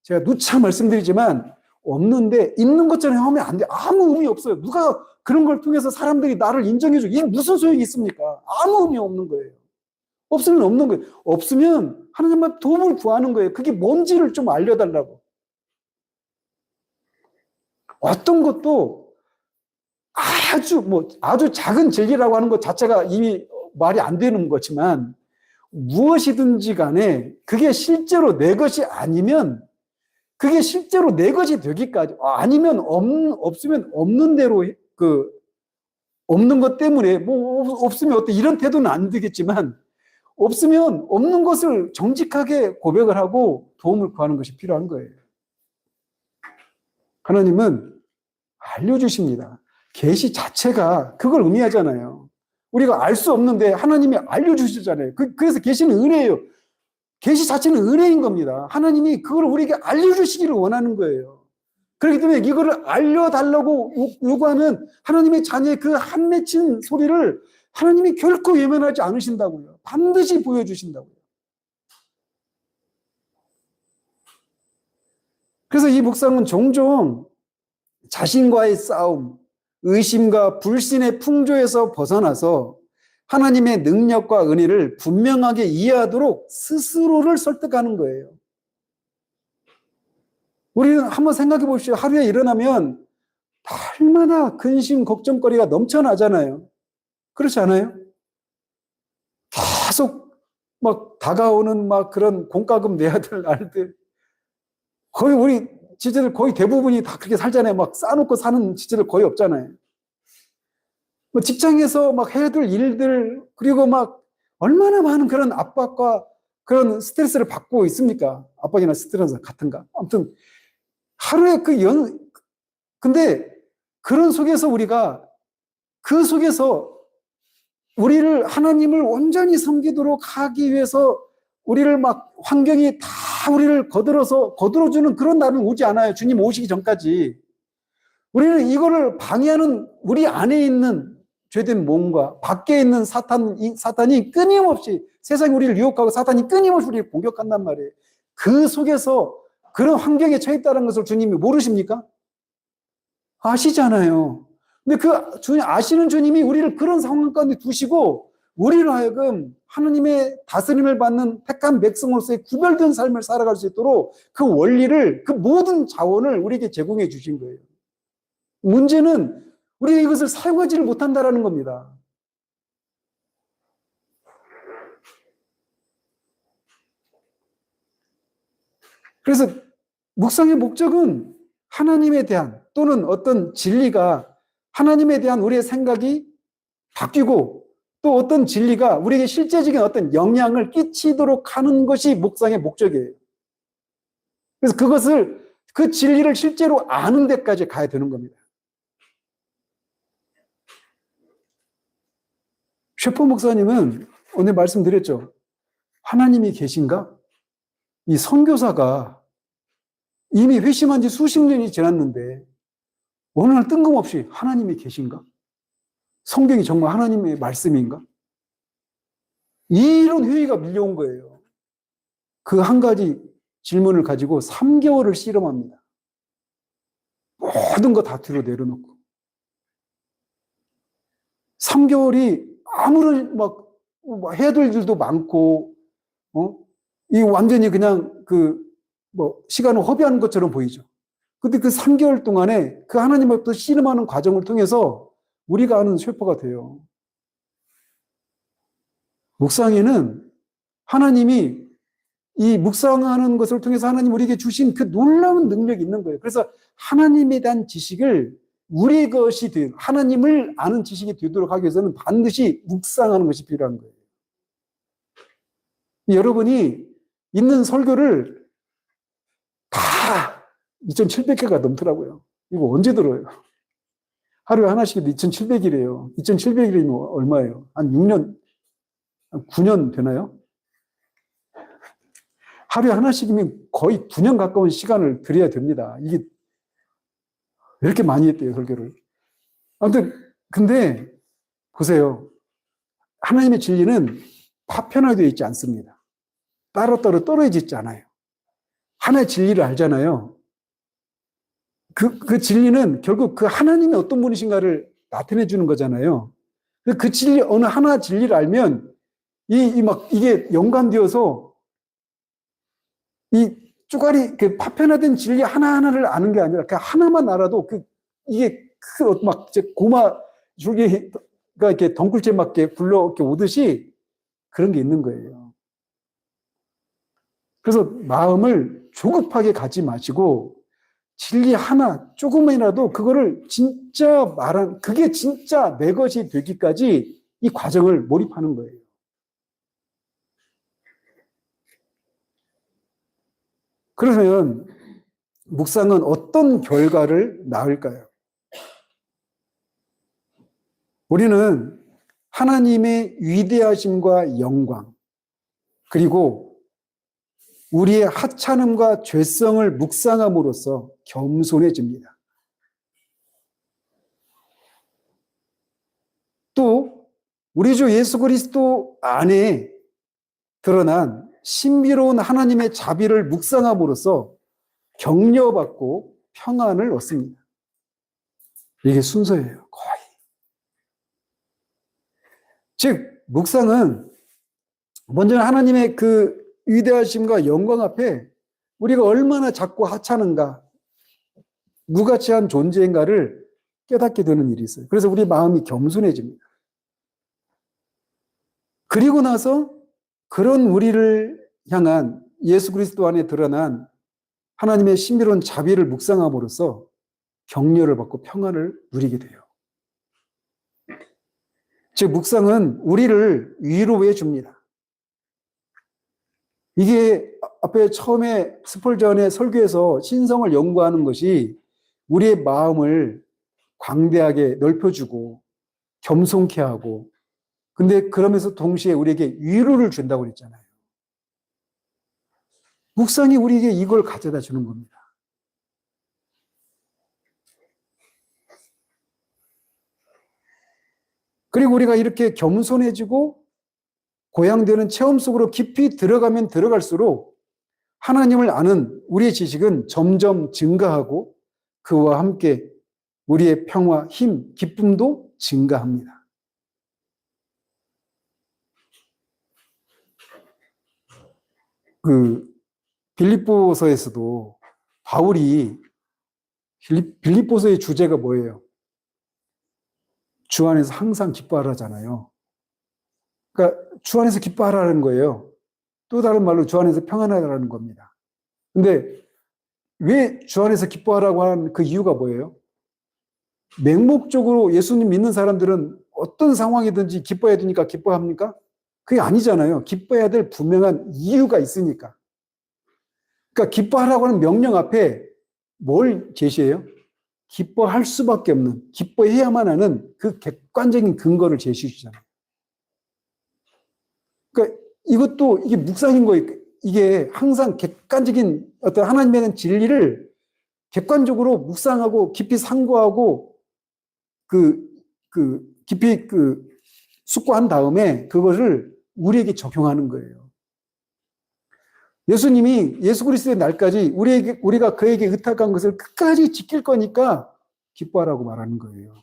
제가 누차 말씀드리지만 없는데 있는 것처럼 하면 안 돼. 아무 의미 없어요. 누가 그런 걸 통해서 사람들이 나를 인정해줘. 이게 무슨 소용이 있습니까? 아무 의미 없는 거예요. 없으면 없는 거예요. 없으면 하나님한테 도움을 구하는 거예요. 그게 뭔지를 좀 알려달라고. 어떤 것도 아주 작은 진리라고 하는 것 자체가 이미 말이 안 되는 거지만 무엇이든지 간에 그게 실제로 내 것이 아니면 그게 실제로 내 것이 되기까지 아니면 없으면 없는 대로 없는 것 때문에 없으면 어때 이런 태도는 안 되겠지만 없으면 없는 것을 정직하게 고백을 하고 도움을 구하는 것이 필요한 거예요. 하나님은 알려주십니다. 계시 자체가 그걸 의미하잖아요. 우리가 알 수 없는데 하나님이 알려주시잖아요. 그래서 계시는 은혜예요. 계시 자체는 은혜인 겁니다. 하나님이 그걸 우리에게 알려주시기를 원하는 거예요. 그렇기 때문에 이거를 알려달라고 요구하는 하나님의 자녀의 그 한맺힌 소리를 하나님이 결코 외면하지 않으신다고요. 반드시 보여주신다고요. 그래서 이 묵상은 종종 자신과의 싸움, 의심과 불신의 풍조에서 벗어나서 하나님의 능력과 은혜를 분명하게 이해하도록 스스로를 설득하는 거예요. 우리는 한번 생각해 보십시오. 하루에 일어나면 얼마나 근심, 걱정거리가 넘쳐나잖아요. 그렇지 않아요? 계속 다가오는 그런 공과금 내야 될 날들. 거의 우리 지체들 거의 대부분이 다 그렇게 살잖아요. 쌓아놓고 사는 지체들 거의 없잖아요. 직장에서 해야 될 일들, 그리고 얼마나 많은 그런 압박과 그런 스트레스를 받고 있습니까? 압박이나 스트레스 같은가? 아무튼, 하루에 근데 그런 속에서 우리가 그 속에서 우리를 하나님을 온전히 섬기도록 하기 위해서 우리를 환경이 다 우리를 거들어주는 그런 날은 오지 않아요. 주님 오시기 전까지. 우리는 이거를 방해하는 우리 안에 있는 죄된 몸과 밖에 있는 사탄이 끊임없이 세상이 우리를 유혹하고 사탄이 끊임없이 우리를 공격한단 말이에요. 그 속에서 그런 환경에 처했다는 것을 주님이 모르십니까? 아시잖아요. 근데 아시는 주님이 우리를 그런 상황 가운데 두시고 우리로 하여금 하나님의 다스림을 받는 택한 백성으로서의 구별된 삶을 살아갈 수 있도록 그 원리를, 그 모든 자원을 우리에게 제공해 주신 거예요. 문제는 우리가 이것을 사용하지를 못한다는 겁니다. 그래서 묵상의 목적은 하나님에 대한 또는 어떤 진리가 하나님에 대한 우리의 생각이 바뀌고 또 어떤 진리가 우리에게 실제적인 어떤 영향을 끼치도록 하는 것이 묵상의 목적이에요. 그래서 그 진리를 실제로 아는 데까지 가야 되는 겁니다. 셰퍼 목사님은 오늘 말씀드렸죠. 하나님이 계신가? 이 선교사가 이미 회심한 지 수십 년이 지났는데 어느 날 뜬금없이 하나님이 계신가? 성경이 정말 하나님의 말씀인가? 이런 회의가 밀려온 거예요. 그 한 가지 질문을 가지고 3개월을 씨름합니다. 모든 거 다 뒤로 내려놓고. 3개월이 아무런 해야 될 일도 많고, 이 완전히 그냥 시간을 허비하는 것처럼 보이죠. 근데 그 3개월 동안에 그 하나님으로부터 씨름하는 과정을 통해서 우리가 아는 셰퍼가 돼요. 묵상에는 하나님이 이 묵상하는 것을 통해서 하나님 우리에게 주신 그 놀라운 능력이 있는 거예요. 그래서 하나님에 대한 지식을 우리의 것이 하나님을 아는 지식이 되도록 하기 위해서는 반드시 묵상하는 것이 필요한 거예요. 여러분이 있는 설교를 다 2,700개가 넘더라고요. 이거 언제 들어요? 하루에 하나씩 2,700일이에요. 2,700일이면 얼마예요? 한 6년, 한 9년 되나요? 하루에 하나씩이면 거의 9년 가까운 시간을 들여야 됩니다. 이게 이렇게 많이 했대요, 설교를. 아무튼, 근데, 보세요. 하나님의 진리는 파편화되어 있지 않습니다. 따로따로 떨어져 있지 않아요. 하나의 진리를 알잖아요. 그 진리는 결국 그 하나님이 어떤 분이신가를 나타내 주는 거잖아요. 그 진리, 어느 하나 진리를 알면, 이게 연관되어서, 이 쪼가리, 그 파편화된 진리 하나하나를 아는 게 아니라, 그 하나만 알아도, 이게 고마 줄기가 이렇게 덩굴째 맞게 굴러 이렇게 오듯이 그런 게 있는 거예요. 그래서 마음을 조급하게 가지 마시고, 진리 하나, 조금이라도 그거를 진짜 그게 진짜 내 것이 되기까지 이 과정을 몰입하는 거예요. 그러면 묵상은 어떤 결과를 낳을까요? 우리는 하나님의 위대하심과 영광, 그리고 우리의 하찮음과 죄성을 묵상함으로써 겸손해집니다. 또 우리 주 예수 그리스도 안에 드러난 신비로운 하나님의 자비를 묵상함으로써 격려받고 평안을 얻습니다. 이게 순서예요, 거의. 즉, 묵상은 먼저 하나님의 그 위대하심과 영광 앞에 우리가 얼마나 작고 하찮은가, 무가치한 존재인가를 깨닫게 되는 일이 있어요. 그래서 우리 마음이 겸손해집니다. 그리고 나서 그런 우리를 향한 예수 그리스도 안에 드러난 하나님의 신비로운 자비를 묵상함으로써 격려를 받고 평안을 누리게 돼요. 즉, 묵상은 우리를 위로해 줍니다. 이게 앞에 처음에 스펄전의 설교에서 신성을 연구하는 것이 우리의 마음을 광대하게 넓혀주고 겸손케 하고, 근데 그러면서 동시에 우리에게 위로를 준다고 그랬잖아요. 묵상이 우리에게 이걸 가져다 주는 겁니다. 그리고 우리가 이렇게 겸손해지고 고양되는 체험 속으로 깊이 들어가면 들어갈수록 하나님을 아는 우리의 지식은 점점 증가하고 그와 함께 우리의 평화, 힘, 기쁨도 증가합니다. 빌립보서에서도 바울이 빌립보서의 주제가 뭐예요? 주 안에서 항상 기뻐하라잖아요. 그러니까 주 안에서 기뻐하라는 거예요. 또 다른 말로 주 안에서 평안하라는 겁니다. 근데 왜 주 안에서 기뻐하라고 하는 그 이유가 뭐예요? 맹목적으로 예수님 믿는 사람들은 어떤 상황이든지 기뻐해야 되니까 기뻐합니까? 그게 아니잖아요. 기뻐해야 될 분명한 이유가 있으니까. 그러니까 기뻐하라고 하는 명령 앞에 뭘 제시해요? 기뻐할 수밖에 없는, 기뻐해야만 하는 그 객관적인 근거를 제시해 주잖아요. 그러니까 이게 묵상인 거예요. 이게 항상 객관적인 어떤 하나님에 대한 진리를 객관적으로 묵상하고 깊이 상고하고 깊이 숙고한 다음에 그것을 우리에게 적용하는 거예요. 예수님이 예수 그리스도의 날까지 우리가 그에게 의탁한 것을 끝까지 지킬 거니까 기뻐하라고 말하는 거예요.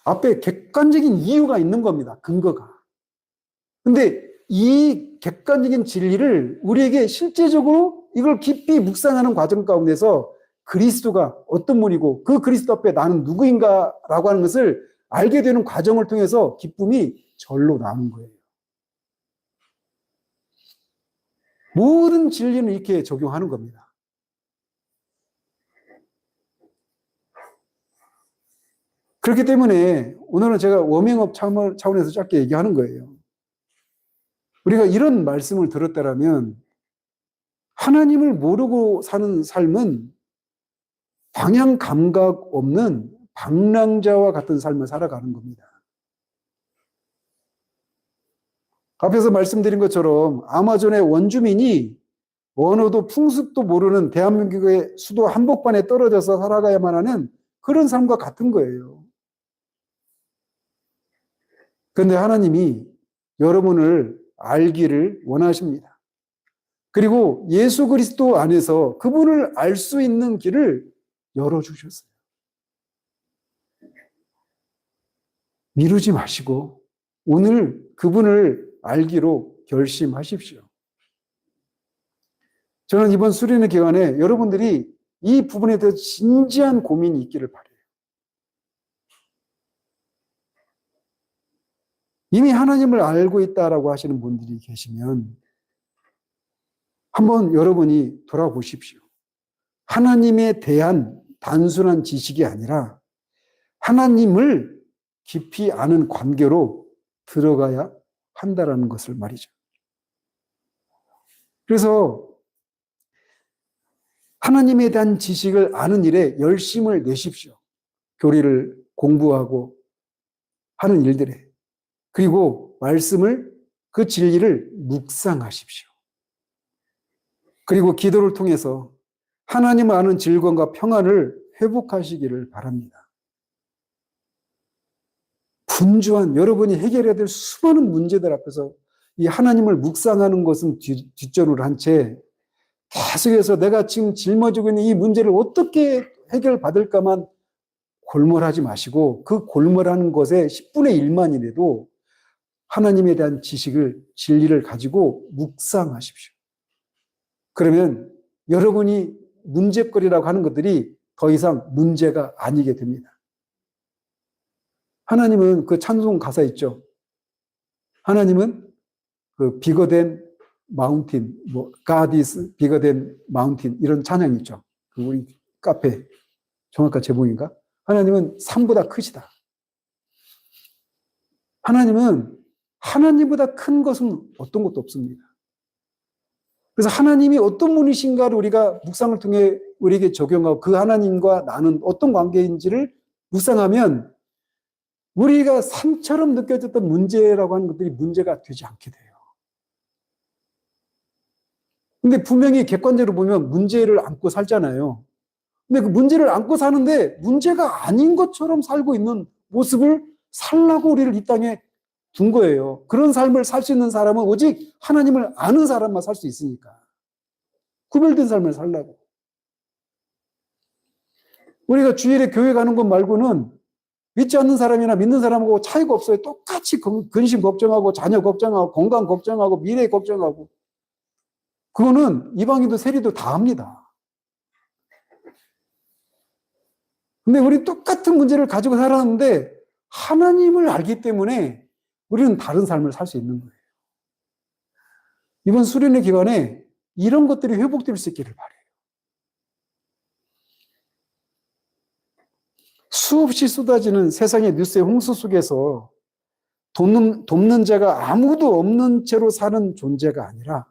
앞에 객관적인 이유가 있는 겁니다. 근거가. 근데 이 객관적인 진리를 우리에게 실제적으로 이걸 깊이 묵상하는 과정 가운데서 그리스도가 어떤 분이고 그 그리스도 앞에 나는 누구인가라고 하는 것을 알게 되는 과정을 통해서 기쁨이 절로 나오는 거예요. 모든 진리는 이렇게 적용하는 겁니다. 그렇기 때문에 오늘은 제가 워밍업 차원에서 짧게 얘기하는 거예요. 우리가 이런 말씀을 들었다라면 하나님을 모르고 사는 삶은 방향 감각 없는 방랑자와 같은 삶을 살아가는 겁니다. 앞에서 말씀드린 것처럼 아마존의 원주민이 언어도 풍습도 모르는 대한민국의 수도 한복판에 떨어져서 살아가야만 하는 그런 삶과 같은 거예요. 그런데 하나님이 여러분을 알기를 원하십니다. 그리고 예수 그리스도 안에서 그분을 알 수 있는 길을 열어주셨어요. 미루지 마시고 오늘 그분을 알기로 결심하십시오. 저는 이번 수련회 기간에 여러분들이 이 부분에 대해서 진지한 고민이 있기를 바라요. 이미 하나님을 알고 있다라고 하시는 분들이 계시면 한번 여러분이 돌아보십시오. 하나님에 대한 단순한 지식이 아니라 하나님을 깊이 아는 관계로 들어가야 한다라는 것을 말이죠. 그래서 하나님에 대한 지식을 아는 일에 열심을 내십시오. 교리를 공부하고 하는 일들에. 그리고 말씀을, 그 진리를 묵상하십시오. 그리고 기도를 통해서 하나님을 아는 즐거움과 평안을 회복하시기를 바랍니다. 분주한 여러분이 해결해야 될 수많은 문제들 앞에서 이 하나님을 묵상하는 것은 뒷전으로 한 채 계속해서 내가 지금 짊어지고 있는 이 문제를 어떻게 해결받을까만 골몰하지 마시고 그 골몰하는 것에 10분의 1만이라도 하나님에 대한 지식을, 진리를 가지고 묵상하십시오. 그러면 여러분이 문제거리라고 하는 것들이 더 이상 문제가 아니게 됩니다. 하나님은 그 찬송 가사 있죠. 하나님은 그 bigger than mountain, God is bigger than mountain 이런 찬양이 있죠. 그 우리 카페 정확한 제목인가? 하나님은 산보다 크시다. 하나님은 하나님보다 큰 것은 어떤 것도 없습니다. 그래서 하나님이 어떤 분이신가를 우리가 묵상을 통해 우리에게 적용하고 그 하나님과 나는 어떤 관계인지를 묵상하면 우리가 산처럼 느껴졌던 문제라고 하는 것들이 문제가 되지 않게 돼요. 근데 분명히 객관적으로 보면 문제를 안고 살잖아요. 근데 그 문제를 안고 사는데 문제가 아닌 것처럼 살고 있는 모습을 살라고 우리를 이 땅에 둔 거예요. 그런 삶을 살 수 있는 사람은 오직 하나님을 아는 사람만 살 수 있으니까. 구별된 삶을 살라고. 우리가 주일에 교회 가는 것 말고는 믿지 않는 사람이나 믿는 사람하고 차이가 없어요. 똑같이 근심 걱정하고 자녀 걱정하고 건강 걱정하고 미래 걱정하고. 그거는 이방인도 세리도 다 합니다. 근데 우리 똑같은 문제를 가지고 살았는데 하나님을 알기 때문에 우리는 다른 삶을 살 수 있는 거예요. 이번 수련회 기간에 이런 것들이 회복될 수 있기를 바라요. 수없이 쏟아지는 세상의 뉴스의 홍수 속에서 돕는 자가 아무도 없는 채로 사는 존재가 아니라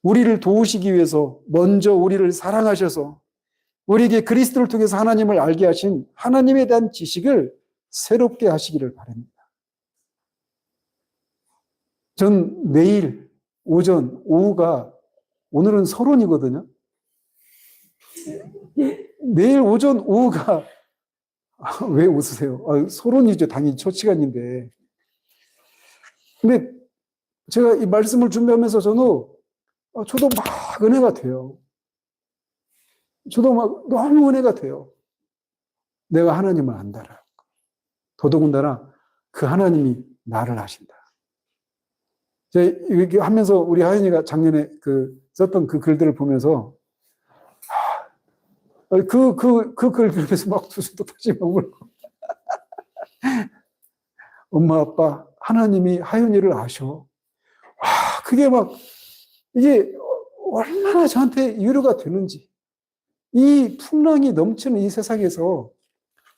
우리를 도우시기 위해서 먼저 우리를 사랑하셔서 우리에게 그리스도를 통해서 하나님을 알게 하신 하나님에 대한 지식을 새롭게 하시기를 바랍니다. 전 내일 오전, 오후가 오늘은 서론이거든요. 내일 오전, 오후가 왜 웃으세요? 서론이죠. 당연히 첫 시간인데. 근데 제가 이 말씀을 준비하면서 저도 막 은혜가 돼요. 저도 막 너무 은혜가 돼요. 내가 하나님을 안다라. 더더군다나 그 하나님이 나를 아신다. 제가 이렇게 하면서 우리 하연이가 작년에 썼던 그 글들을 보면서 그 글들에서 막 두손도 다시 머물고 엄마 아빠 하나님이 하연이를 아셔. 그게 막 이게 얼마나 저한테 위로가 되는지 이 풍랑이 넘치는 이 세상에서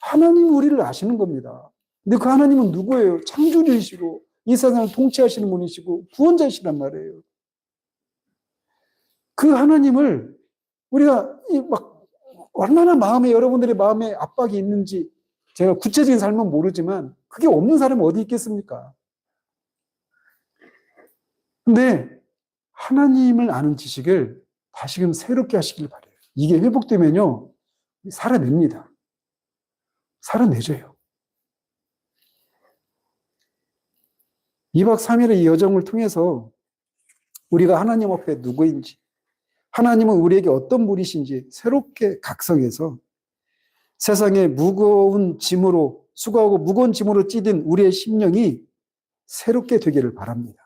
하나님이 우리를 아시는 겁니다. 근데 그 하나님은 누구예요? 창조주이시고 이 세상을 통치하시는 분이시고 구원자이시란 말이에요. 그 하나님을 우리가 막 얼마나 여러분들의 마음에 압박이 있는지 제가 구체적인 삶은 모르지만 그게 없는 사람이 어디 있겠습니까? 근데 하나님을 아는 지식을 다시금 새롭게 하시길 바래요. 이게 회복되면요, 살아냅니다. 살아내줘요. 2박 3일의 이 여정을 통해서 우리가 하나님 앞에 누구인지, 하나님은 우리에게 어떤 분이신지 새롭게 각성해서 세상에 무거운 짐으로, 수고하고 무거운 짐으로 찌든 우리의 심령이 새롭게 되기를 바랍니다.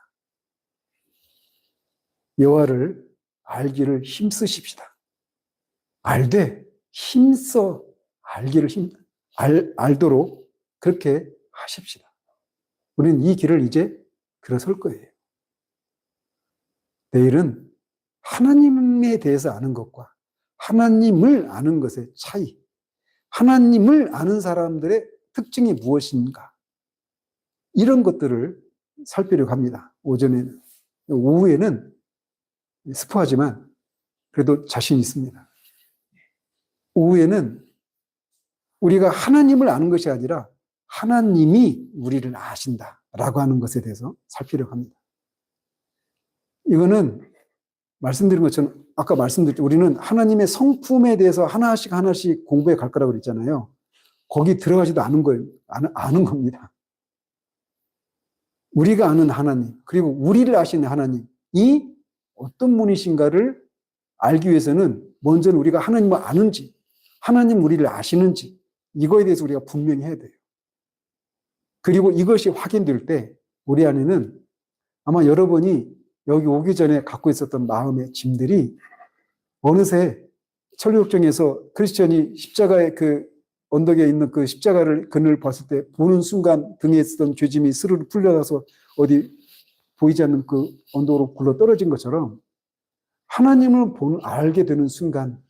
여호와를 알기를 힘쓰십시다. 알되 힘써 알기를 알도록 그렇게 하십시다. 우리는 이 길을 이제 들어설 거예요. 내일은 하나님에 대해서 아는 것과 하나님을 아는 것의 차이, 하나님을 아는 사람들의 특징이 무엇인가, 이런 것들을 살피려고 합니다. 오전에는. 오후에는 스포하지만 그래도 자신 있습니다. 오후에는 우리가 하나님을 아는 것이 아니라 하나님이 우리를 아신다라고 하는 것에 대해서 살피려고 합니다. 이거는 말씀드린 것처럼 아까 말씀드렸죠. 우리는 하나님의 성품에 대해서 하나씩 공부해 갈 거라고 그랬잖아요. 거기 들어가지도 않은 거예요. 아는 겁니다. 우리가 아는 하나님, 그리고 우리를 아시는 하나님이 어떤 분이신가를 알기 위해서는 먼저는 우리가 하나님을 아는지, 하나님 우리를 아시는지, 이거에 대해서 우리가 분명히 해야 돼요. 그리고 이것이 확인될 때 우리 안에는 아마 여러분이 여기 오기 전에 갖고 있었던 마음의 짐들이 어느새 천리국정에서 크리스천이 십자가의 그 언덕에 있는 그 십자가를 그늘 봤을 때 보는 순간 등에 있었던 죄짐이 스르르 풀려나서 어디 보이지 않는 그 언덕으로 굴러 떨어진 것처럼 하나님을 알게 되는 순간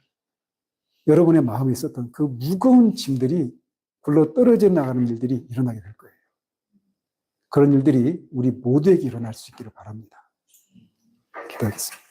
여러분의 마음에 있었던 그 무거운 짐들이 굴러 떨어져 나가는 일들이 일어나게 될 거예요. 그런 일들이 우리 모두에게 일어날 수 있기를 바랍니다. 기도하겠습니다.